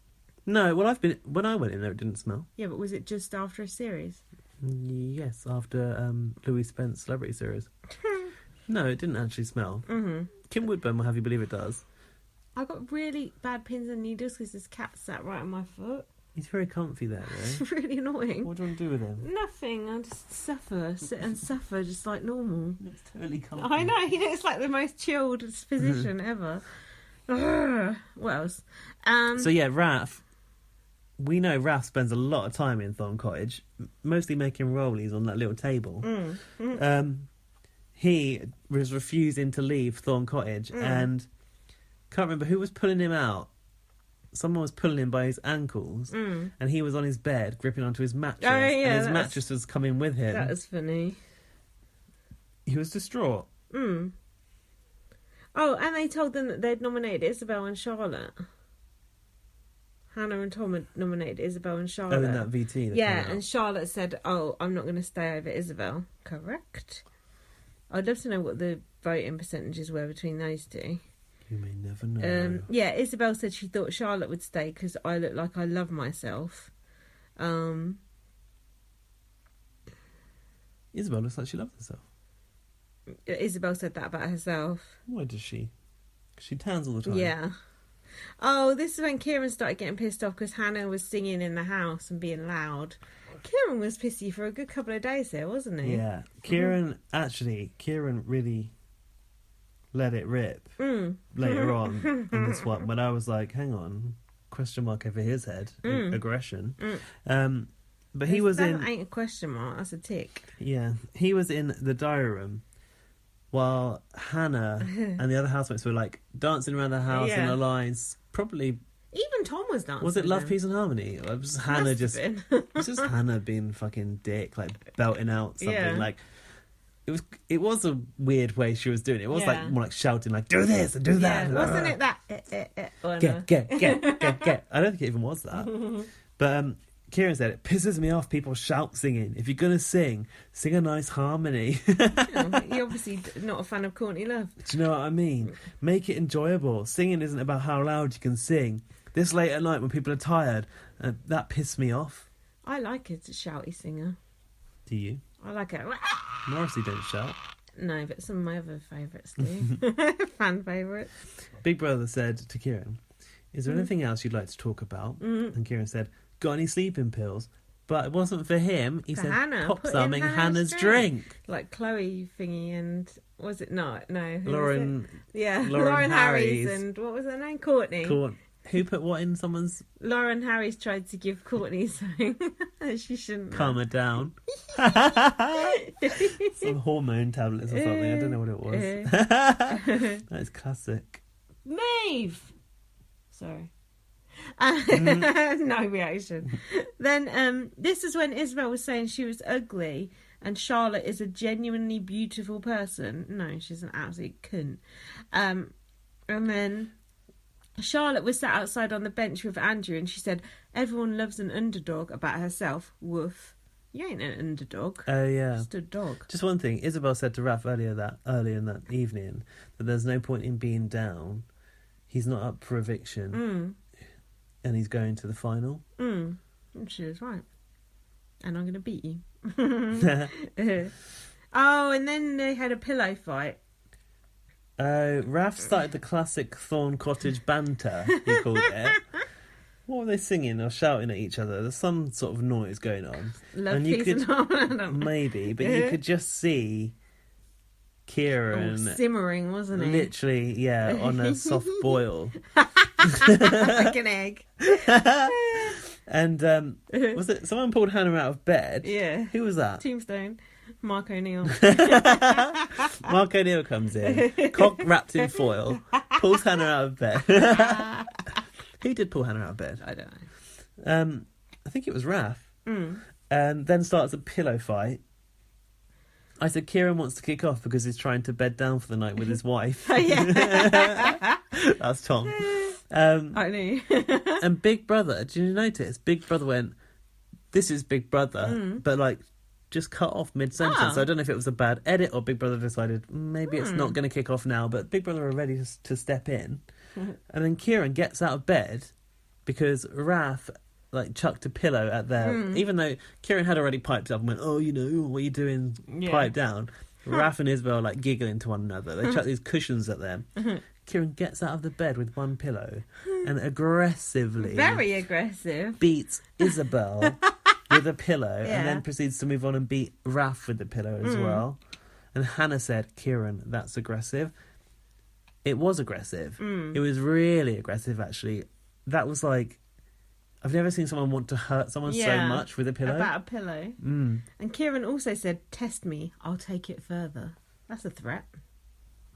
No, well, when I went in there, it didn't smell. Yeah, but was it just after a series? Yes, after Louis Spence Celebrity Series. No, it didn't actually smell. Mm-hmm. Kim Woodburn will have you believe it does. I got really bad pins and needles because this cat sat right on my foot. He's very comfy there, though. It's really annoying. What do you want to do with him? Nothing. I just sit and suffer just like normal. He looks totally comfy. I know, he looks like the most chilled position ever. Ugh. What else? So yeah, Raph. We know Raph spends a lot of time in Thorn Cottage, mostly making rollies on that little table. He was refusing to leave Thorn Cottage and can't remember who was pulling him out. Someone was pulling him by his ankles and he was on his bed gripping onto his mattress and his mattress was coming with him. That was funny. He was distraught. Oh, and they told them that they'd nominated Isabel and Charlotte. Hannah and Tom had nominated Isabel and Charlotte. Oh, in that VT. That yeah, came out. and Charlotte said, "Oh, I'm not going to stay over Isabel." Correct. I'd love to know what the voting percentages were between those two. You may never know. Yeah, Isabel said she thought Charlotte would stay because I look like I love myself. Isabel looks like she loves herself. Isabel said that about herself. Why does she? 'Cause she tans all the time. Yeah. Oh, this is when Kieran started getting pissed off because Hannah was singing in the house and being loud. Kieran was pissy for a good couple of days there, wasn't he? Yeah. Kieran really let it rip later on in this one when I was like, hang on, question mark over his head, aggression. But he was that in... ain't a question mark, that's a tick. Yeah. He was in the diary room while Hannah and the other housemates were like dancing around the house in a line, probably... Even Tom was dancing. Was it with Love, them. Peace and Harmony? Or was Hannah just... It was just Hannah being fucking dick, like belting out something. Yeah. Like it was a weird way she was doing it. It was Yeah. like more like shouting, like do this and do that. Yeah, wasn't it that? Or no? Get. I don't think it even was that. But Kieran said it pisses me off. People shout singing. If you're gonna sing a nice harmony. You're obviously not a fan of Courtney Love. Do you know what I mean? Make it enjoyable. Singing isn't about how loud you can sing. This late at night when people are tired, that pissed me off. I like a shouty singer. Do you? I like it. Morrissey don't shout. No, but some of my other favourites do. Fan favourites. Big Brother said to Kieran, is there anything else you'd like to talk about? And Kieran said, got any sleeping pills? But it wasn't for him. He For said, Hannah. pop Put in some in Hannah's drink. Like Chloe thingy and... Was it not? No. Who was Lauren... it? Yeah. Lauren Harries. Harries. And what was her name? Courtney. Who put what in someone's... Lauren Harries tried to give Courtney something she shouldn't have. Calm her down. Some hormone tablets or something. I don't know what it was. That is classic. Maeve! Sorry. No reaction. Then this is when Isabel was saying she was ugly and Charlotte is a genuinely beautiful person. No, she's an absolute cunt. And then Charlotte was sat outside on the bench with Andrew and she said, everyone loves an underdog about herself. Woof. You ain't an underdog. Oh, yeah. Just a dog. Just one thing. Isabel said to Raph earlier in that evening that there's no point in being down. He's not up for eviction. And he's going to the final. And she was right. And I'm going to beat you. Oh, and then they had a pillow fight. Raph started the classic Thorn Cottage banter, he called it. What were they singing or shouting at each other? There's some sort of noise going on. Love, and you peace, could and harmony. maybe, but you could just see Kieran simmering, wasn't it? literally, yeah, on a soft boil. Like an egg. And was it someone pulled Hannah out of bed? Yeah. Who was that? Tombstone. Mark O'Neill. Mark O'Neill comes in, cock wrapped in foil, pulls Hannah out of bed. Who did pull Hannah out of bed? I don't know. I think it was Raph. And then starts a pillow fight. I said Kieran wants to kick off because he's trying to bed down for the night with his wife. Oh, yeah. That's Tom. I knew. And Big Brother, did you notice? Big Brother went, this is Big Brother, but like just cut off mid-sentence. Oh. So I don't know if it was a bad edit or Big Brother decided maybe it's not going to kick off now, but Big Brother are ready to step in. And then Kieran gets out of bed because Raph like chucked a pillow at their... Even though Kieran had already piped up and went, oh, you know, what are you doing? Yeah. Pipe down. Raph and Isabel like giggling to one another. They chuck these cushions at them. Kieran gets out of the bed with one pillow and aggressively... Very aggressive. beats Isabel with a pillow Yeah. and then proceeds to move on and beat Raph with the pillow as well. And Hannah said, Kieran, that's aggressive. It was aggressive. It was really aggressive, actually. That was like... I've never seen someone want to hurt someone so much with a pillow. About a pillow. And Kieran also said, test me, I'll take it further. That's a threat.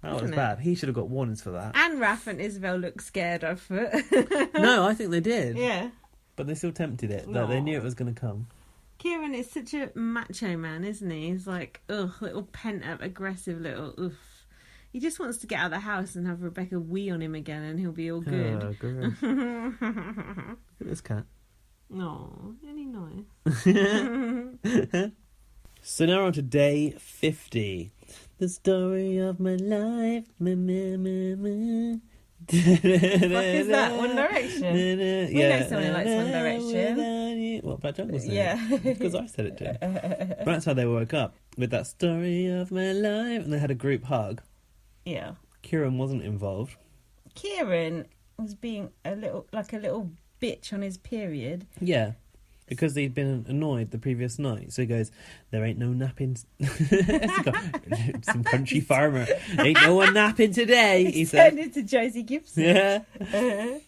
That was Isn't it? bad. He should have got warnings for that. And Raph and Isabel looked scared, I thought. No, I think they did. Yeah. But they still tempted it. Like, they knew it was going to come. Kieran is such a macho man, isn't he? He's like, little pent-up, aggressive little, He just wants to get out of the house and have Rebecca wee on him again and he'll be all good. Oh, gross. Look at this cat. No, any nice. So now we're on to day 50. The story of my life. What is that? One Direction? We know someone who likes One Direction. What, Black Jungle said? Yeah. Because I said it too. That's how they woke up, with that story of my life. And they had a group hug. Yeah. Kieran wasn't involved. Kieran was being a little bitch on his period. Yeah. Because he'd been annoyed the previous night. So he goes, there ain't no napping. Some country farmer. Ain't no one napping today, he said. Turned into Josie Gibson. Yeah.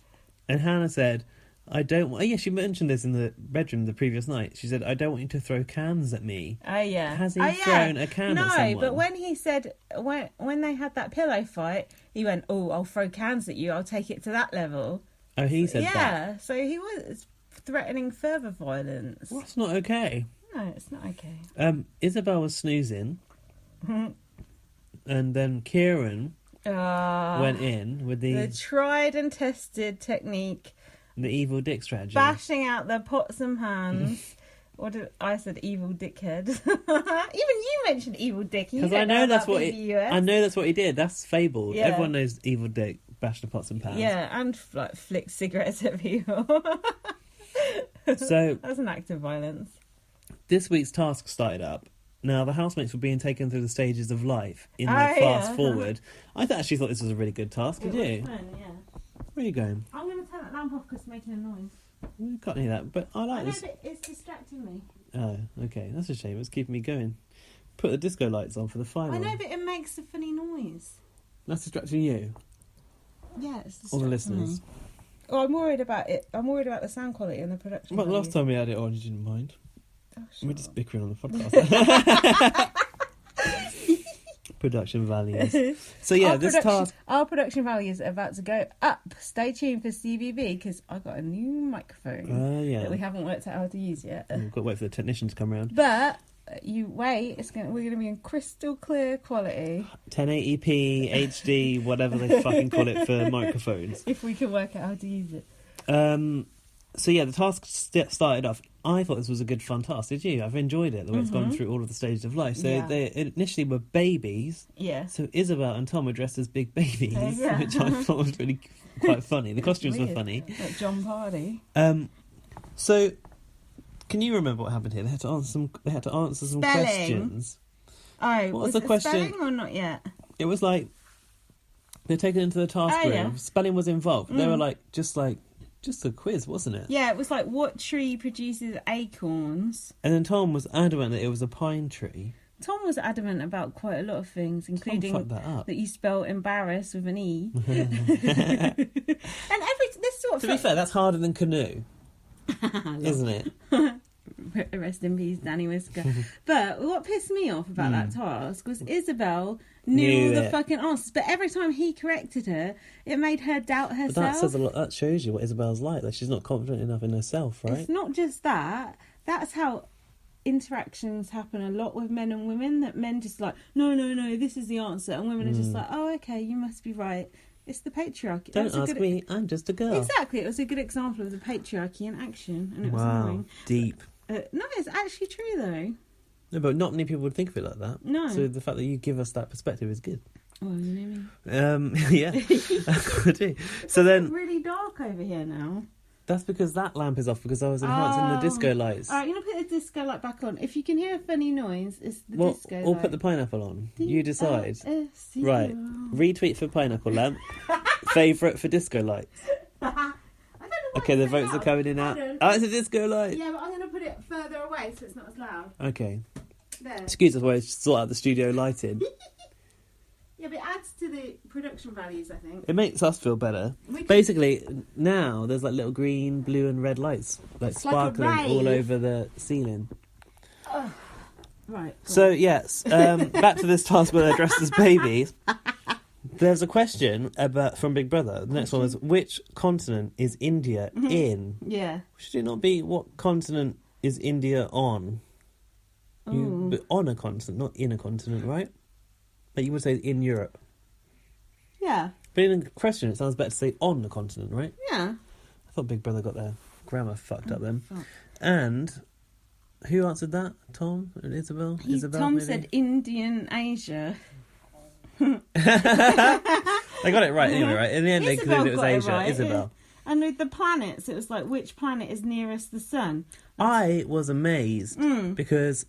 And Hannah said, I don't want... Oh, yeah, she mentioned this in the bedroom the previous night. She said, I don't want you to throw cans at me. Oh, yeah. Has he thrown a can at someone? No, but when he said... When they had that pillow fight, he went, I'll throw cans at you. I'll take it to that level. Oh, he said that? Yeah, so he was threatening further violence. Well, that's not okay. No, it's not okay. Isabel was snoozing. And then Kieran went in with the tried and tested technique. The evil dick strategy. Bashing out the pots and pans. I said evil dickhead. Even you mentioned evil dick. Because I know that's what I know that's what he did. That's fabled. Yeah. Everyone knows evil dick bashed the pots and pans. Yeah, and like flicked cigarettes at people. So that's an act of violence. This week's task started up. Now the housemates were being taken through the stages of life in the fast forward. I actually thought this was a really good task. Did you? Fun, yeah. Where are you going? I'm going to turn that lamp off because it's making a noise. You can't hear that, but I like this. But it's distracting me. Oh, okay. That's a shame. It's keeping me going. Put the disco lights on for the final. I know, but it makes a funny noise. That's distracting you? Yeah, it's All distracting the listeners. me. Oh, I'm worried about it. I'm worried about the sound quality and the production. Well, the value. last time we had it on, you didn't mind. Oh, We're just bickering on the podcast. Production values. So yeah, Our production values are about to go up. Stay tuned for CBB because I got a new microphone yeah. that we haven't worked out how to use yet. We've got to wait for the technician to come around. But you wait, we're going to be in crystal clear quality. 1080p, HD, whatever they fucking call it for microphones. If we can work out how to use it. So yeah, the task started off. I thought this was a good fun task. Did you? I've enjoyed it, the way it's gone through all of the stages of life. So they initially were babies. Yeah. So Isabel and Tom were dressed as big babies, Yeah. which I thought was really quite funny. The costumes were funny. Like John Pardy. So can you remember what happened here? They had to answer some Spelling. questions. Oh, What was was the it question? spelling or not yet? It was like they're taken into the task room. Yeah. Spelling was involved. They were like just just a quiz, wasn't it? Yeah, it was like, what tree produces acorns? And then Tom was adamant that it was a pine tree. Tom was adamant about quite a lot of things, including fucked that up. you spell embarrass with an E. And this sort of... To be fair, that's harder than canoe, isn't it? Rest in peace, Danny Whisker. But what pissed me off about that task was Isabel knew all the fucking answers, but every time he corrected her, it made her doubt herself. But that says a lot. That shows you what Isabel's like. Like, she's not confident enough in herself, right? It's not just that. That's how interactions happen a lot with men and women, that men just like, no, this is the answer, and women are just like, oh, okay, you must be right. It's the patriarchy. Don't ask me, I'm just a girl. Exactly, it was a good example of the patriarchy in action, and it was annoying. Deep. No, it's actually true though. No, but not many people would think of it like that. No. So the fact that you give us that perspective is good. Oh, you know me. Yeah, I do. So then, It's really dark over here now. that's because that lamp is off because I was enhancing the disco lights. All right, I'm gonna put the disco light back on. If you can hear a funny noise, it's the Well, disco or light. put the pineapple on. You decide. D-I-S-C-O. Right. Retweet for pineapple lamp. Favourite for disco lights. I don't know why Okay, it's the so votes are loud. coming in now. Hold on. Oh, it's a disco light. Yeah, but I'm gonna put it further away so it's not as loud. Okay. There. Excuse us while I sort out the studio lighting. Yeah, but it adds to the production values, I think. It makes us feel better. We can- Basically, now there's like little green, blue, and red lights, like like a sparkling all rave. over the ceiling. Right. So yes, back to this task where they're dressed as babies. There's a question about from Big Brother. The next one was, which continent is India in? Yeah. Should it not be what continent is India on? But on a continent, not in a continent, right? Like you would say in Europe. Yeah. But in the question, it sounds better to say on the continent, right? Yeah. I thought Big Brother got their grammar fucked up then. fuck. And who answered that? Tom and Isabel? Isabel, Tom maybe? said Indian Asia. They got it right anyway, right? In the end, they Isabel concluded it was got it Asia. right. Isabel. And with the planets, it was like, which planet is nearest the sun? I was amazed because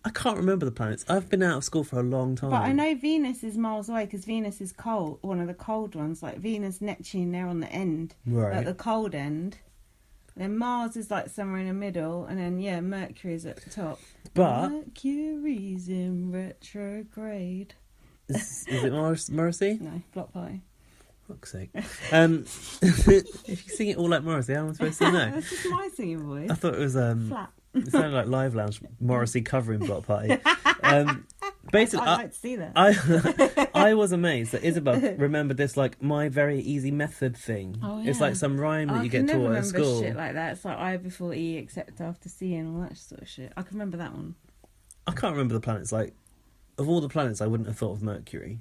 I can't remember the planets. I've been out of school for a long time. But I know Venus is miles away because Venus is cold, one of the cold ones. Like Venus, Neptune, they're on the end, Right. at the cold end. Then Mars is like somewhere in the middle, and then Mercury's at the top. But Mercury's in retrograde. is it Morrissey? No, block party. Fuck's sake. If you sing it all like Morrissey, how am I supposed to know? That's just my singing voice. I thought it was Flat. it sounded like Live Lounge Morrissey covering Block Party. Basically, I'd like to see that. I was amazed that Isabel remembered this like my very easy method thing. Oh, It's yeah. like some rhyme that I you can get never taught at remember school. shit like that. It's like I before E except after C and all that sort of shit. I can remember that one. I can't remember the planets. Like of all the planets, I wouldn't have thought of Mercury.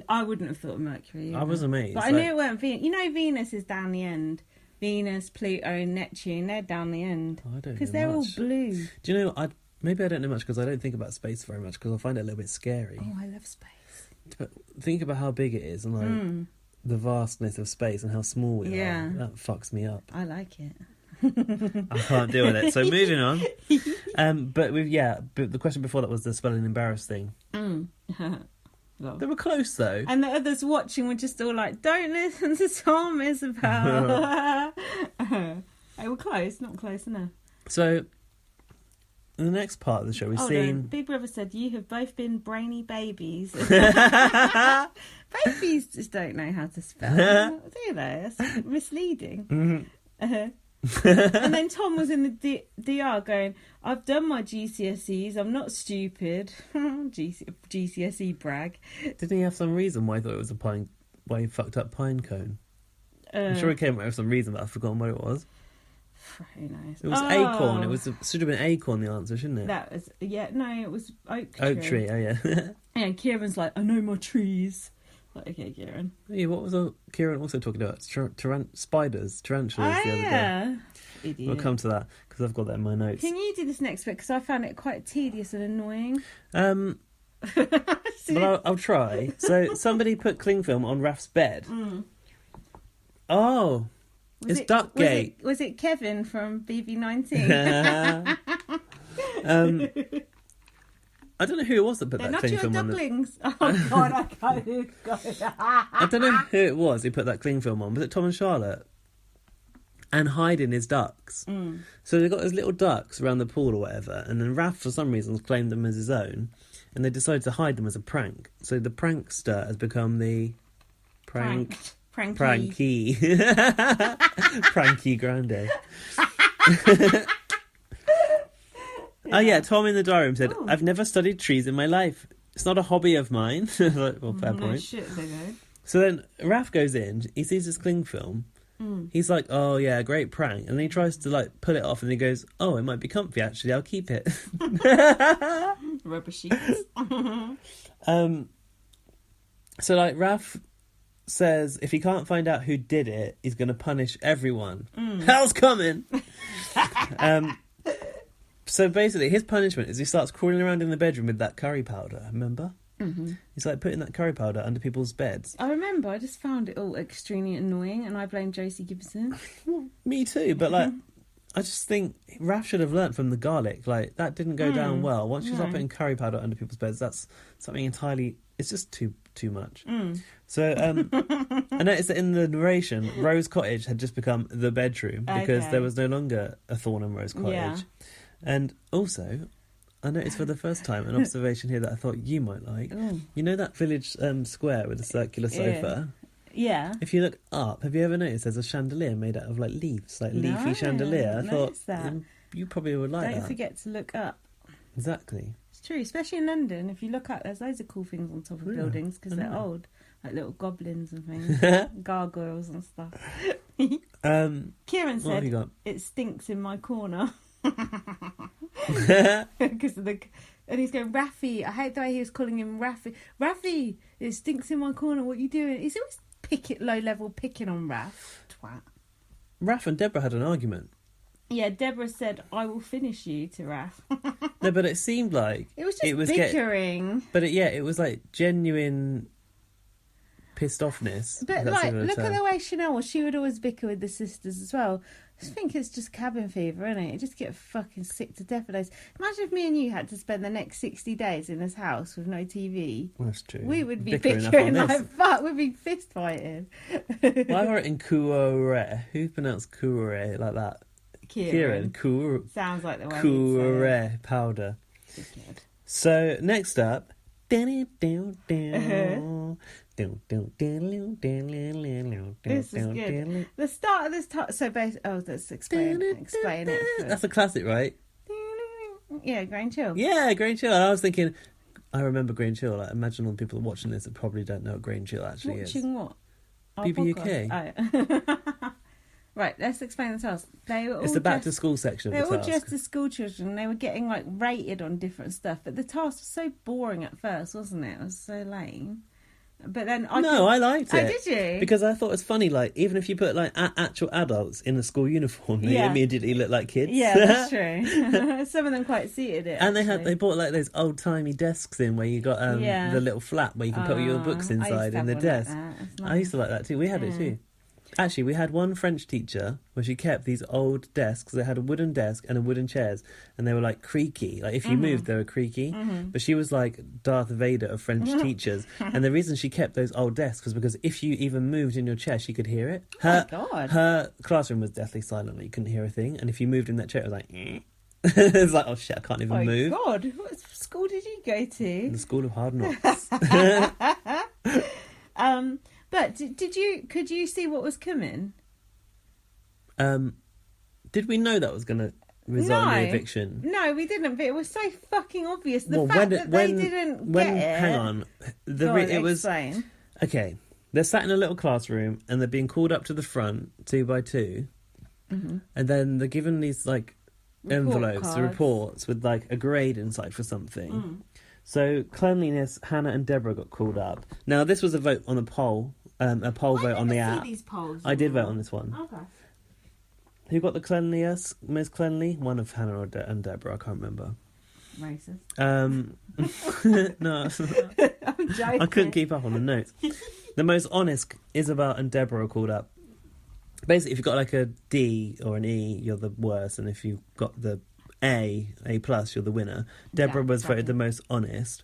I wouldn't have thought of Mercury. I was amazed. But I knew it weren't Venus. You know Venus is down the end. Venus, Pluto, and Neptune, they're down the end. I don't know Because they're all much. blue. Do you know? Maybe I don't know much because I don't think about space very much because I find it a little bit scary. Oh, I love space. But think about how big it is and like the vastness of space and how small we Yeah. are. That fucks me up. I like it. I can't deal with it. So moving on. But the question before that was the spelling embarrass thing. They were close though. And the others watching were just all like, don't listen to Tom, Isabel. They were close, not close enough. So in the next part of the show, we've Hold on. seen. Big Brother said, you have both been brainy babies. Babies just don't know how to spell, do they? It's misleading. And then Tom was in the DR going, I've done my GCSEs, I'm not stupid. GCSE brag. Didn't he have some reason why he thought it was a pine? Why he fucked up pine cone? I'm sure he came up with some reason, but I've forgotten what it was. Who knows? It was acorn. It should have been acorn. The answer, shouldn't it? That was it was oak tree. Oak tree. Oh yeah. And Kieran's like, I know my trees. Like, okay, Kieran. Hey, what was Kieran also talking about? Spiders, tarantulas the other day. Idiot. We'll come to that because I've got that in my notes. Can you do this next bit? Because I found it quite tedious and annoying. But I'll try. So somebody put cling film on Raf's bed. Oh, it's Duckgate. Was it Kevin from BB19? I don't know who it was that put They're that not cling your film on. ducklings. Oh God, I can't. I don't know who it was who put that cling film on. Was it Tom and Charlotte? and hiding his ducks. So they've got his little ducks around the pool or whatever, and then Raph, for some reason, claimed them as his own, and they decided to hide them as a prank. So the prankster has become the Pranky. Pranky. Pranky Grande. Oh yeah, Tom in the diary room said, I've never studied trees in my life. It's not a hobby of mine. Like, well, fair point. Shit, they go. So then Raph goes in, he sees this cling film. He's like, oh yeah, great prank. And then he tries to like pull it off and he goes, oh, it might be comfy actually, I'll keep it. Rubber sheets. So like Raph says if he can't find out who did it, he's going to punish everyone. Hell's coming! So basically his punishment is he starts crawling around in the bedroom with that curry powder, remember? He's like putting that curry powder under people's beds. I remember, I just found it all extremely annoying and I blame Josie Gibson. Well, me too, but like I just think Raph should have learnt from the garlic. Like that didn't go down well. Once you start putting curry powder under people's beds, that's something entirely, it's just too much. So I noticed that in the narration, Rose Cottage had just become the bedroom because there was no longer a Thornham Rose Cottage. Yeah. And also, I noticed for the first time an observation here that I thought you might like. You know that village square with a circular sofa? Yeah. If you look up, have you ever noticed there's a chandelier made out of like leaves, like leafy chandelier? I thought that. You probably would like that. Don't forget to look up. Exactly. It's true, especially in London. If you look up, there's loads of cool things on top of buildings because they're old, like little goblins and things, gargoyles and stuff. Kieran What have you said got? it stinks in my corner. Because of and he's going, Raffy. I hate the way he was calling him Raffy. Raffy, it stinks in my corner. What are you doing? He's always low level picking on Raph. Twat. Raph and Deborah had an argument. Yeah, Deborah said, "I will finish you" to Raph. No, but it seemed like It was just bickering. It was like genuine pissed offness. But like, look at the way Chanel was. She would always bicker with the sisters as well. I just think it's just cabin fever, isn't it? You just get fucking sick to death of those. Imagine if me and you had to spend the next 60 days in this house with no TV. Well, that's true. We would be Bickering bickering up on like fuck. We'd be fist fighting. Well, I wrote in Kuore. Who pronounced Kuore like that? Kieran. Sounds like the way Kuore powder. Dickhead. So next up. This is good. The start of this so let's explain it first. That's a classic, right? Yeah, Grain Chill. Yeah, Grain Chill. I was thinking, I remember Grain Chill. Like, imagine all the people watching this that probably don't know what Grain Chill actually is. Watching what? Our BBUK. podcast? Oh. Right, let's explain this else. It's the back to school section of the They were all task. just as school children. They were getting like rated on different stuff, but the task was so boring at first, wasn't it? It was so lame. But then I liked it. Oh, did you? Because I thought it was funny. Like even if you put like actual adults in the school uniform, they immediately look like kids. Yeah, that's true. Some of them quite suited it. And actually. they bought like those old timey desks in where you got the little flap where you can put your books inside in the desk. Nice. I used to like that too. We had it too. Actually, we had one French teacher where she kept these old desks. They had a wooden desk and a wooden chairs, and they were like creaky. Like if you moved, they were creaky. But she was like Darth Vader of French teachers. And the reason she kept those old desks was because if you even moved in your chair, she could hear it. Her classroom was deathly silent. Like, you couldn't hear a thing. And if you moved in that chair, it was like... it was like, oh shit, I can't even move. Oh God, what school did you go to? The School of Hard Knocks. But could you see what was coming? Did we know that was going to result in the eviction? No, we didn't. But it was so fucking obvious. The fact that they didn't get it. Hang on, Explain. Okay. They're sat in a little classroom and they're being called up to the front 2 by 2, and then they're given these like envelopes, the reports with like a grade inside for something. So cleanliness, Hannah and Deborah got called up. Now this was a vote on a poll vote on the app. These polls I did vote on this one. Okay. Who got the cleanliest, most cleanly? One of Hannah and Deborah. I can't remember. Racist. No, I'm joking. I couldn't keep up on the notes. The most honest, Isabel and Deborah are called up. Basically, if you've got like a D or an E, you're the worst, and if you've got the A plus, you're the winner. Deborah was voted the most honest.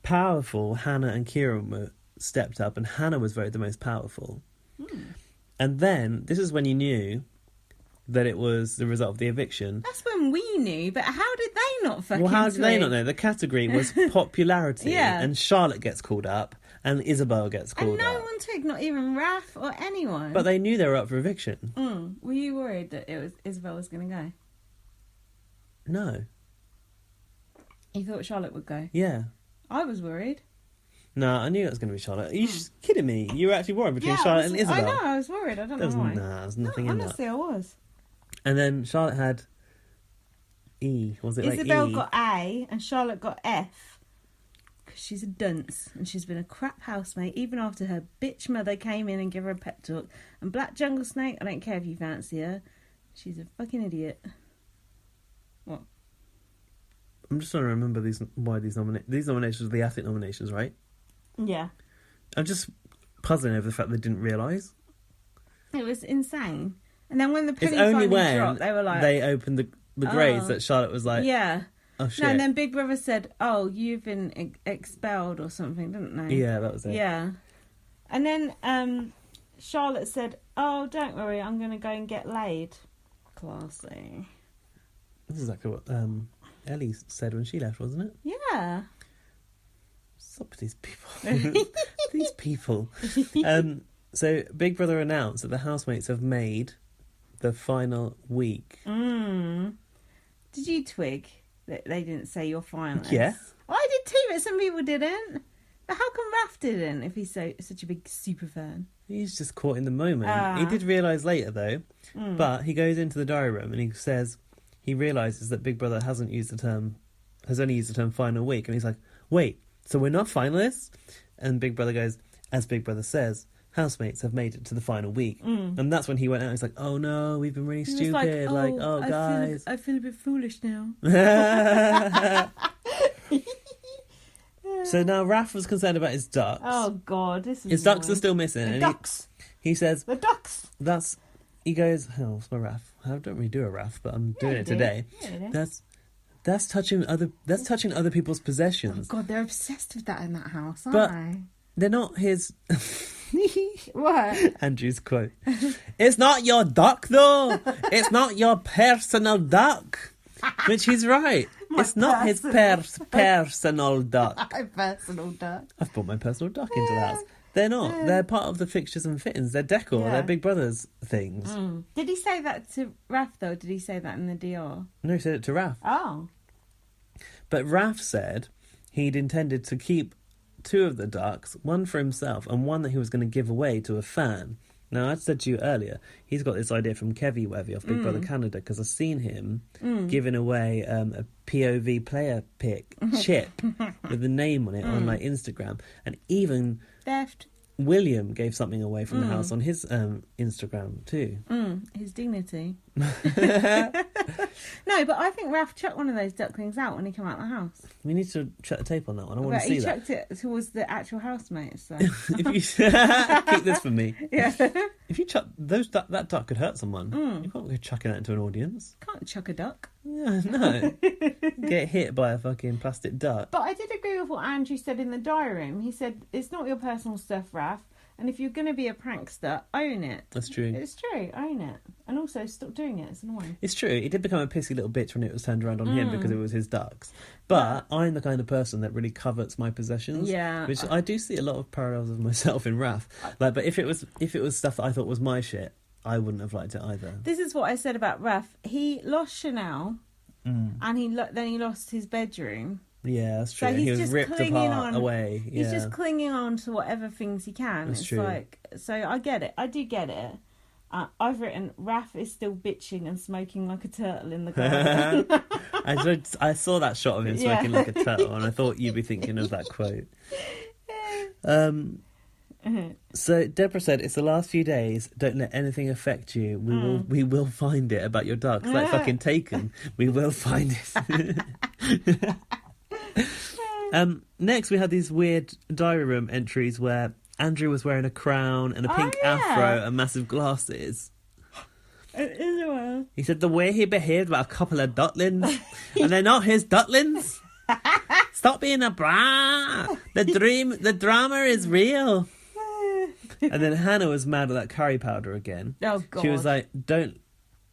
Powerful, Hannah and Kieran were stepped up, and Hannah was voted the most powerful. And then, this is when you knew that it was the result of the eviction. That's when we knew, but how did they not fucking Well, how did they twig? not know? The category was popularity, Yeah. and Charlotte gets called up, and Isabel gets And called no up. one twigged, not even Raph or anyone. But they knew they were up for eviction. Were you worried that Isabel was going to go? No. You thought Charlotte would go? Yeah. I was worried. No, I knew it was going to be Charlotte. Are you just kidding me? You were actually worried between I Charlotte was- and Isabel. I know, I was worried. I don't know why. There was nothing No, in that. honestly, I was. And then Charlotte had E. Was it like Isabel E? got A and Charlotte got F. Because she's a dunce and she's been a crap housemate even after her bitch mother came in and gave her a pep talk. And Black Jungle Snake, I don't care if you fancy her. She's a fucking idiot. What? I'm just trying to remember these nominations were the athlete nominations, right? Yeah. I'm just puzzling over the fact they didn't realise. It was insane. And then when the It's penny only finally when dropped, they were like... they opened the grades that Charlotte was like, yeah. oh shit. No, and then Big Brother said, oh, you've been expelled or something, didn't they? Yeah, that was it. Yeah. And then Charlotte said, oh, don't worry, I'm going to go and get laid. Classy. This is exactly what Ellie said when she left, wasn't it? Yeah. What's up with these people? These people. So Big Brother announced that the housemates have made the final week. Did you twig that they didn't say you're finalist? Yeah. I did too, but some people didn't. But how come Raph didn't if he's such a big super fan? He's just caught in the moment. He did realise later, though. But he goes into the diary room and he says he realises that Big Brother has only used the term final week. And he's like, wait, so we're not finalists? And Big Brother goes, as Big Brother says, housemates have made it to the final week. And that's when he went out and he's like, oh no, we've been really He was stupid. Guys. I feel a bit foolish now. So now Raph was concerned about his ducks. Oh God, this is His ducks are annoying. still missing. The and ducks. He says, The ducks. he goes, oh, what's my Raph? I don't really do a Raph, but I'm doing you it do. today. Yeah, you do. That's touching other people's Oh possessions. God, they're obsessed with that in that house, aren't But- they? They're not his. What? Andrew's quote. It's not your duck, though. It's not your personal duck. Which he's right. It's not his personal duck. A personal duck. I've brought my personal duck into the house. They're not. They're part of the fixtures and fittings. They're decor. Yeah. They're Big Brother's things. Did he say that to Raph though? Did he say that in the DR? No, he said it to Raph. Oh. But Raph said he'd intended to keep 2 of the ducks, one for himself and one that he was going to give away to a fan. Now, I said to you earlier, he's got this idea from Kevy Wevy off Big Brother Canada, because I've seen him giving away a POV player chip with the name on it on like Instagram. And even Theft. William gave something away from the house on his Instagram too. His dignity. No, but I think Raph chucked one of those ducklings out when he came out of the house. We need to check the tape on that one. I want But to see he that. chucked it towards the actual housemates. So. If you keep this for me. Yeah. If you chuck that duck could hurt someone. You can't go chucking that into an audience. Can't chuck a duck. Yeah, no. Get hit by a fucking plastic duck. But I did agree with what Andrew said in the diary room. He said, it's not your personal stuff, Raph. And if you're going to be a prankster, own it. That's true. It's true, own it. And also, stop doing it. It's annoying. It's true. He did become a pissy little bitch when it was turned around on him because it was his ducks. But I'm the kind of person that really covets my possessions. Yeah. Which I do see a lot of parallels of myself in Raph. Like, but if it was stuff that I thought was my shit, I wouldn't have liked it either. This is what I said about Raph. He lost Chanel, and then he lost his bedroom. Yeah, that's true. So And he he's was just ripped clinging apart on. away. Yeah. He's just clinging on to whatever things he can. That's It's true. like, so I get it. I do get it. I've written, Raph is still bitching and smoking like a turtle in the garden. I saw that shot of him Yeah. smoking like a turtle, and I thought you'd be thinking of that quote. So Deborah said, "It's the last few days. Don't let anything affect you. We will find it about your ducks, like fucking Taken. We will find it." Next, we had these weird diary room entries where Andrew was wearing a crown and a pink afro and massive glasses. It is a while. He said the way he behaved about a couple of ducklings, and they're not his ducklings. Stop being a bra. The drama is real. And then Hannah was mad at that curry powder again. Oh, God. She was like, don't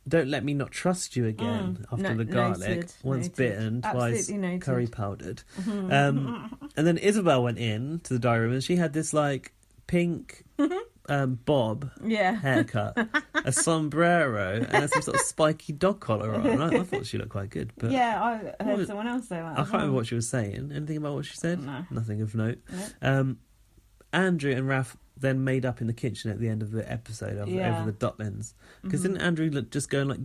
don't let me not trust you again after the garlic. Noted, Once noted. bitten, twice Absolutely noted. curry powdered. And then Isabel went in to the diary room and she had this like pink bob Yeah. haircut, a sombrero, and some sort of spiky dog collar on. I thought she looked quite good. But Yeah, I heard someone else say that. I can't remember what she was saying. Anything about what she said? No. Nothing of note. Nope. Andrew and Raph then made up in the kitchen at the end of the episode over the ducklings. Because didn't Andrew just go and like,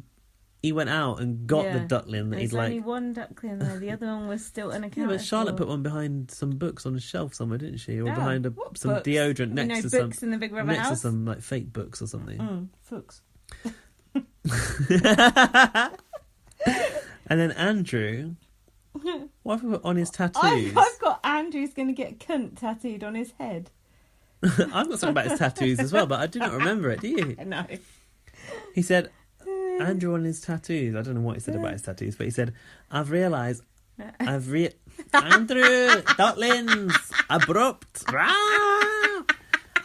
he went out and got the duckling that There's he'd like. only one duckling there. The other one was still unaccounted Yeah, but Charlotte for. put one behind some books on a shelf somewhere, didn't she? Or Oh, behind what some books? deodorant You next know, to some books in the Big Brother next to house? some like fake books or something. Books. And then Andrew, what have we put on his tattoos? I've got Andrew's going to get cunt tattooed on his head. I've got something about his tattoos as well, but I do not remember it. Do you? No. He said, Andrew on his tattoos. I don't know what he said about his tattoos, but he said, Andrew, ducklings, abrupt.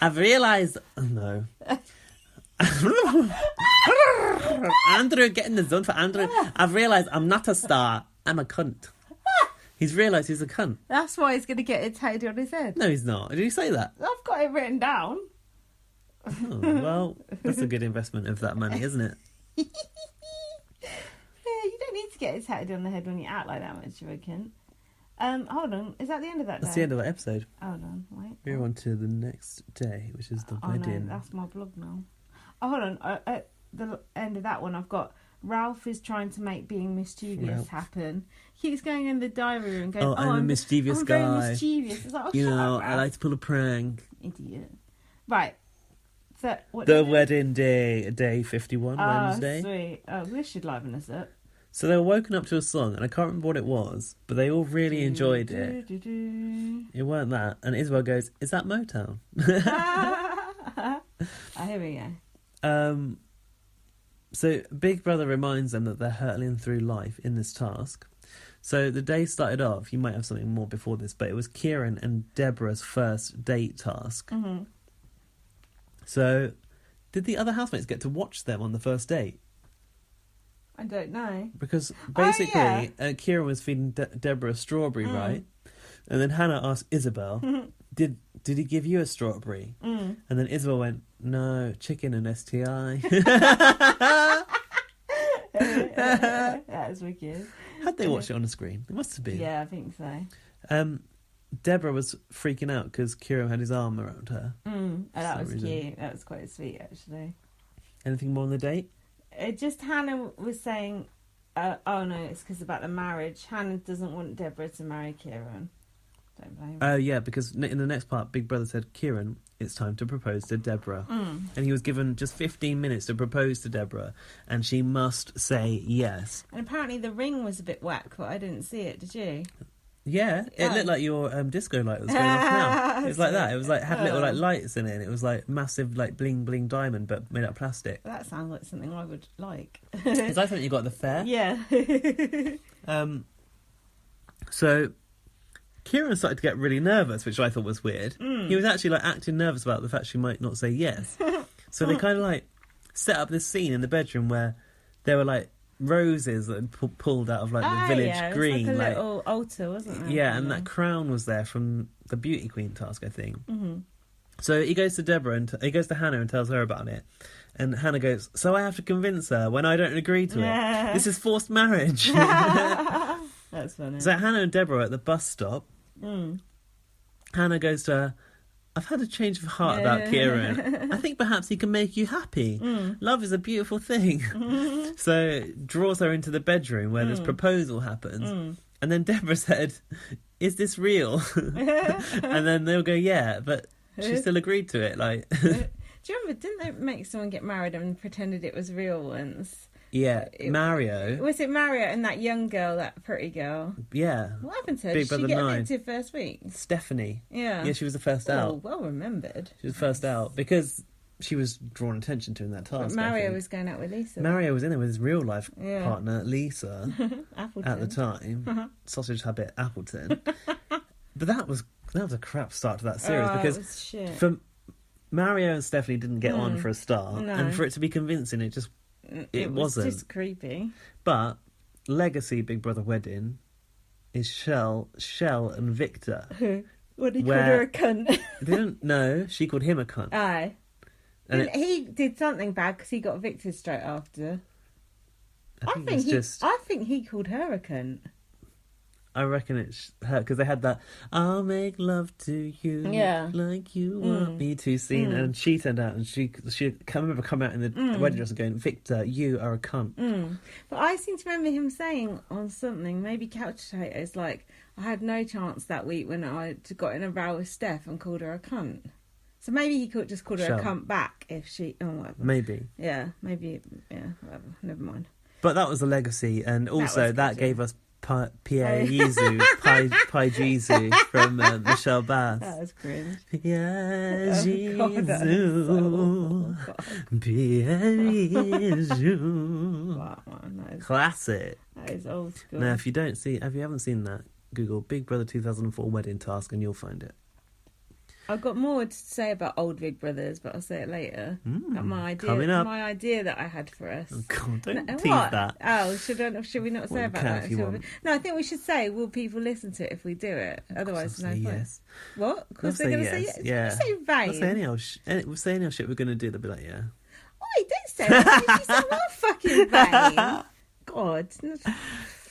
I've realised. Oh, no. Andrew, get in the zone for Andrew. I've realised I'm not a star. I'm a cunt. He's realised he's a cunt. That's why he's going to get it tattooed on his head. No, he's not. Did he say that? I've got it written down. Oh, well, that's a good investment of that money, isn't it? Yeah, you don't need to get it tattooed on the head when you act like that much of a cunt. Hold on. Is that the end of that day? That's the end of that episode. Hold on. Wait. We're on to the next day, which is the Oh, wedding. no, that's my blog now. Oh, hold on. At the end of that one, I've got Ralph is trying to make being mischievous Ralph. happen. Keeps going in the diary room going, I'm a mischievous I'm guy. very mischievous. It's like, oh, You shut know, up, I Ralph. like to pull a prank. Idiot. Right. So, what The wedding day, day 51, Wednesday. Sweet. Oh, this should liven us up. So they were woken up to a song, and I can't remember what it was, but they all really enjoyed it. It weren't that. And Isabel goes, is that Motown? Here we go. So Big Brother reminds them that they're hurtling through life in this task. So the day started off, you might have something more before this, but it was Kieran and Deborah's first date task. Mm-hmm. So did the other housemates get to watch them on the first date? I don't know. Because basically, yeah. Kieran was feeding Deborah a strawberry, right? And then Hannah asked Isabel, did he give you a strawberry? And then Isabel went, no, chicken and STI. That was wicked. Had they watched it on the screen? It must have been. Yeah, I think so. Deborah was freaking out because Kieran had his arm around her. Oh, that was some reason. cute. That was quite sweet, actually. Anything more on the date? Just Hannah was saying, oh no, it's because about the marriage. Hannah doesn't want Deborah to marry Kieran. Don't blame her. Oh, yeah, because in the next part, Big Brother said, Kieran, it's time to propose to Deborah. And he was given just 15 minutes to propose to Deborah, and she must say yes. And apparently the ring was a bit whack, but I didn't see it, did you? Yeah, it looked like your disco light was going off now. It was like that. It was like, had little like lights in it, and it was like massive like bling bling diamond, but made out of plastic. That sounds like something I would like. Is that something you got at the fair? Yeah. So Kieran started to get really nervous, which I thought was weird. He was actually like acting nervous about the fact she might not say yes. So they kind of like set up this scene in the bedroom where there were like roses that had pulled out of like the village green, it was like a little altar, wasn't there? yeah, and that crown was there from the beauty queen task, I think. So he goes to Deborah and he goes to Hannah and tells her about it, and Hannah goes, so I have to convince her when I don't agree to it. This is forced marriage. That's funny. So Hannah and Deborah are at the bus stop. Hannah goes to her, I've had a change of heart about Kieran. I think perhaps he can make you happy. Love is a beautiful thing. So draws her into the bedroom where this proposal happens. And then Deborah said, is this real? And then they'll go, yeah, but she still agreed to it. Like, do you remember, didn't they make someone get married and pretended it was real once? yeah, Mario. Was it Mario and that young girl, that pretty girl? Yeah. What happened to her? Big Did she Brother get 9. evicted first week? Stephanie. Yeah. Yeah, she was the first Oh, out. well remembered. She was first out because she was drawn attention to in that But task. I Mario think. was going out with Lisa. Mario was in there with his real life Yeah. partner, Lisa, Appleton. at the time. Sausage Habit Appleton. But that was a crap start to that series Oh, because it was shit. for Mario and Stephanie didn't get on for a start, No. and for it to be convincing, it just It was wasn't. just creepy. But legacy Big Brother wedding is Shell, and Victor. What he called Where- her a cunt. They didn't know. She called him a cunt. Aye. And And he did something bad because he got evicted straight after. I think it's I think he called her a cunt. I reckon it's her because they had that "I'll make love to you Yeah. like you want me to" scene, and she turned out and she can remember coming out in the wedding dress and going, "Victor, you are a cunt." But I seem to remember him saying on something, maybe Couch Potatoes, like, I had no chance that week when I got in a row with Steph and called her a cunt. So maybe he could just called her a Shall. cunt back if she... Oh, whatever. Maybe, Yeah, maybe... Yeah, whatever. Never mind. but that was a legacy, and also was that good, gave us Pie Jesu from Michelle Bass. That was cringe. Pie Oh, God, that is Jesu, Pie Jesu. Wow, man, Classic. that is old school. Now, if you haven't seen that, Google Big Brother 2004 wedding task and you'll find it. I've got more to say about old Big Brothers, but I'll say it later. coming up. My idea that I had for us. Oh, God, don't No, tease what? that. Oh, should we not say Well, you about can that? if you Shall we? want. No, I think we should say, will people listen to it if we do it? Otherwise, no I'll say point. yes. What? Because They'll they're going to say say yes, yes. yeah. You say vain. We'll say any old we'll say any old shit we're going to do, they'll be like, yeah. Wait, don't say that. You sound not fucking vain. God.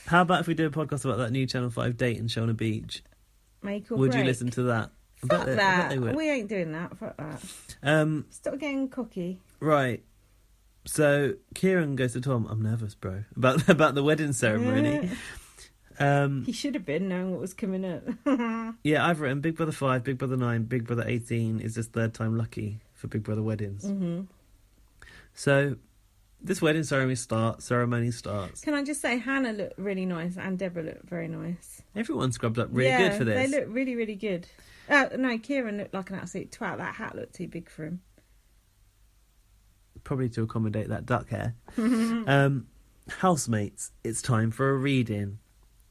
How about if we do a podcast about that new Channel 5 date in Shona Beach? Make or Would break. you listen to that? I Fuck bet that. they would. We ain't doing that. Fuck that. Stop getting cocky. Right. So Kieran goes to Tom. I'm nervous, bro, about the wedding ceremony. He should have been knowing what was coming up. Yeah, I've written Big Brother 5, Big Brother 9, Big Brother 18 is this third time lucky for Big Brother weddings. So this wedding ceremony starts. Can I just say, Hannah looked really nice and Deborah looked very nice. Everyone scrubbed up really good for this. They looked really, really good. No, Kieran looked like an absolute twat. That hat looked too big for him. Probably to accommodate that duck hair. Housemates, it's time for a reading.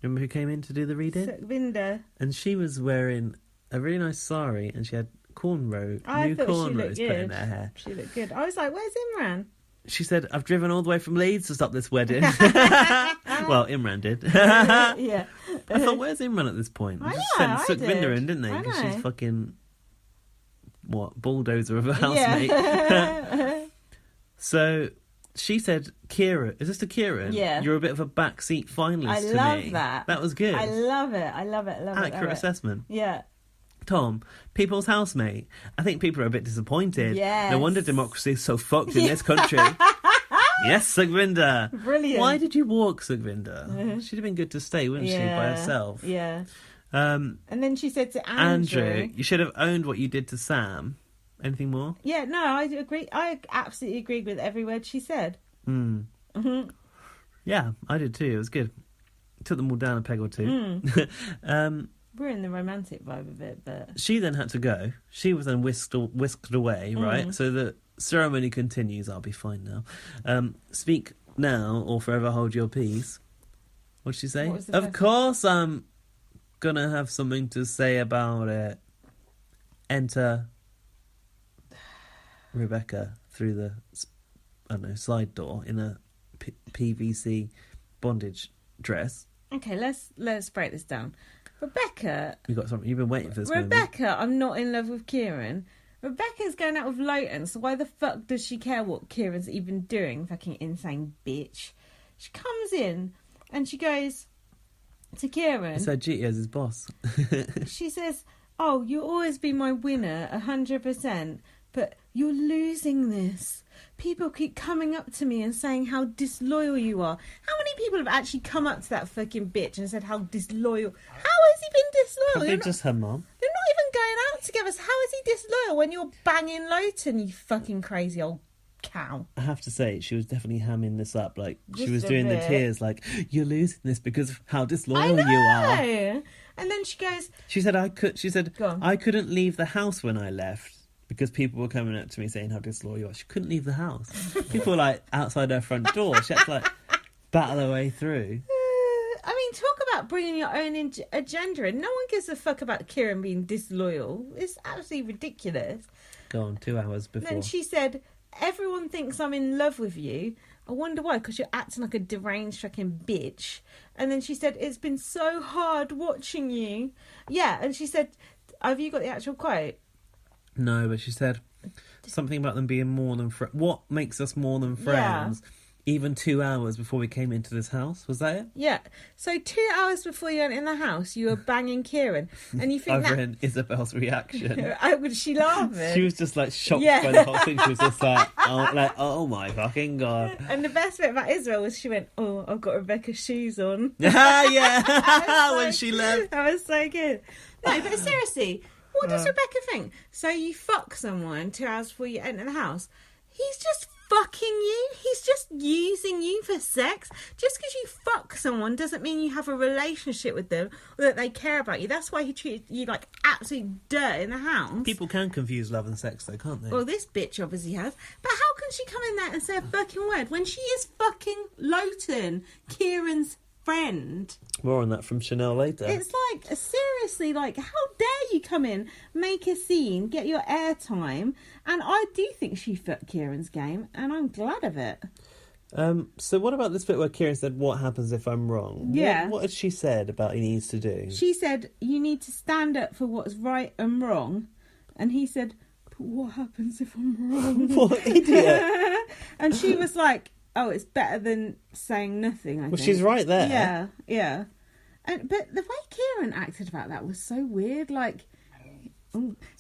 Remember who came in to do the reading? Vinda. And she was wearing a really nice sari and she had new I thought she cornrows looked put in good. her hair. She looked good. I was like, where's Imran? She said, I've driven all the way from Leeds to stop this wedding. Well, Imran did. Yeah. I thought, where's Imran at this point? I They just know, sent I Sukhvinder did. in, didn't they? I Because she's know. fucking, bulldozer of a housemate. Yeah. So she said, Kieran, is this to Kieran? Yeah. You're a bit of a backseat finalist I to love me. that. That was good. I love it. I love it. I love it. Accurate love it. assessment. Yeah. Tom, people's housemate. I think people are a bit disappointed. Yes. No wonder democracy is so fucked in this country. Yes, Sukhvinder. Brilliant. Why did you walk, Sukhvinder? She'd have been good to stay, wouldn't she, by herself? Yeah. And then she said to Andrew, you should have owned what you did to Sam. Anything more? Yeah, no, I agree. I absolutely agreed with every word she said. Yeah, I did too. It was good. Took them all down a peg or two. We're in the romantic vibe of it, but She then had to go. She was then whisked away, right? So the ceremony continues. I'll be fine now. Speak now or forever hold your peace. What'd she say? What was the Of first- course I'm gonna have something to say about it. Enter Rebecca through the, side door in a PVC bondage dress. okay, let's break this down. Rebecca, You got something. You've been waiting for this moment. Rebecca, I'm not in love with Kieran. Rebecca's going out with Lowton, so why the fuck does she care what Kieran's even doing? Fucking insane bitch. She comes in and she goes to Kieran. It's her duty as his boss. She says, "Oh, you'll always be my winner, 100%, but you're losing this. People keep coming up to me and saying how disloyal you are." How many people have actually come up to that fucking bitch and said how disloyal? How has he been disloyal? Probably You're not, just her mum. you're not even going out together. So how is he disloyal when you're banging Lowton, you fucking crazy old cow? I have to say, she was definitely hamming this up. Like, she Just was a doing the bit. tears, like, you're losing this because of how I disloyal know. you are. And then she goes, She said, Go on. I couldn't leave the house when I left because people were coming up to me saying how disloyal you are. She couldn't leave the house. People were, like, outside her front door. She had to, like, battle her way through. I mean, talk about bringing your own agenda in. No one gives a fuck about Kieran being disloyal. It's absolutely ridiculous. Go on, 2 hours before. Then she said, "Everyone thinks I'm in love with you, I wonder why, because you're acting like a deranged fucking bitch. And then she said, it's been so hard watching you. Yeah, and she said, have you got the actual quote? No, but she said something about them being more than friends. What makes us more than friends? Even 2 hours before we came into this house. Was that it? Yeah. So 2 hours before you went in the house, you were banging Kieran. And you think I've that... read Isabel's reaction. Was she laughing? She was just like shocked Yeah. by the whole thing. She was just like, oh my fucking God. And the best bit about Israel was she went, oh, I've got Rebecca's shoes on. Yeah, when she left. That was so good. No, but seriously, what does Rebecca think? So you fuck someone 2 hours before you enter the house. He's just fucking you. He's just using you for sex. Just because you fuck someone doesn't mean you have a relationship with them or that they care about you. That's why he treated you like absolute dirt in the house. People can confuse love and sex though, can't they? Well, this bitch obviously has. But how can she come in there and say a fucking word when she is fucking Lowton, Kieran's friend? More on that from Chanel later. It's like, seriously, like, how dare you come in, make a scene, get your airtime, and I do think she fucked Kieran's game, and I'm glad of it. So what about this bit where Kieran said, what happens if I'm wrong? Yeah. What had she said about he needs to do? She said, you need to stand up for what's right and wrong, and he said, but what happens if I'm wrong? What idiot. And she was like, oh, it's better than saying nothing, I think. Well, she's right there. Yeah, yeah. But the way Kieran acted about that was so weird. Like,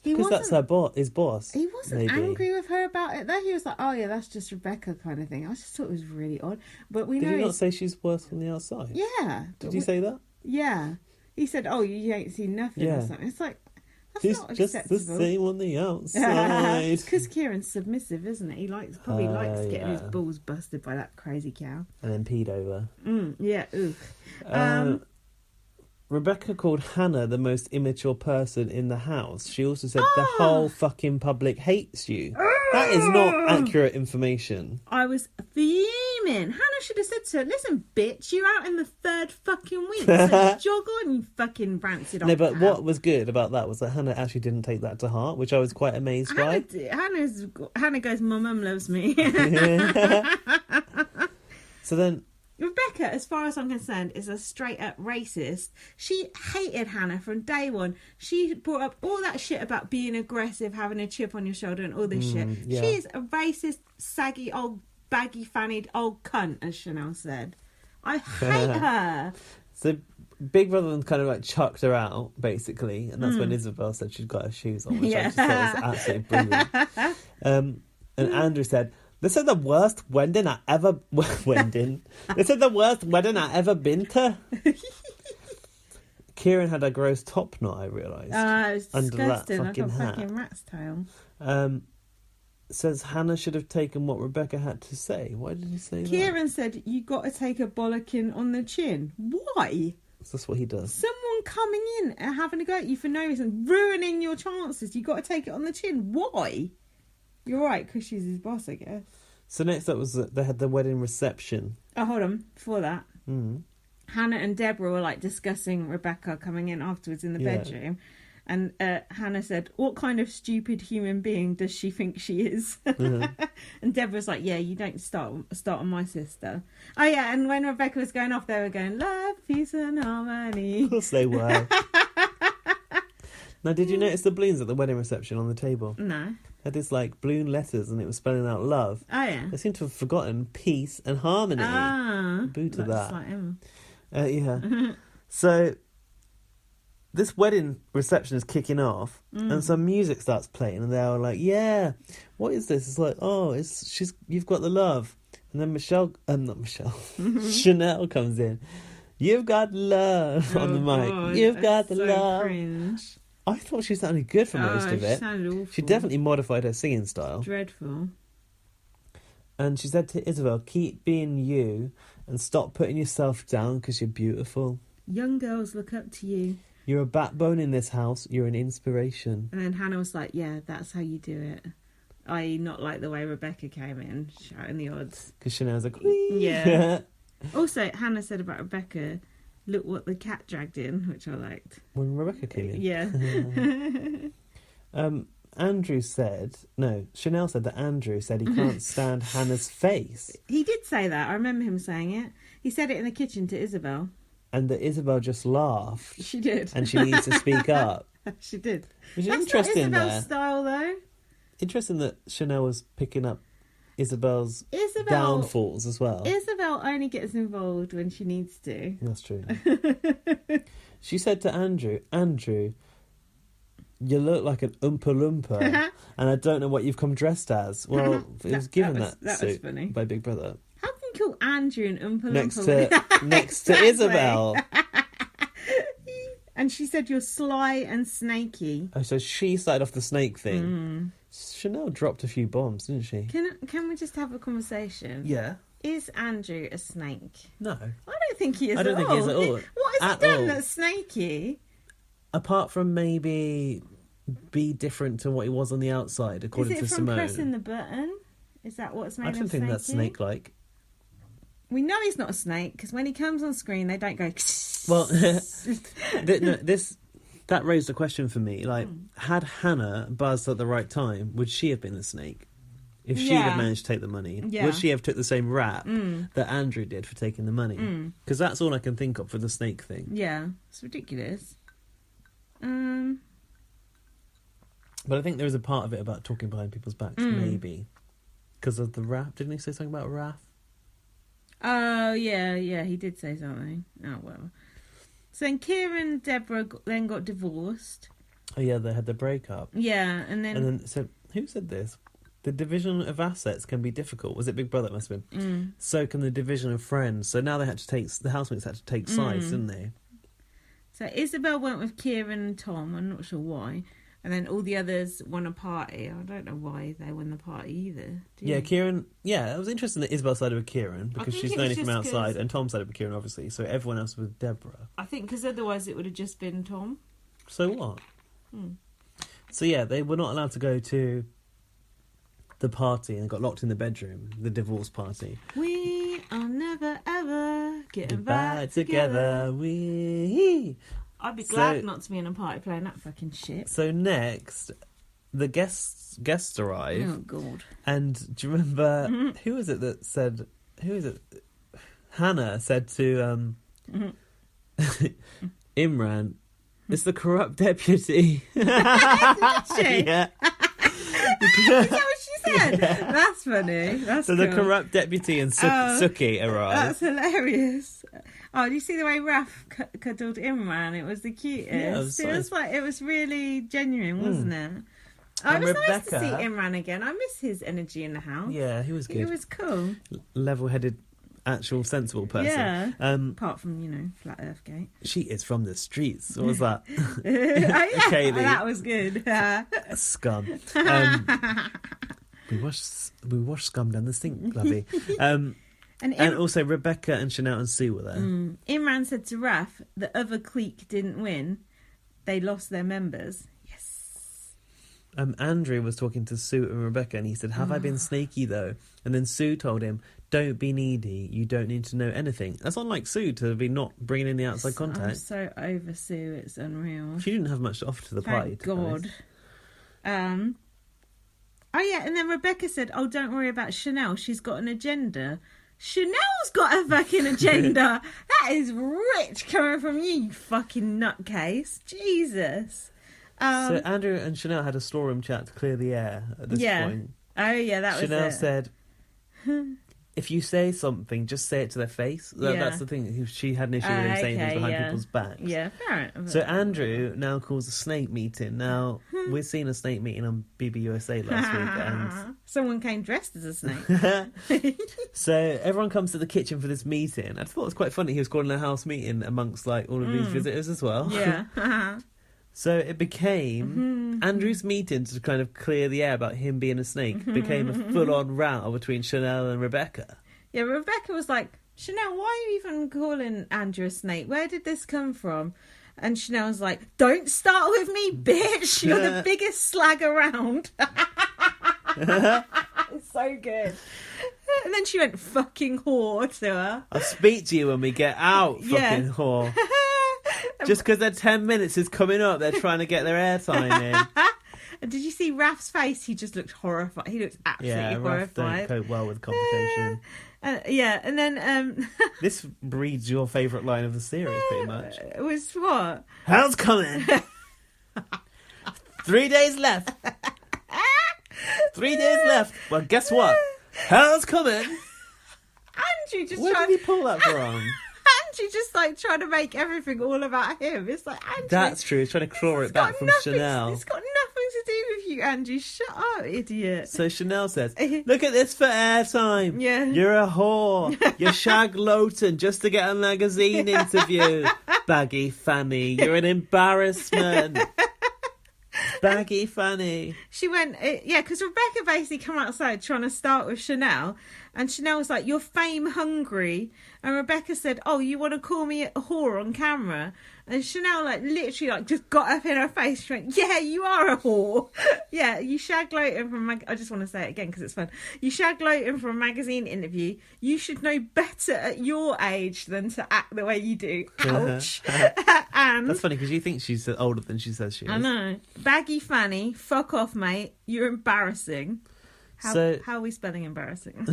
Because that's his boss. He wasn't maybe angry with her about it, though. He was like, oh, yeah, that's just Rebecca kind of thing. I just thought it was really odd. But we know Did he not say she's worse on the outside? Yeah. Did you say that? Yeah. He said, oh, you ain't seen nothing or something. It's like, that's She's not just acceptable. the same on the outside. It's because Kieran's submissive, isn't it? He probably likes getting his yeah. balls busted by that crazy cow. And then peed over. Yeah, oof. Rebecca called Hannah the most immature person in the house. She also said the whole fucking public hates you. That is not accurate information. I was fuming. Hannah should have said to her, listen, bitch, you're out in the third fucking week. So jog on, you fucking rancid old No, but cow. what was good about that was that Hannah actually didn't take that to heart, which I was quite amazed by. Hannah goes, my mum loves me. So then... Rebecca, as far as I'm concerned, is a straight up racist. She hated Hannah from day one. She brought up all that shit about being aggressive, having a chip on your shoulder and all this shit. Yeah. She is a racist, saggy, old, baggy-fannied old cunt, as Chanel said. I hate her. So Big Brother kind of like chucked her out, basically. And that's when Isabel said she'd got her shoes on, which I just thought was absolutely brilliant. And Andrew said... This is the worst wedding I ever... This is the worst wedding I ever been to. Kieran had a gross top knot, I realised. It was under disgusting, that like a fucking hat. fucking rat's tail. Says Hannah should have taken what Rebecca had to say. Why did he say that? Kieran said, you got to take a bollocking on the chin. Why? That's what he does. Someone coming in and having a go at you for no reason, ruining your chances. You got to take it on the chin. Why? You're right, because she's his boss, I guess. So next up was they had the wedding reception. Oh, hold on. Before that, Hannah and Deborah were like discussing Rebecca coming in afterwards in the bedroom. And Hannah said, what kind of stupid human being does she think she is? And Deborah's like, yeah, you don't start on my sister. Oh, yeah, and when Rebecca was going off, they were going, love, peace and harmony. Of course they were. Now, did you notice the balloons at the wedding reception on the table? No. Had this like balloon letters and it was spelling out love. Oh, yeah. They seem to have forgotten peace and harmony. Boo to that's that. like him. Yeah. So this wedding reception is kicking off and some music starts playing and they're all like, yeah, what is this? It's like, oh, you've got the love. And then Chanel comes in. You've got love on the mic. God, You've got the so love. Cringe. I thought she sounded good for most of it. She sounded awful. She definitely modified her singing style. Dreadful. And she said to Isabel, keep being you and stop putting yourself down because you're beautiful. Young girls look up to you. You're a backbone in this house. You're an inspiration. And then Hannah was like, yeah, that's how you do it. I.e. not like the way Rebecca came in, shouting the odds. Because Chanel's a queen. Yeah. Also, Hannah said about Rebecca, look what the cat dragged in, which I liked. When Rebecca came in. Yeah. Chanel said that Andrew said he can't stand Hannah's face. He did say that. I remember him saying it. He said it in the kitchen to Isabel. And that Isabel just laughed. She did. And she needs to speak up. She did. Which is That's interesting not Isabel's there. style, though. Interesting that Chanel was picking up Isabel's downfalls as well. Isabel only gets involved when she needs to. That's true. She said to Andrew, you look like an Oompa Loompa, and I don't know what you've come dressed as. Well, it was given that suit funny. by Big Brother. How can you call Andrew an Oompa Loompa? Next to Isabel. And she said you're sly and snaky. Oh, so she started off the snake thing. Chanel dropped a few bombs, didn't she? Can we just have a conversation? Yeah. Is Andrew a snake? No. I don't think he is I don't think he is at all. What has he done that's snaky? Apart from maybe be different to what he was on the outside, according to Is it from Simone. pressing the button? Is that what's made him I don't think that's snaky? snake-like. We know he's not a snake because when he comes on screen, they don't go. Well, that raised a question for me. Like, had Hannah buzzed at the right time, would she have been the snake? If she had managed to take the money, would she have took the same rap that Andrew did for taking the money? Because that's all I can think of for the snake thing. Yeah, it's ridiculous. But I think there is a part of it about talking behind people's backs, maybe. Because of the rap. Didn't he say something about wrath? Oh, yeah, he did say something. Oh, well. So then Kieran and Deborah then got divorced. Oh, yeah, they had the breakup. Yeah, and then... So, who said this? The division of assets can be difficult. Was it Big Brother? It must have been. So can the division of friends. So now the housemates had to take sides, didn't they? So Isabel went with Kieran and Tom. I'm not sure why. And then all the others won a party. I don't know why they won the party either. Yeah, Kieran... Yeah, it was interesting that Isabel sided with Kieran because she's known him from outside, and Tom sided with Kieran, obviously. So everyone else was Deborah. I think because otherwise it would have just been Tom. So what? So yeah, they were not allowed to go to the party and got locked in the bedroom, the divorce party. We are never ever getting back together. I'd be glad not to be in a party playing that fucking shit. So next, the guests arrive. Oh, God. And do you remember, who was it that said... Who is it? Hannah said to Imran, it's the corrupt deputy. Did she? Yeah. Is that what she said? Yeah. That's funny. That's so cool. the corrupt deputy and Suki arrived. That's hilarious. Oh, do you see the way Raph cuddled Imran? It was the cutest. Yeah, it was really genuine, wasn't it? Oh, it was nice to see Imran again. I miss his energy in the house. Yeah, he was good. He was cool. Level-headed, actual, sensible person. Yeah. Apart from, Flat Earth Gate. She is from the streets. What was that? Oh, yeah. Kaylee. That was good. Scum. We wash scum down the sink, lovey. And also Rebecca and Chanel and Sue were there. Imran said to Raph, the other clique didn't win. They lost their members. Yes. Andrew was talking to Sue and Rebecca and he said, have I been sneaky though? And then Sue told him, don't be needy. You don't need to know anything. That's unlike Sue to be not bringing in the outside contact. I'm so over Sue. It's unreal. She didn't have much to offer to the party. Thank God. Oh, yeah. And then Rebecca said, oh, don't worry about Chanel. She's got an agenda. Chanel's got a fucking agenda. That is rich coming from you, you fucking nutcase. Jesus. So Andrew and Chanel had a storeroom chat to clear the air at this point. Oh, yeah, that was it. Chanel said, if you say something, just say it to their face. That's the thing. She had an issue with him saying things behind people's backs. Yeah, fair enough. So Andrew now calls a snake meeting. Now, we've seen a snake meeting on BBUSA last week. And someone came dressed as a snake. So everyone comes to the kitchen for this meeting. I thought it was quite funny. He was calling a house meeting amongst all of these visitors as well. Yeah. So it became Andrew's meeting to kind of clear the air about him being a snake became a full-on row between Chanel and Rebecca. Yeah, Rebecca was like, Chanel, why are you even calling Andrew a snake? Where did this come from? And Chanel was like, don't start with me, bitch. You're the biggest slag around. It's so good. And then she went fucking whore to her. I'll speak to you when we get out, fucking whore. Just because their 10 minutes is coming up, they're trying to get their airtime in. And did you see Raf's face? He just looked horrified. He looked absolutely Raph don't horrified. cope well with confrontation. And then This breeds your favourite line of the series, pretty much. it was what? Hell's coming. 3 days left. 3 days left. Well, guess what? Hell's coming. Andrew just Where trying. did he pull that from? Andrew just like trying to make everything all about him. It's like Andrew. That's true. He's trying to claw it's it back got from nothing- Chanel. It's got nothing to do with you, Andrew. Shut up, idiot. So Chanel says, look at this for airtime. Yeah. You're a whore. You're shag loating just to get a magazine interview. Baggy Fanny. You're an embarrassment. Baggy Fanny. She went, because Rebecca basically come outside trying to start with Chanel, and Chanel was like, "You're fame hungry," and Rebecca said, "Oh, you want to call me a whore on camera?" And Chanel literally just got up in her face. She went, "Yeah, you are a whore. Yeah, you shag loating from I just want to say it again because it's fun. You shag loating for a magazine interview. You should know better at your age than to act the way you do." Ouch. And That's funny because you think she's older than she says she is. I know. Baggy Fanny, fuck off, mate. You're embarrassing. How are we spelling embarrassing?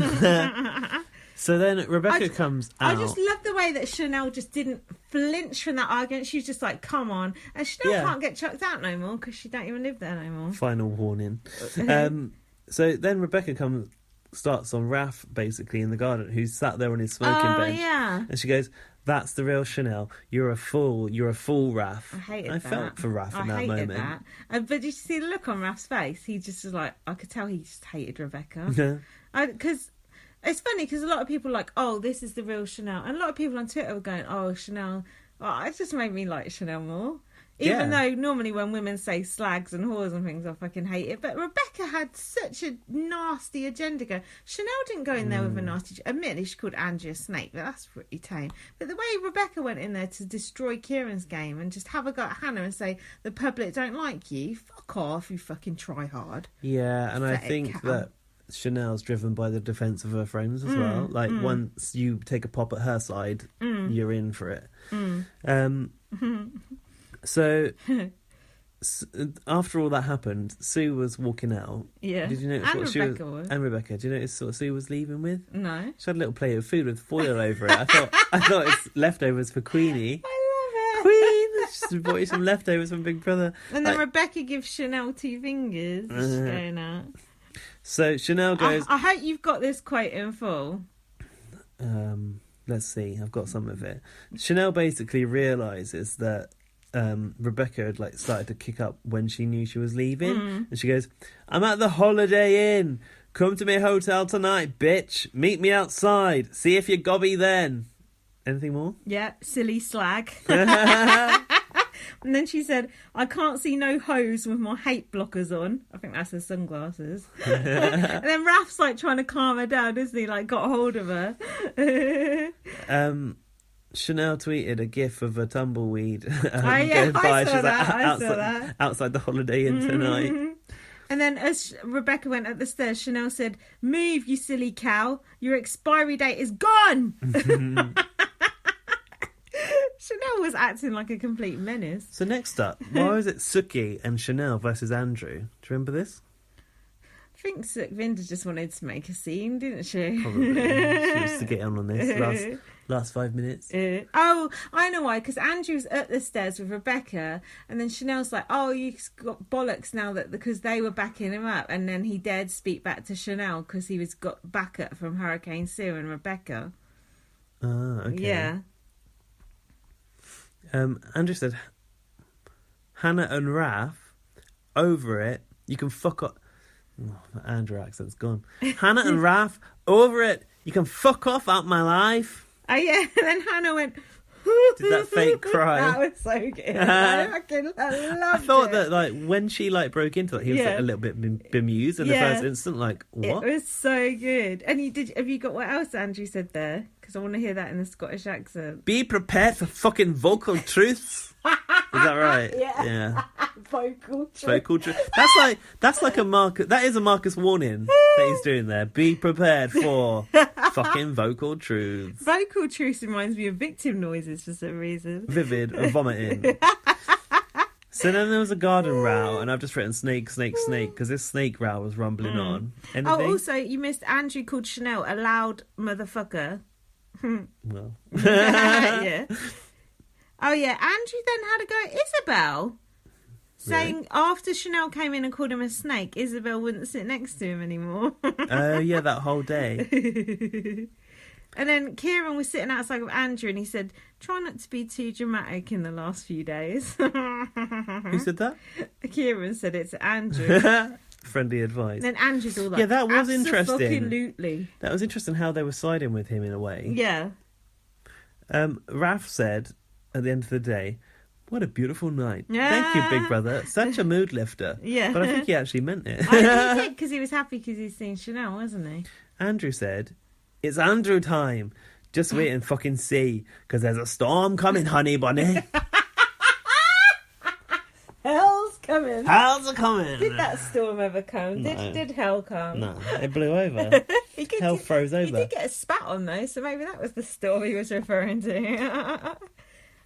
So then Rebecca comes out. I just love the way that Chanel just didn't flinch from that argument. She was just like, come on. And Chanel can't get chucked out no more because she don't even live there no more. Final warning. So then Rebecca starts on Raph, basically, in the garden, who's sat there on his smoking bench. Yeah. And she goes, "That's the real Chanel. You're a fool. You're a fool, Raph." I hated that. felt for Raph in that hated moment. that. But did you see the look on Raph's face? He just was like, I could tell he just hated Rebecca. Because it's funny because a lot of people are like, "Oh, this is the real Chanel," and a lot of people on Twitter were going, "Oh, Chanel." Oh, it just made me like Chanel more. Even though normally when women say slags and whores and things, I fucking hate it. But Rebecca had such a nasty agenda go. Chanel didn't go in there with a nasty... Admittedly, she called Angie a snake, but that's pretty tame. But the way Rebecca went in there to destroy Kieran's game and just have a go at Hannah and say, the public don't like you, fuck off, you fucking try hard. Yeah, and I Pathetic think cow. that Chanel's driven by the defence of her friends as well. Like, once you take a pop at her side, you're in for it. So, after all that happened, Sue was walking out. Yeah. Did you notice And what Rebecca she was? was. And Rebecca. Do you notice what Sue was leaving with? No. She had a little plate of food with foil over it. I thought it's leftovers for Queenie. I love it. Queen! She brought you some leftovers from Big Brother. And then Rebecca gives Chanel 2 fingers. She's going out. So Chanel goes... I hope you've got this quote in full. Let's see. I've got some of it. Chanel basically realises that Rebecca had started to kick up when she knew she was leaving, and she goes, "I'm at the Holiday Inn. Come to my hotel tonight, bitch. Meet me outside. See if you gobby then." Anything more? Yeah, silly slag. And then she said, "I can't see no hose with my hate blockers on." I think that's her sunglasses. And then Raph's trying to calm her down, isn't he? Got hold of her. Chanel tweeted a gif of a tumbleweed. I saw that. Outside the Holiday Inn tonight. And then as Rebecca went up the stairs, Chanel said, "Move, you silly cow. Your expiry date is gone." Chanel was acting like a complete menace. So next up, why is it Suki and Chanel versus Andrew? Do you remember this? I think Vinda just wanted to make a scene, didn't she? Probably. She was to get on this last 5 minutes. Oh, I know why, because Andrew's up the stairs with Rebecca, and then Chanel's like, "Oh, you've got bollocks now because they were backing him up," and then he dared speak back to Chanel because he got backup from Hurricane Sue and Rebecca. Ah, okay. Yeah. Andrew said, "Hannah and Raph, over it. You can fuck off." Oh, my Andrew accent's gone. "Hannah and Raph, over it. You can fuck off out my life." Oh, yeah. And then Hannah went... Did that fake cry? That was so good. I loved I thought that when she broke into it, he was a little bit bemused in the first instant. What? It was so good. And have you got what else Andrew said there? Because I want to hear that in the Scottish accent. Be prepared for fucking vocal truths. Is that right? Yeah. Vocal truth. Vocal truth. That's like a Marcus. That is a Marcus warning that he's doing there. Be prepared for fucking vocal truths. Vocal truth reminds me of victim noises for some reason. Vivid vomiting. So then there was a garden row, and I've just written snake, snake, snake, because this snake row was rumbling on. Anything? Oh, also, you missed Andrew called Chanel a loud motherfucker. Well. Yeah. Oh, yeah. Andrew then had to go at Isabel, saying after Chanel came in and called him a snake, Isabel wouldn't sit next to him anymore. Oh, yeah, that whole day. And then Kieran was sitting outside with Andrew and he said, try not to be too dramatic in the last few days. Who said that? Kieran said it to Andrew. Friendly advice. And then Andrew's all like, Yeah, that was interesting. Absolutely. That was interesting how they were siding with him in a way. Yeah. Raf said at the end of the day, what a beautiful night. Yeah. Thank you, big brother. Such a mood lifter. Yeah. But I think he actually meant it. I think he did, because he was happy because he's seen Chanel, wasn't he? Andrew said, it's Andrew time. Just wait and fucking see, because there's a storm coming, honey bunny. Hell's coming. How's it coming? Did that storm ever come? No. Did hell come? No, it blew over. Hell froze He over. did get a spat on though, so maybe that was the storm he was referring to.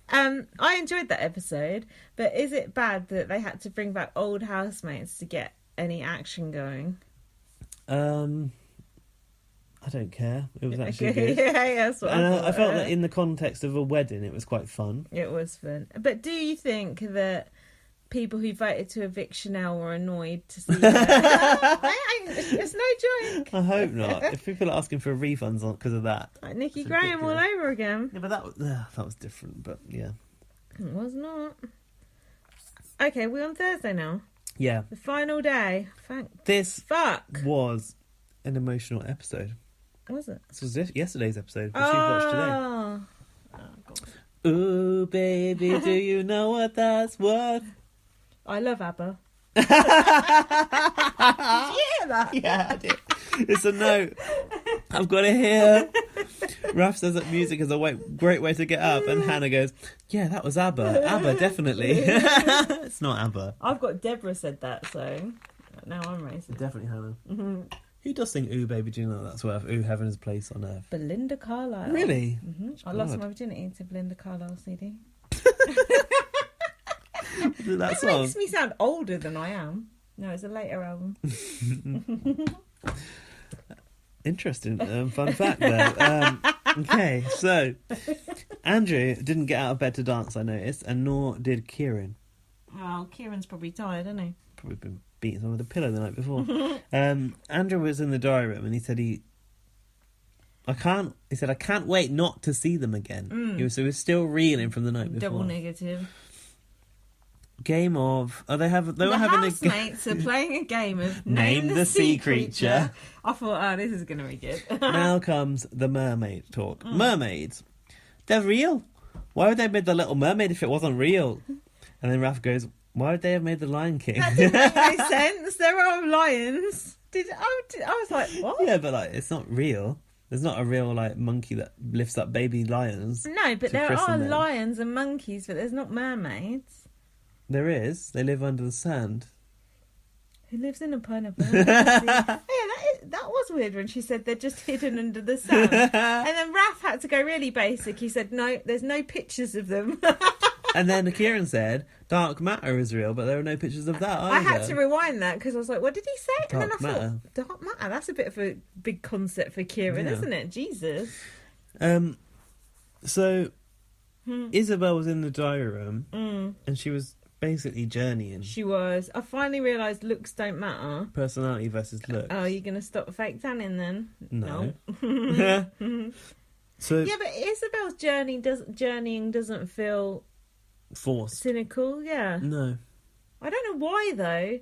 I enjoyed that episode, but is it bad that they had to bring back old housemates to get any action going? I don't care. It was actually good. Yeah, that's what And I thought. I felt that in the context of a wedding, it was quite fun. It was fun. But do you think that people who voted to evict Chanel were annoyed to see her? It's no joke. I hope not. If people are asking for refunds because of that. Like Nikki It's Graham all ridiculous. over again. Yeah, but that was different, but yeah. It was not. Okay, we're on Thursday now. Yeah. The final day. This Fuck. was an emotional episode. Was it? This was yesterday's episode, which you've watched today. Oh, God. Ooh, baby, do you know what that's worth? I love ABBA. Did you hear that? Yeah, I did. It's a note. I've got to hear. Raf says that music is a great way to get up, and Hannah goes, yeah, that was ABBA. ABBA, definitely. It's not ABBA. I've got Deborah said that, so now I'm racist. Definitely Hannah. Who does sing Ooh, baby, do you know what that's worth? Ooh, heaven is a place on earth. Belinda Carlisle. Really? I lost my virginity to Belinda Carlisle CD. That That song? makes me sound older than I am. No, it's a later album. Interesting fun fact there. Okay, so Andrew didn't get out of bed to dance, I noticed, and nor did Kieran. Oh, Kieran's probably tired, isn't he? Probably been beating someone with a pillow the night before. Andrew was in the diary room and he said I can't wait not to see them again. He was still reeling from the night before. Double negative. Game of they were having the a housemates are playing a game of Name the sea creature. I thought, this is going to be good. Now comes the mermaid talk. Mermaids, they're real. Why would they have made the Little Mermaid if it wasn't real? And then Raph goes, why would they have made the Lion King? That didn't make any sense. There are lions. I was like, what? Yeah, but it's not real. There's not a real monkey that lifts up baby lions. No, but to there christen are them. lions and monkeys, but there's not mermaids. There is. They live under the sand. Who lives in a pineapple? That was weird when she said they're just hidden under the sand. And then Raph had to go really basic. He said, no, there's no pictures of them. And then Kieran said, dark matter is real, but there are no pictures of that either. I had to rewind that because I was like, what did he say? And then I Dark thought, dark matter, that's a bit of a big concept for Kieran, Yeah. isn't it? Jesus. So Isabel was in the diary room and she was basically journeying. She was. I finally realised looks don't matter. Personality versus looks. Oh, you're going to stop fake tanning then? No. So Yeah, but Isabel's journeying doesn't feel forced. cynical. Yeah. No. I don't know why though,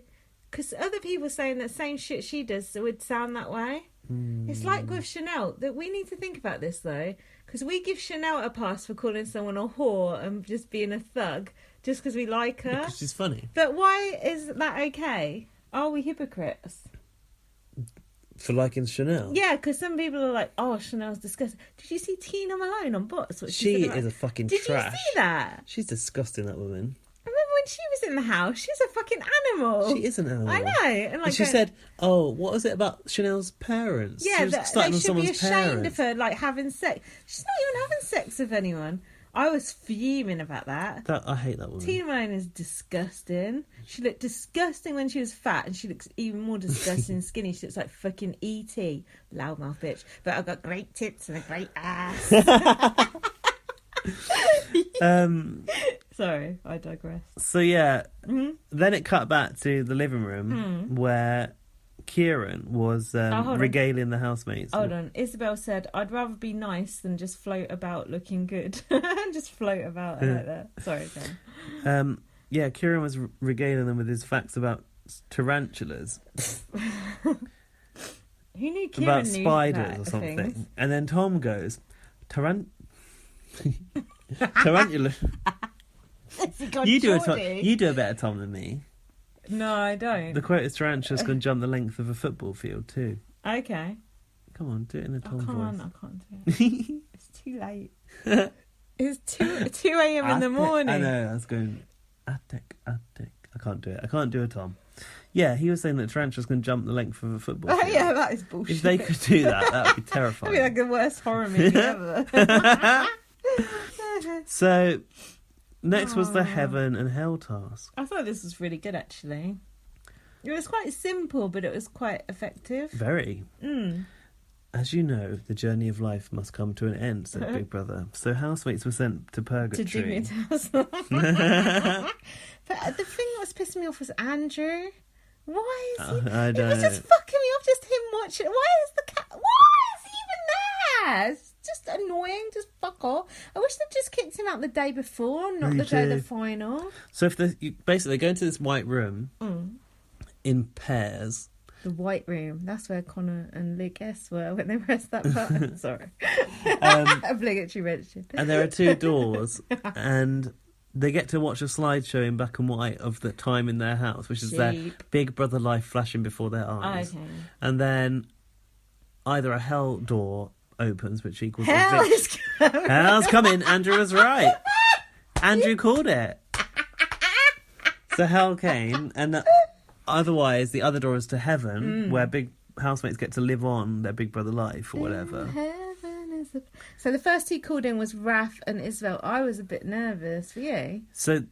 because other people saying that same shit she does would sound that way. It's like with Chanel that we need to think about this though, because we give Chanel a pass for calling someone a whore and just being a thug just because we like her. Because she's funny. But why is that okay? Are we hypocrites? For liking Chanel. Yeah, because some people are like, "Oh, Chanel's disgusting." Did you see Tina Malone on Bots? What She said about- is a fucking Did trash. you see that? She's disgusting, that woman. I remember when she was in the house. She's a fucking animal. She is an animal. I know. And And she said, "Oh, what was it about Chanel's parents? Yeah, she was that starting they on should be someone's ashamed parents." of her, like having sex. She's not even having sex with anyone. I was fuming about that. I hate that woman. Tina Malone is disgusting. She looked disgusting when she was fat, and she looks even more disgusting skinny. She looks like fucking E.T. Loudmouth bitch. But I've got great tits and a great ass. Sorry, I digress. So yeah, then it cut back to the living room where Kieran was regaling the housemates. Hold on. Isabel said, I'd rather be nice than just float about looking good. Just float about like that. Sorry, Ben. Yeah, Kieran was regaling them with his facts about tarantulas. Who knew Kieran about knew spiders that or something. things? And then Tom goes, tarantula. You do a better Tom than me. No, I don't. The quote is tarantulas can jump the length of a football field too. Okay. Come on, do it in a Tom voice. I can't do it. It's too late. It's 2 a.m. in the morning. I know, I was going, attic. I can't do it. I can't do a Tom. Yeah, he was saying that tarantulas can jump the length of a football field. Yeah, that is bullshit. If they could do that would be terrifying. That'd be like the worst horror movie ever. So, next was the heaven and hell task. I thought this was really good, actually. It was quite simple, but it was quite effective. Very. As you know, the journey of life must come to an end, said Big Brother. So housemates were sent to purgatory. To Jimmy's house. But the thing that was pissing me off was Andrew. Why is he... I don't It was know. just fucking me off, just him watching. Why is the cat... Why is he even there? It's just annoying. Just fuck off. I wish they'd just kicked him out the day before, not Me the day of too. the final. So if you basically go into this white room in pairs. The White Room. That's where Connor and Luke S were when they pressed that button. Sorry. Obligatory mention. And there are two doors, and they get to watch a slideshow in black and white of the time in their house, which is their Cheap. Big Brother life flashing before their eyes. Okay. And then either a hell door opens, which equals Hell a is coming. Hell's coming. Andrew was right. Andrew called it. So hell came, and otherwise the other door is to heaven, where big housemates get to live on their Big Brother life or whatever. Heaven is a... So the first two called in was Raph and Isabel. I was a bit nervous. For you? So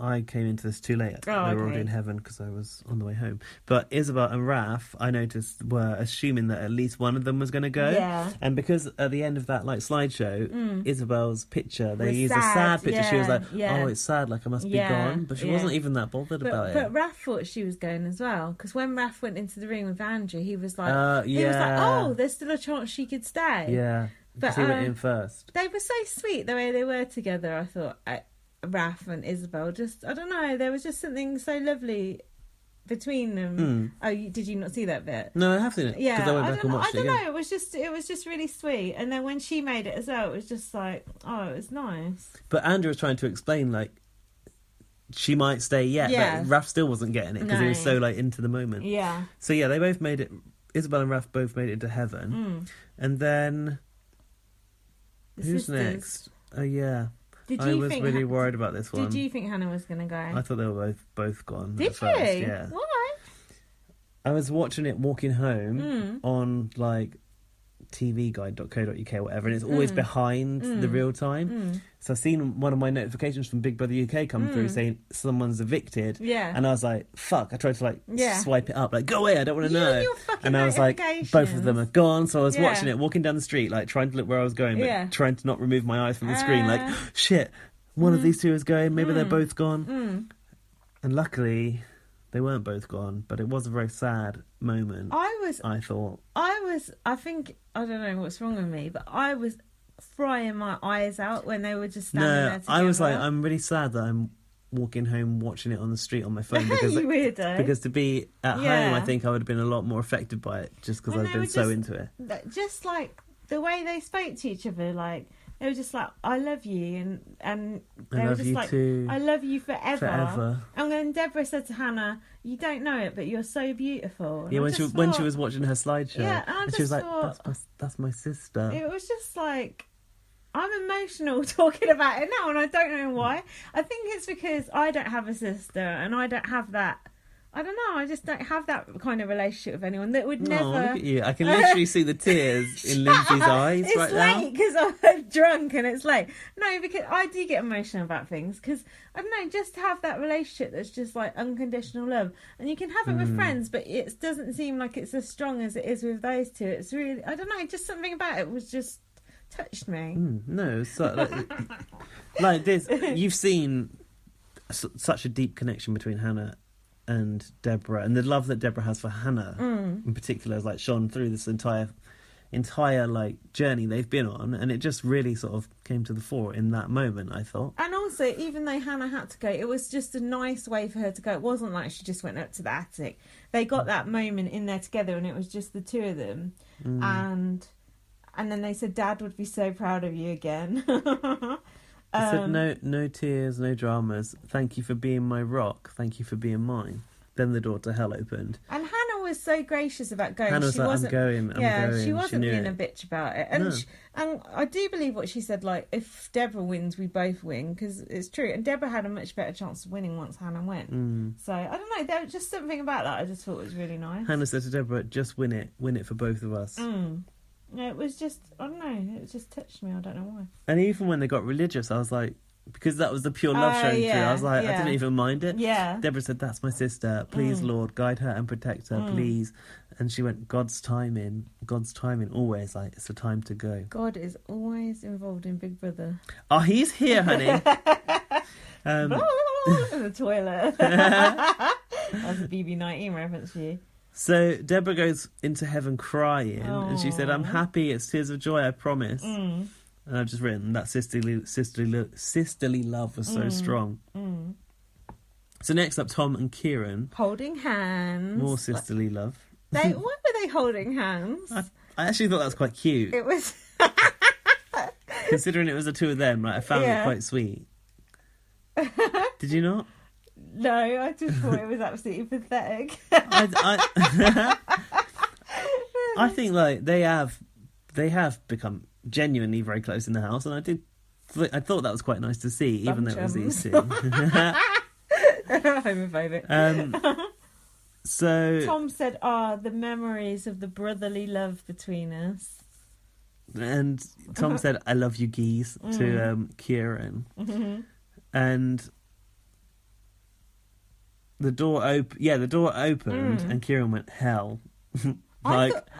I came into this too late. Oh, they were okay. already in heaven because I was on the way home. But Isabel and Raph, I noticed, were assuming that at least one of them was going to go. Yeah. And because at the end of that slideshow, Isabel's picture, they Was used sad, a sad picture. She was yeah, like, yeah. "Oh, it's sad. Like I must be Yeah, gone." But she yeah. wasn't even that bothered about But it. Raph thought she was going as well, because when Raph went into the room with Andrew, he was like, yeah. "Oh, there's still a chance she could stay." Yeah, But because he went in first. they were so sweet the way they were together. I thought Raph and Isabel, just I don't know, there was just something so lovely between them. Oh, did you not see that bit? No, I have seen it. Yeah, because I went I back don't, and know, I watched it don't again. know. It was just really sweet. And then when she made it as well, it was just like, oh, it was nice. But Andrew was trying to explain, like, she might stay yet, Yeah. but Raph still wasn't getting it because he was No. so, like, into the moment. Yeah. So, yeah, they both made it... Isabel and Raph both made it into heaven. And then... The who's sisters. next? Oh, yeah. Did I you was think really worried about this one. Did you think Hannah was going to go? I thought they were both gone. Did at first, you? Yeah. Why? I was watching it walking home on, like, tvguide.co.uk or whatever, and it's always behind the real time. So I've seen one of my notifications from Big Brother UK come through saying someone's evicted. Yeah. And I was like, fuck. I tried to, like, Yeah. swipe it up, like, go away, I don't want to You know. and your fucking And I was like, both of them are gone. So I was Yeah. watching it, walking down the street, like, trying to look where I was going, but Yeah. trying to not remove my eyes from the screen. Like, shit, one of these two is going. Maybe they're both gone. And luckily, they weren't both gone, but it was a very sad moment. I thought. I think, I don't know what's wrong with me, but I was crying my eyes out when they were just standing there No, together. I was like, I'm really sad that I'm walking home watching it on the street on my phone because You weirdo. because to be at Yeah. home, I think I would have been a lot more affected by it just because And I've they been were so just- into it. Just like the way they spoke to each other, like they were just like, "I love you," and they I were love just you like, too. "I love you forever." Forever. And then Deborah said to Hannah, "You don't know it, but you're so beautiful." And Yeah, I when just when she thought- was watching her slideshow, Yeah, and I and she was just like, thought- "That's my sister." It was just like, I'm emotional talking about it now, and I don't know why. I think it's because I don't have a sister, and I don't have that I don't know. I just don't have that kind of relationship with anyone that would never. Oh, look at you! I can literally see the tears in Lindsay's eyes it's right now. It's late because I'm drunk and it's late. No, because I do get emotional about things because I don't know. Just to have that relationship that's just like unconditional love, and you can have it with friends, but it doesn't seem like it's as strong as it is with those two. It's really, I don't know. Just something about it was just touched me. No, so, like this. You've seen such a deep connection between Hannah and Deborah, and the love that Deborah has for Hannah in particular has like shone through this entire like journey they've been on, and it just really sort of came to the fore in that moment, I thought. And also, even though Hannah had to go, it was just a nice way for her to go. It wasn't like she just went up to the attic. They got that moment in there together, and it was just the two of them. And then they said, Dad would be so proud of you again. He said, no tears, no dramas. Thank you for being my rock. Thank you for being mine. Then the door to hell opened. And Hannah was so gracious about going. Hannah's she like, wasn't, I'm going. she wasn't knew being it. a bitch about it. And No. and I do believe what she said, like, if Deborah wins, we both win, because it's true. And Deborah had a much better chance of winning once Hannah went. So, I don't know, there was just something about that I just thought was really nice. Hannah said to Deborah, just win it for both of us. Yeah, it was just, I don't know, it just touched me, I don't know why. And even when they got religious, I was like, because that was the pure love showing through, I was like, I didn't even mind it. Yeah. Deborah said, that's my sister. Please, Lord, guide her and protect her, please. And she went, God's timing, always, like, it's the time to go. God is always involved in Big Brother. Oh, he's here, honey. In the toilet. That's a BB19 reference for you. So Deborah goes into heaven crying, and she said, I'm happy, it's tears of joy, I promise. And I've just written that sisterly love was so strong. So next up, Tom and Kieran. Holding hands. More sisterly love. Why were they holding hands? I actually thought that was quite cute. It was... Considering it was the two of them, like, I found it quite sweet. Did you not? No, I just thought it was absolutely pathetic. I think like they have become genuinely very close in the house, and I thought that was quite nice to see, even though it was these two. Homophobic. So Tom said, the memories of the brotherly love between us. And Tom said, I love you geese to Kieran. And the door opened and Kieran went, hell.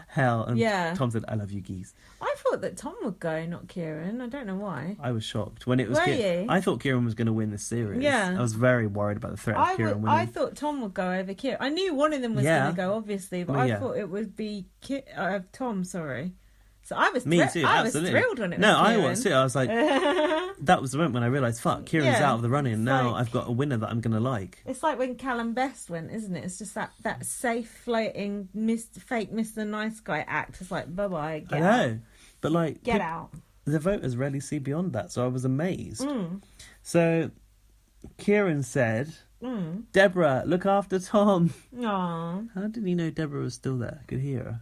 Hell. And Tom said, I love you geese. I thought that Tom would go, not Kieran. I don't know why. I was shocked when it was. Were you? I thought Kieran was going to win this series. Yeah. I was very worried about the threat of Kieran winning. I thought Tom would go over Kieran. I knew one of them was going to go, obviously, but I thought it would be Tom. Sorry. So I was. Me too. I absolutely. was thrilled when it was. No, Kieran. I was too. I was like, that was the moment when I realised, fuck, Kieran's out of the running. And now I've got a winner that I'm going to like. It's like when Callum Best went, isn't it? It's just that safe floating fake Mr. Nice Guy act. It's like, bye bye. I know, but like, get out. The voters rarely see beyond that, so I was amazed. So Kieran said, Deborah, look after Tom. Aww. How did he know Deborah was still there? Could hear her.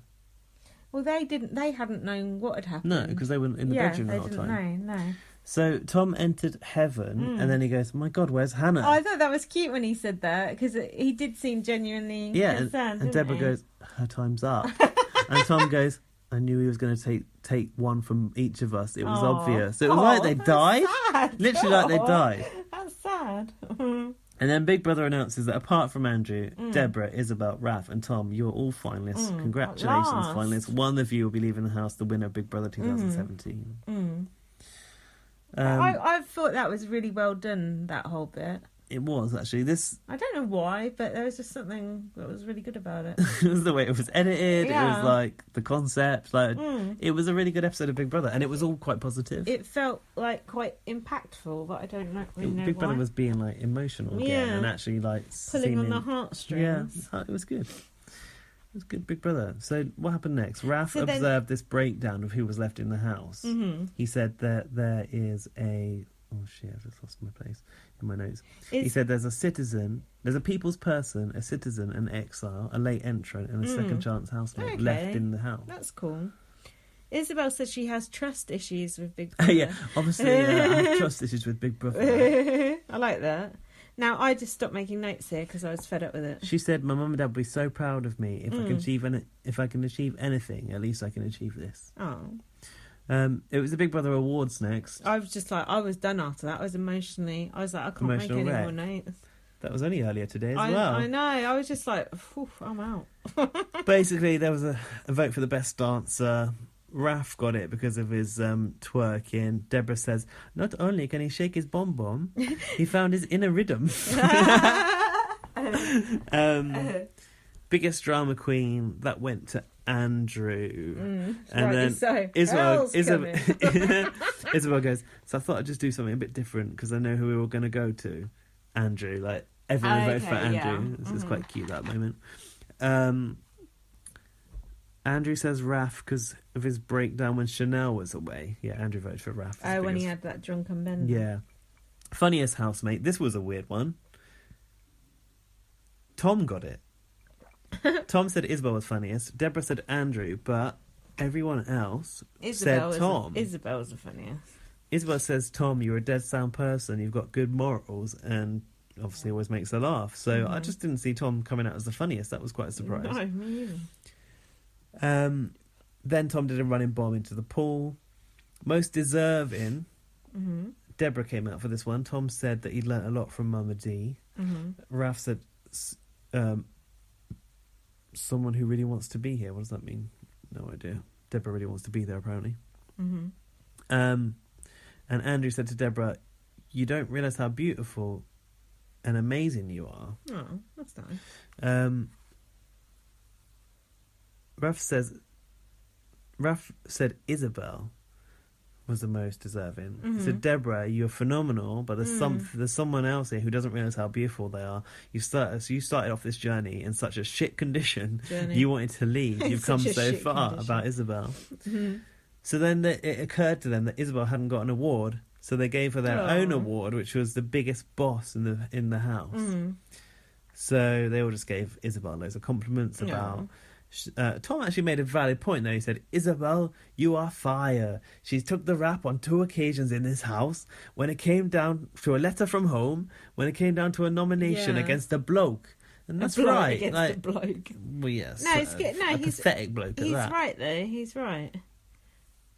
Well, they hadn't known what had happened. No, because they were in the bedroom the whole time. No. So Tom entered heaven, and then he goes, my God, where's Hannah? Oh, I thought that was cute when he said that, because he did seem genuinely concerned, and Deborah goes, her time's up. And Tom goes, I knew he was going to take one from each of us. It was obvious. It was like they died. Sad. Literally like they died. That's sad. And then Big Brother announces that apart from Andrew, Deborah, Isabel, Raph and Tom, you're all finalists. Congratulations, finalists. One of you will be leaving the house, the winner of Big Brother 2017. I thought that was really well done, that whole bit. It was, actually. I don't know why, but there was just something that was really good about it. It was the way it was edited. Yeah. It was like the concept. Like it was a really good episode of Big Brother, and it was all quite positive. It felt like quite impactful, but I don't really know Big why. Brother was being like emotional again, and actually like pulling on the heartstrings. Yeah, it was good. It was good, Big Brother. So what happened next? Raph observed this breakdown of who was left in the house. He said that there is a... Oh shit, I've just lost my place in my notes. He said there's a people's person, a citizen, an exile, a late entrant, and a second chance housemate left in the house. That's cool. Isabel said she has trust issues with Big Brother. Yeah, obviously I have trust issues with Big Brother. I like that. Now, I just stopped making notes here because I was fed up with it. She said, "My mum and dad will be so proud of me if I can achieve anything. At least I can achieve this." Oh. It was the Big Brother Awards next. I was just like, I was done after that. I was emotionally, I was like, I can't Emotional make any wreck. more notes. That was only earlier today as well. I know. I was just like, I'm out. Basically, there was a vote for the best dancer. Raf got it because of his twerking. Deborah says, not only can he shake his bum, he found his inner rhythm. Biggest drama queen, that went to Andrew. And then so. Isabel goes, so I thought I'd just do something a bit different because I know who we were going to go to. Andrew, like everyone voted for Andrew. Yeah. It's quite cute, that moment. Andrew says Raf because of his breakdown when Chanel was away. Yeah, Andrew voted for Raf. Oh, when he had that drunken bender. Yeah. Funniest housemate. This was a weird one. Tom got it. Tom said Isabel was funniest. Deborah said Andrew, but everyone else said Tom. Isabel's the funniest. Isabel says, Tom, you're a dead sound person. You've got good morals, and obviously always makes her laugh. So I just didn't see Tom coming out as the funniest. That was quite a surprise. No, me either. Then Tom did a running bomb into the pool. Most deserving. Deborah came out for this one. Tom said that he'd learnt a lot from Mama D. Raf said, someone who really wants to be here. What does that mean? No idea. Deborah really wants to be there, apparently. And Andrew said to Deborah, you don't realise how beautiful and amazing you are. Oh, that's nice. Raf said Isabel was the most deserving. He said, Deborah, you're phenomenal, but there's someone else here who doesn't realise how beautiful they are. You started off this journey in such a shit condition. You wanted to leave. You've come so far about Isabel. So then it occurred to them that Isabel hadn't got an award, so they gave her their own award, which was the biggest boss in the house. So they all just gave Isabel loads of compliments about... Tom actually made a valid point though. He said, Isabel, you are fire. She took the rap on 2 occasions in this house. When it came down to a letter from home, when it came down to a nomination against a bloke. And that's right. Against like, a bloke. Well, yes. No, it's good. No, he's pathetic bloke. He's right though. He's right.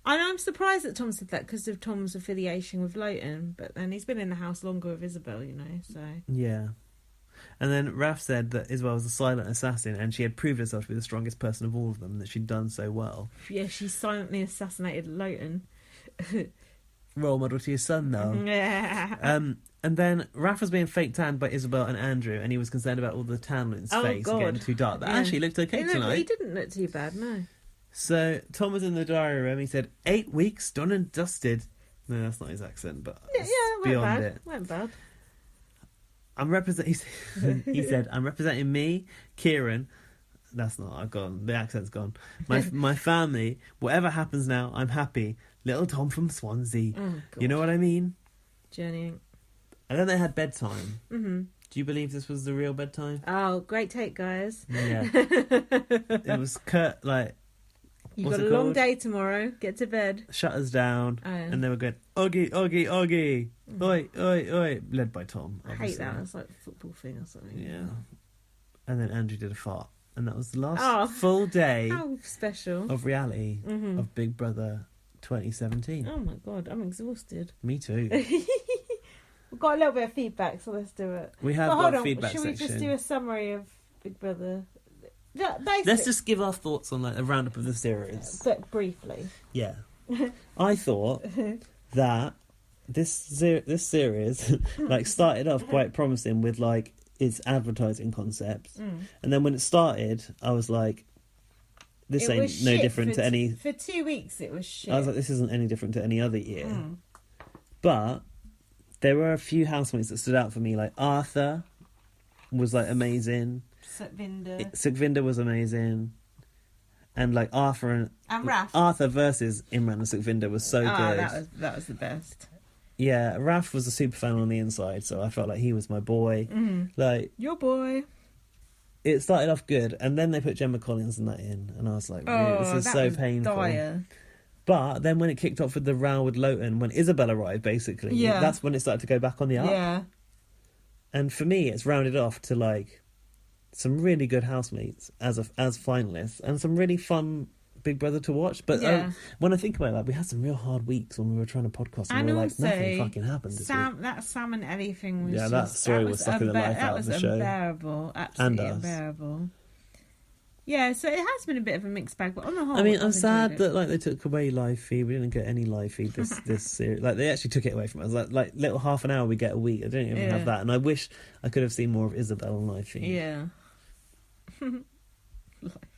And I'm surprised that Tom said that because of Tom's affiliation with Lowton. But then he's been in the house longer with Isabel, you know. So yeah. And then Raf said that Isabel was a silent assassin and she had proved herself to be the strongest person of all of them, that she'd done so well. Yeah, she silently assassinated Lowton. Role model to your son, though. Yeah. And then Raf was being fake tanned by Isabel and Andrew, and he was concerned about all the tan in his face and getting too dark. That actually looked okay tonight. He didn't look too bad, no. So Tom was in the diary room. He said, 8 weeks done and dusted. No, that's not his accent, but beyond it. Went bad. He said, I'm representing me, Kieran. That's not, I've gone. The accent's gone. My family. Whatever happens now, I'm happy. Little Tom from Swansea. Oh, you know what I mean? Journeying. And then they had bedtime. Do you believe this was the real bedtime? Oh, great take, guys. Yeah. It was Kurt, like... You've got a long day tomorrow. Get to bed. Shutters down. And they were going, Oggy, Oggy, Oggy. Oi, oi, oi. Led by Tom, obviously. I hate that. It's like a football thing or something. Yeah. And then Andrew did a fart. And that was the last full day how special. of reality of Big Brother 2017. Oh my God, I'm exhausted. Me too. We've got a little bit of feedback, so let's do it. We have got a feedback section. Should we just do a summary of Big Brother? Let's just give our thoughts on like a roundup of the series. But briefly. Yeah. I thought that this series like started off quite promising with like its advertising concepts. And then when it started, I was like, this ain't no different to any... For 2 weeks, it was shit. I was like, this isn't any different to any other year. But there were a few housemates that stood out for me. Like Arthur was like amazing. Sukhvinder was amazing. And like Arthur and Raf. Arthur versus Imran and Sukhvinder was so good. That was the best. Yeah, Raf was a super fan on the inside, so I felt like he was my boy. Like your boy. It started off good, and then they put Gemma Collins and that in, and I was like, this is so painful. Dire. But then when it kicked off with the row with Lowton, when Isabel arrived, basically, that's when it started to go back on the up. Yeah. And for me, it's rounded off to like some really good housemates as finalists and some really fun Big Brother to watch. But when I think about it, like, we had some real hard weeks when we were trying to podcast, and we were like, nothing fucking happened. That Sam and Ellie thing was that story was sucking the life out of the show. Unbearable, absolutely unbearable. Yeah, so it has been a bit of a mixed bag, but on the whole, I mean, I'm sad that like they took away live feed. We didn't get any live feed this series. Like, they actually took it away from us. Like little half an hour we get a week. I don't even have that, and I wish I could have seen more of Isabel on live feed. Yeah. Live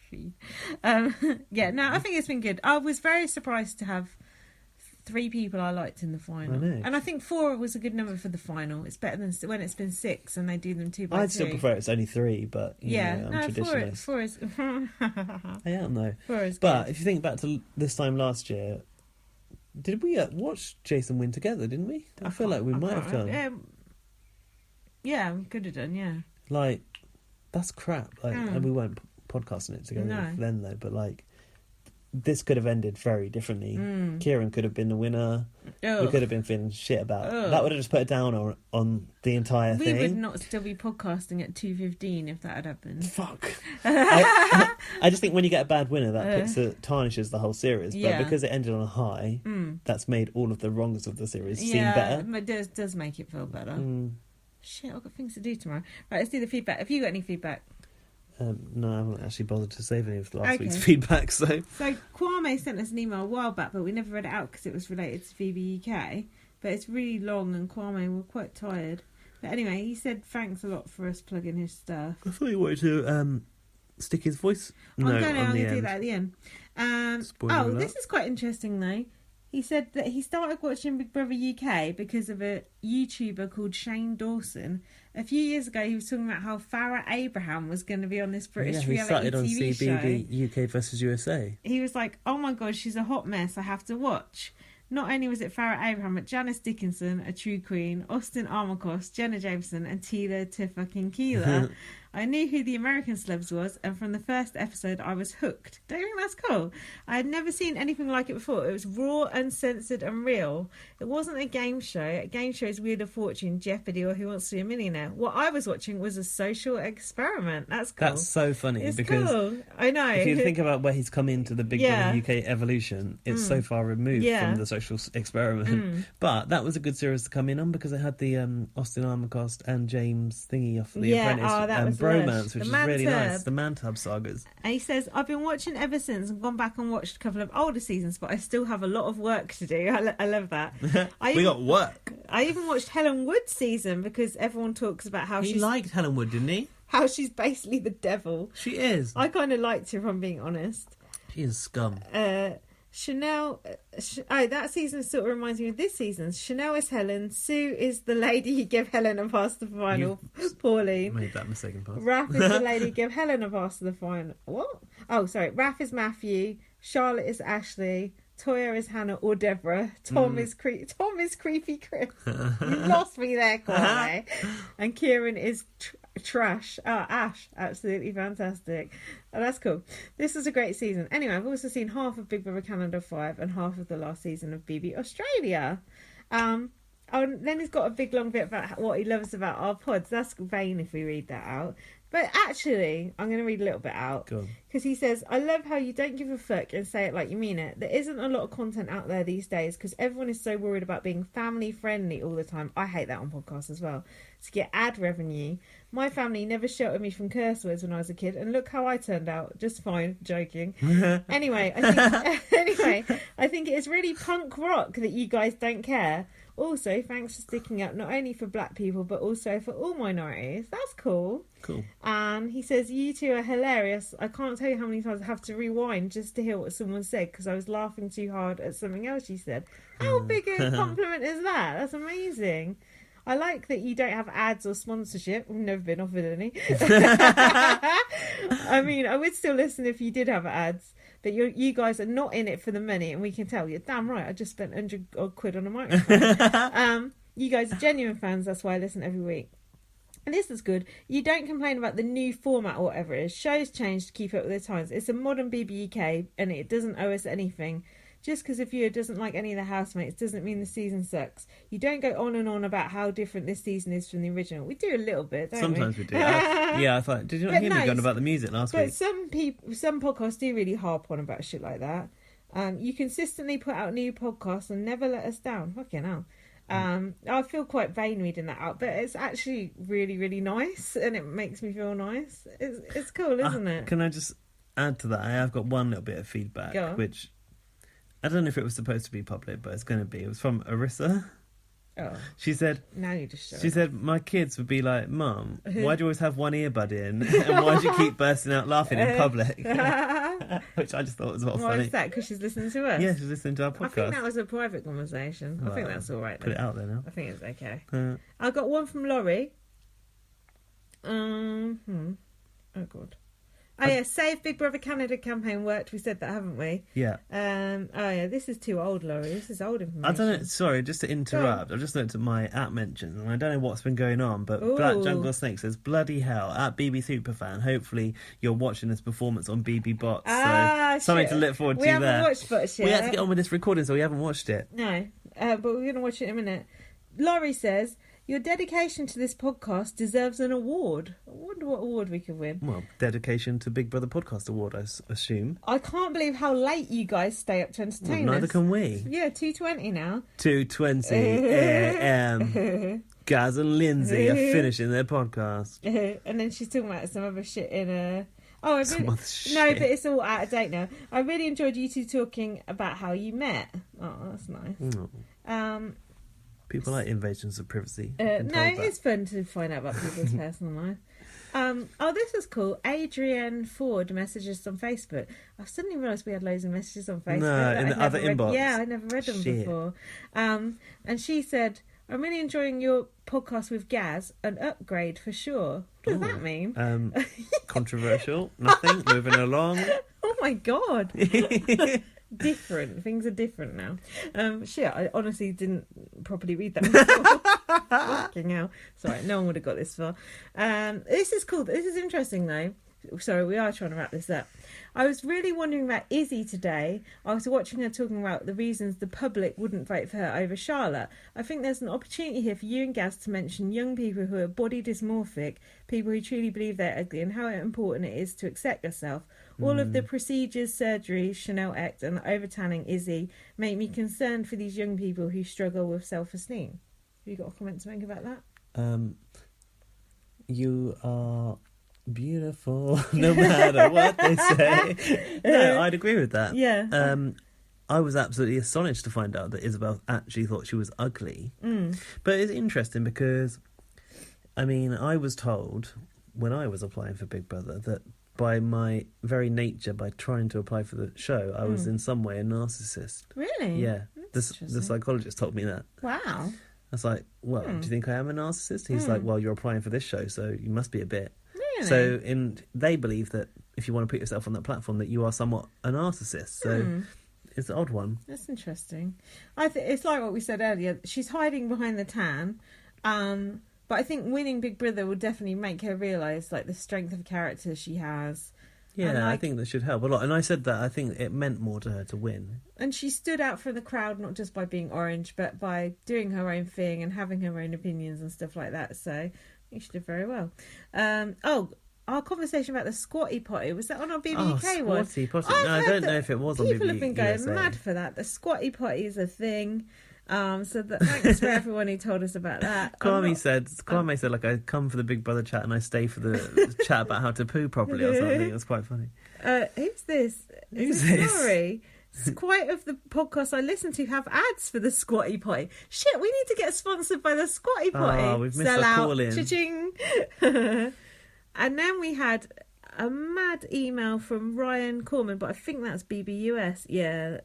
feed. No, I think it's been good. I was very surprised to have 3 people I liked in the final. I know. And I think 4 was a good number for the final. It's better than when it's been 6 and they do them 2 by 2. I'd still prefer it's only 3, but I'm traditionalist. 4 is... I am, though. 4 is but good. if you think back to this time last year, did we watch Jason win together, didn't we? I feel like we might have done. Yeah, we could have done, yeah. Like, that's crap. Like, and we weren't podcasting it together then, though, but like, this could have ended very differently. Kieran could have been the winner. We could have been feeling shit about it. That would have just put a down on the entire thing. We would not still be podcasting at 2:15 if that had happened. Fuck. I just think when you get a bad winner, that tarnishes the whole series. But because it ended on a high, that's made all of the wrongs of the series seem better. Yeah, it does make it feel better. Shit, I've got things to do tomorrow. Right, let's do the feedback. Have you got any feedback? No, I haven't actually bothered to save any of last week's feedback. So Kwame sent us an email a while back, but we never read it out because it was related to Phoebe UK. But it's really long, and Kwame, we're quite tired. But anyway, he said thanks a lot for us plugging his stuff. I thought you wanted to stick his voice note I'm on going to do that at the end. This is quite interesting though. He said that he started watching Big Brother UK because of a YouTuber called Shane Dawson. A few years ago, he was talking about how Farrah Abraham was going to be on this British reality TV show. CBB UK versus USA. He was like, "Oh my god, she's a hot mess. I have to watch." Not only was it Farrah Abraham, but Janice Dickinson, a true queen, Austin Armacost, Jenna Jameson, and Tila Keeler. I knew who the American celebs was, and from the first episode, I was hooked. Don't you think that's cool? I had never seen anything like it before. It was raw, uncensored, and real. It wasn't a game show. A game show is Wheel of Fortune, Jeopardy, or Who Wants to Be a Millionaire. What I was watching was a social experiment. That's cool. That's so funny it's because cool. I know. If you think about where he's come into the Big Brother UK evolution, it's so far removed from the social experiment. But that was a good series to come in on because it had the Austin Armacost and James thingy off The Apprentice. Bromance, which is really nice. The Man-Tub sagas. And he says, I've been watching ever since and gone back and watched a couple of older seasons, but I still have a lot of work to do. I love that. We got work. I even watched Helen Wood's season because everyone talks about how he liked Helen Wood, didn't he? How she's basically the devil. She is. I kind of liked her, if I'm being honest. She is scum. Chanel, that season sort of reminds me of this season. Chanel is Helen. Sue is the lady who gave Helen a pass to the final. Pauline made that mistake in past. Raph is the lady who gave Helen a pass to the final. What? Oh, sorry. Raph is Matthew. Charlotte is Ashley. Toya is Hannah or Deborah. Tom is Creepy Chris. You lost me there, Kwame. And Kieran is Trash. Ash. Absolutely fantastic. Oh, that's cool. This was a great season. Anyway, I've also seen half of Big Brother Canada 5 and half of the last season of BB Australia. Then he's got a big long bit about what he loves about our pods. That's vain if we read that out. But actually, I'm going to read a little bit out. Because he says, I love how you don't give a fuck and say it like you mean it. There isn't a lot of content out there these days because everyone is so worried about being family friendly all the time. I hate that on podcasts as well. To get ad revenue. My family never sheltered me from curse words when I was a kid. And look how I turned out. Just fine. Joking. Anyway, I think it is really punk rock that you guys don't care. Also, thanks for sticking up not only for black people but also for all minorities. That's cool. Cool. And he says, you two are hilarious. I can't tell you how many times I have to rewind just to hear what someone said because I was laughing too hard at something else you said. How big a compliment is that? That's amazing. I like that you don't have ads or sponsorship. We've never been offered any. I mean, I would still listen if you did have ads. But you guys are not in it for the money, and we can tell. You're damn right. I just spent 100 odd quid on a microphone. You guys are genuine fans. That's why I listen every week. And this is good. You don't complain about the new format or whatever it is. Shows change to keep up with the times. It's a modern BBUK, and it doesn't owe us anything. Just because a viewer doesn't like any of the housemates doesn't mean the season sucks. You don't go on and on about how different this season is from the original. We do a little bit, don't Sometimes we do. I thought, did you not But hear no, me going about the music last But week? some podcasts do really harp on about shit like that. You consistently put out new podcasts and never let us down. Fucking hell. I feel quite vain reading that out, but it's actually really, really nice, and it makes me feel nice. It's cool, isn't it? Can I just add to that? I have got one little bit of feedback, Go on. which I don't know if it was supposed to be public, but it's going to be. It was from Arissa. Oh, She said, now you just show She it. said, my kids would be like, Mum, why do you always have one earbud in? And why do you keep bursting out laughing in public? Which I just thought was a lot Why funny. is that? Because she's listening to us? Yeah, she's listening to our I think podcast. that was a private conversation. I think Well, that's all right. Put it Then. out there now. I think it's okay. Uh, I got one from Laurie. Oh, God. Oh, yeah, Save Big Brother Canada campaign worked. We said that, haven't we? yeah. Oh, yeah, this is too old, Laurie. This is old information. I don't know, sorry, just to interrupt. I've just looked at my app mentions and I don't know what's been going on, but Ooh. Black Jungle Snake says, bloody hell, at BB Superfan, hopefully you're watching this performance on BB Bots. So something shit. to look forward We to haven't there. watched Bots yet. We had to get on with this recording, so we haven't watched it. No, but we're going to watch it in a minute. Laurie says, your dedication to this podcast deserves an award. I wonder what award we could win. Well, dedication to Big Brother Podcast Award, I assume. I can't believe how late you guys stay up to entertain Well, neither us. can we. Yeah, 2:20 now. 2:20 a.m. Gaz and Lindsay are finishing their podcast. And then she's talking about some other shit in a... Oh, I Some really... other No, shit. but it's all out of date now. I really enjoyed you two talking about how you met. Oh, that's nice. Oh, people like invasions of privacy. No, Been told that. it's fun to find out about people's personal life. Oh, this is cool. Adrienne Ford messaged us on Facebook. I've suddenly realised we had loads of messages on Facebook. No, that in I'd the never other read. inbox. Yeah, I never read them Shit. before. And she said, I'm really enjoying your podcast with Gaz. An upgrade for sure. What does that mean? Controversial. Nothing. Moving along. Oh my God. Different. Things are different now. Shit, I honestly didn't properly read that before. Fucking hell. Sorry, no one would have got this far. This is cool. This is interesting though. Sorry, we are trying to wrap this up. I was really wondering about Izzy today. I was watching her talking about the reasons the public wouldn't vote for her over Charlotte. I think there's an opportunity here for you and Gaz to mention young people who are body dysmorphic, people who truly believe they're ugly, and how important it is to accept yourself. All of the procedures, surgery, Chanel Act, and the over-tanning Izzy make me concerned for these young people who struggle with self-esteem. Have you got a comment to make about that? You are beautiful no matter what they say. No, I'd agree with that. Yeah. I was absolutely astonished to find out that Isabel actually thought she was ugly. But it's interesting because, I mean, I was told when I was applying for Big Brother that by my very nature, by trying to apply for the show, I was in some way a narcissist. Really? Yeah. The interesting. psychologist told me that. Wow. I was like, well, do you think I am a narcissist? He's like, well, you're applying for this show, so you must be a bit. Really? So they believe that if you want to put yourself on that platform, that you are somewhat a narcissist. So it's an odd one. That's interesting. I think it's like what we said earlier. She's hiding behind the tan, but I think winning Big Brother will definitely make her realise like the strength of character she has. Yeah, And, I like, think that should help a lot. And I said that I think it meant more to her to win. And she stood out from the crowd not just by being orange, but by doing her own thing and having her own opinions and stuff like that. So I think she did very well. Our conversation about the squatty potty, was that on our BBUK one? Squatty potty. I've No, I heard don't that know if it was on People have been going USA. mad for that. The squatty potty is a thing. So thanks for everyone who told us about that. Kwame said, like, I come for the Big Brother chat and I stay for the chat about how to poo properly or something. It was quite funny. Who's this? Who's this? Sorry. Quite of the podcasts I listen to have ads for the squatty potty. Shit, we need to get sponsored by the squatty potty. Oh, we've missed Sell our out. call in. Cha-ching. And then we had a mad email from Ryan Corman, but I think that's BBUS. Yeah.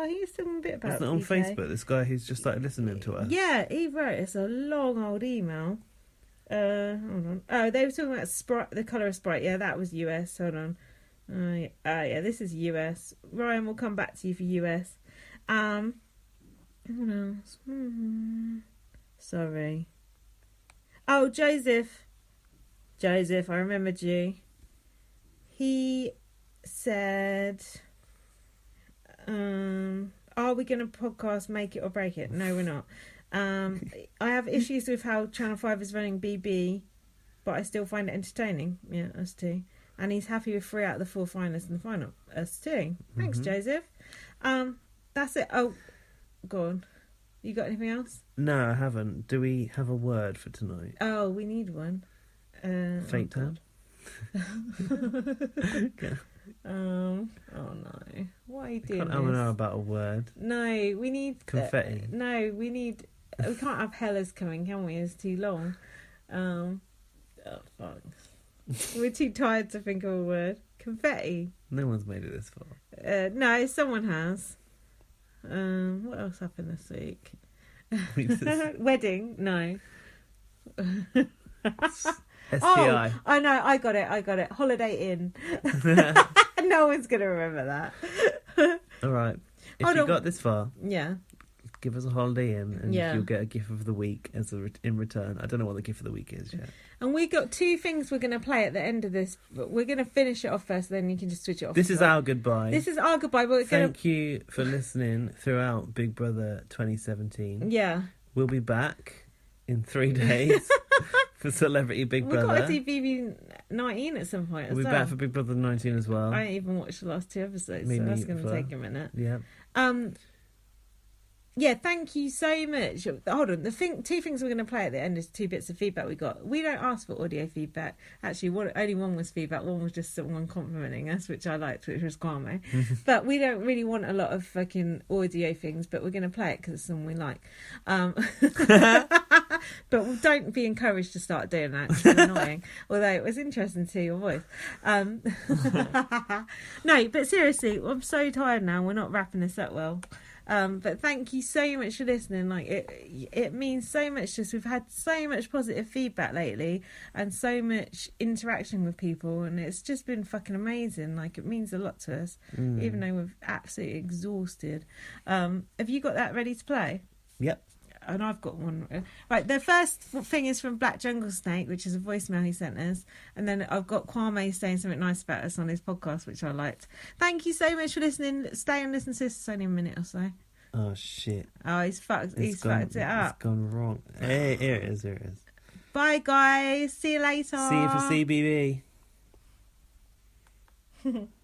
He's talking a bit about Wasn't it on UK. Facebook, this guy who's just started listening to us? Yeah, he wrote us a long old email. Hold on. Oh, they were talking about Sprite, the colour of Sprite. Yeah, that was US. Hold on. Yeah, this is US. Ryan, will come back to you for US. What else? Sorry. Oh, Joseph, I remembered you. He said, are we going to podcast Make It or Break It? No, we're not. I have issues with how Channel 5 is running BB, but I still find it entertaining. Yeah, us too. And he's happy with 3 out of the 4 finalists in the final. Us too. Thanks, Joseph. That's it. Oh, go on. You got anything else? No, I haven't. Do we have a word for tonight? Oh, we need one. Fake time? Okay. Oh no. What are you doing? I don't know about a word. No, we need... Confetti. No, we need... We can't have Hellas coming, can we? It's too long. Oh, fuck. We're too tired to think of a word. Confetti. No one's made it this far. No, someone has. What else happened this week? Wedding? No. STI. Oh, I know. I got it. Holiday Inn. No one's going to remember that. All right. If Hold you on. got this far, Yeah. give us a Holiday Inn and Yeah. you'll get a gift of the week in return. I don't know what the gift of the week is yet. And we got 2 things we're going to play at the end of this, but we're going to finish it off first, then you can just switch it off. This is our goodbye. This is our goodbye, but we're going Thank you for listening throughout Big Brother 2017. to... Yeah. We'll be back in 3 days for Celebrity Big We've Brother. got to do BB19 at some point as We'll be well. back for Big Brother 19 as well. I ain't even watched the last 2 episodes, Me so that's going to neither. take a minute. Yeah. Yeah, thank you so much. Hold on, 2 things we're going to play at the end is 2 bits of feedback we got. We don't ask for audio feedback. Actually, only one was feedback. One was just someone complimenting us, which I liked, which was Kwame. But we don't really want a lot of fucking audio things, but we're going to play it because it's something we like. But don't be encouraged to start doing that. It's annoying. Although it was interesting to hear your voice. No, but seriously, I'm so tired now. We're not wrapping this up well. But thank you so much for listening. Like it means so much. Just we've had so much positive feedback lately and so much interaction with people, and it's just been fucking amazing. Like it means a lot to us, even though we're absolutely exhausted. Have you got that ready to play? Yep. And I've got one. Right, the first thing is from Black Jungle Snake, which is a voicemail he sent us. And then I've got Kwame saying something nice about us on his podcast, which I liked. Thank you so much for listening. Stay and listen to this. It's only a minute or so. Oh, shit. Oh, he's fucked it up. It's gone wrong. Hey, here it is. Bye, guys. See you later. See you for CBB.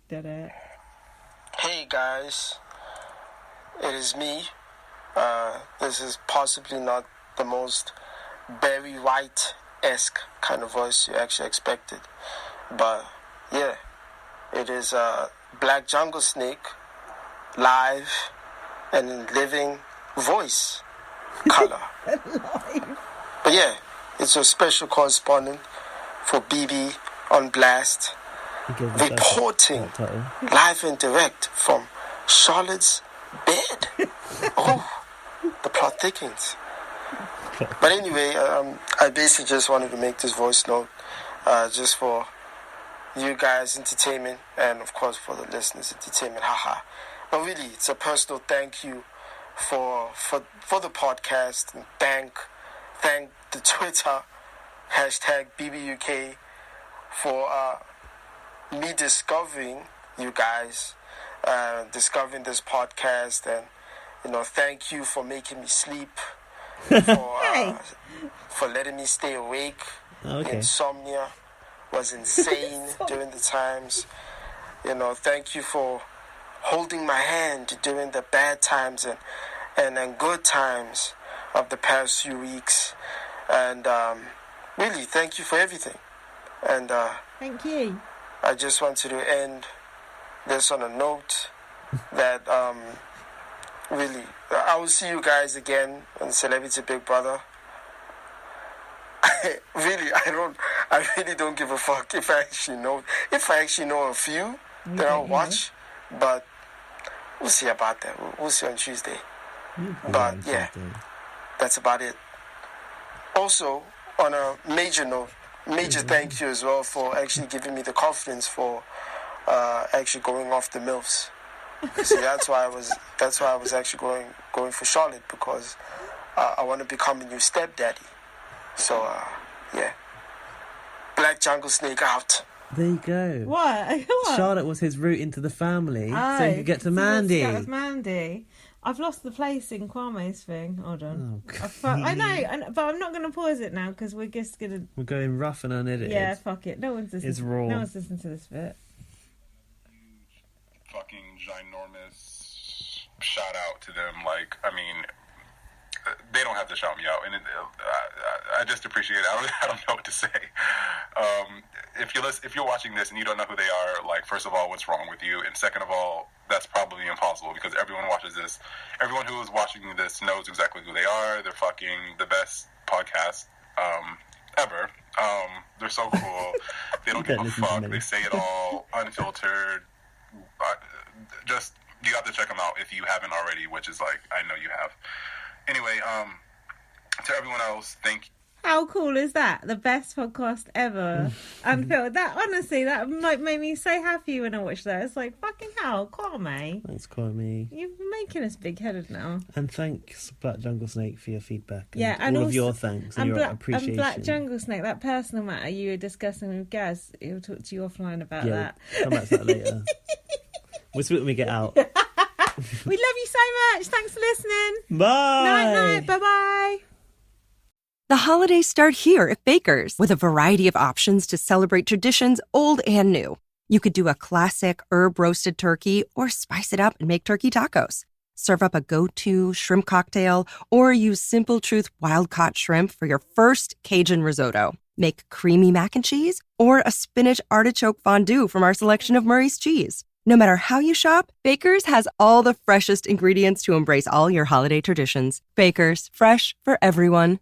Da-da. Hey guys, it is me. This is possibly not the most Barry White-esque kind of voice you actually expected. But yeah, it is Black Jungle Snake, live and in living voice color. But yeah, it's a special correspondent for BB on Blast, reporting live and direct from Charlotte's bed. Oh, the plot thickens. But anyway, I basically just wanted to make this voice note just for you guys' entertainment and of course for the listeners' entertainment. Haha. But really, it's a personal thank you for the podcast, and thank the Twitter hashtag BBUK for me discovering you guys, discovering this podcast, and thank you for making me sleep, for letting me stay awake. Okay. Insomnia was insane during the times. Thank you for holding my hand during the bad times and good times of the past few weeks. And really, thank you for everything. And Thank you. I just wanted to end this on a note that really, I will see you guys again on Celebrity Big Brother. I really don't give a fuck if I actually know a few that I'll watch, but we'll see about that. We'll see on Tuesday. But yeah, that's about it. Also, on a major note, thank you as well for actually giving me the confidence for actually going off the MILFs. See, that's why I was actually going for Charlotte, because I want to become a new stepdaddy. So yeah, Black Jungle Snake out. There you go. What? Charlotte was his route into the family, so he could get to Mandy. That was Mandy. I've lost the place in Kwame's thing. Hold on. Oh, I know, but I'm not going to pause it now because we're just going to... We're going rough and unedited. Yeah, fuck it. No one's listening. It's raw. No one's listening to this bit. Fucking ginormous shout out to them. Like, I mean, they don't have to shout me out, and I just appreciate it. I don't know what to say. If you're watching this and you don't know who they are, like, first of all, what's wrong with you? And second of all, that's probably impossible because everyone watches this. Everyone who is watching this knows exactly who they are. They're fucking the best podcast ever. They're so cool. They don't give a fuck. They say it all unfiltered. Just, you have to check them out if you haven't already, which is like, I know you have. Anyway, to everyone else, thank you. How cool is that? The best podcast ever. Unfiltered. That, honestly, that like made me so happy when I watched that. It's like, fucking hell, Kwame. Thanks, Kwame. You're making us big-headed now. And thanks, Black Jungle Snake, for your feedback. And yeah, and all also, of your thanks and your appreciation. And Black Jungle Snake, that personal matter you were discussing with Gaz, he'll talk to you offline about that. Come back to that later. We'll speak when we get out. We love you so much. Thanks for listening. Bye. Night. Bye-bye. The holidays start here at Baker's with a variety of options to celebrate traditions old and new. You could do a classic herb-roasted turkey or spice it up and make turkey tacos. Serve up a go-to shrimp cocktail or use Simple Truth wild-caught shrimp for your first Cajun risotto. Make creamy mac and cheese or a spinach artichoke fondue from our selection of Murray's cheese. No matter how you shop, Baker's has all the freshest ingredients to embrace all your holiday traditions. Baker's, fresh for everyone.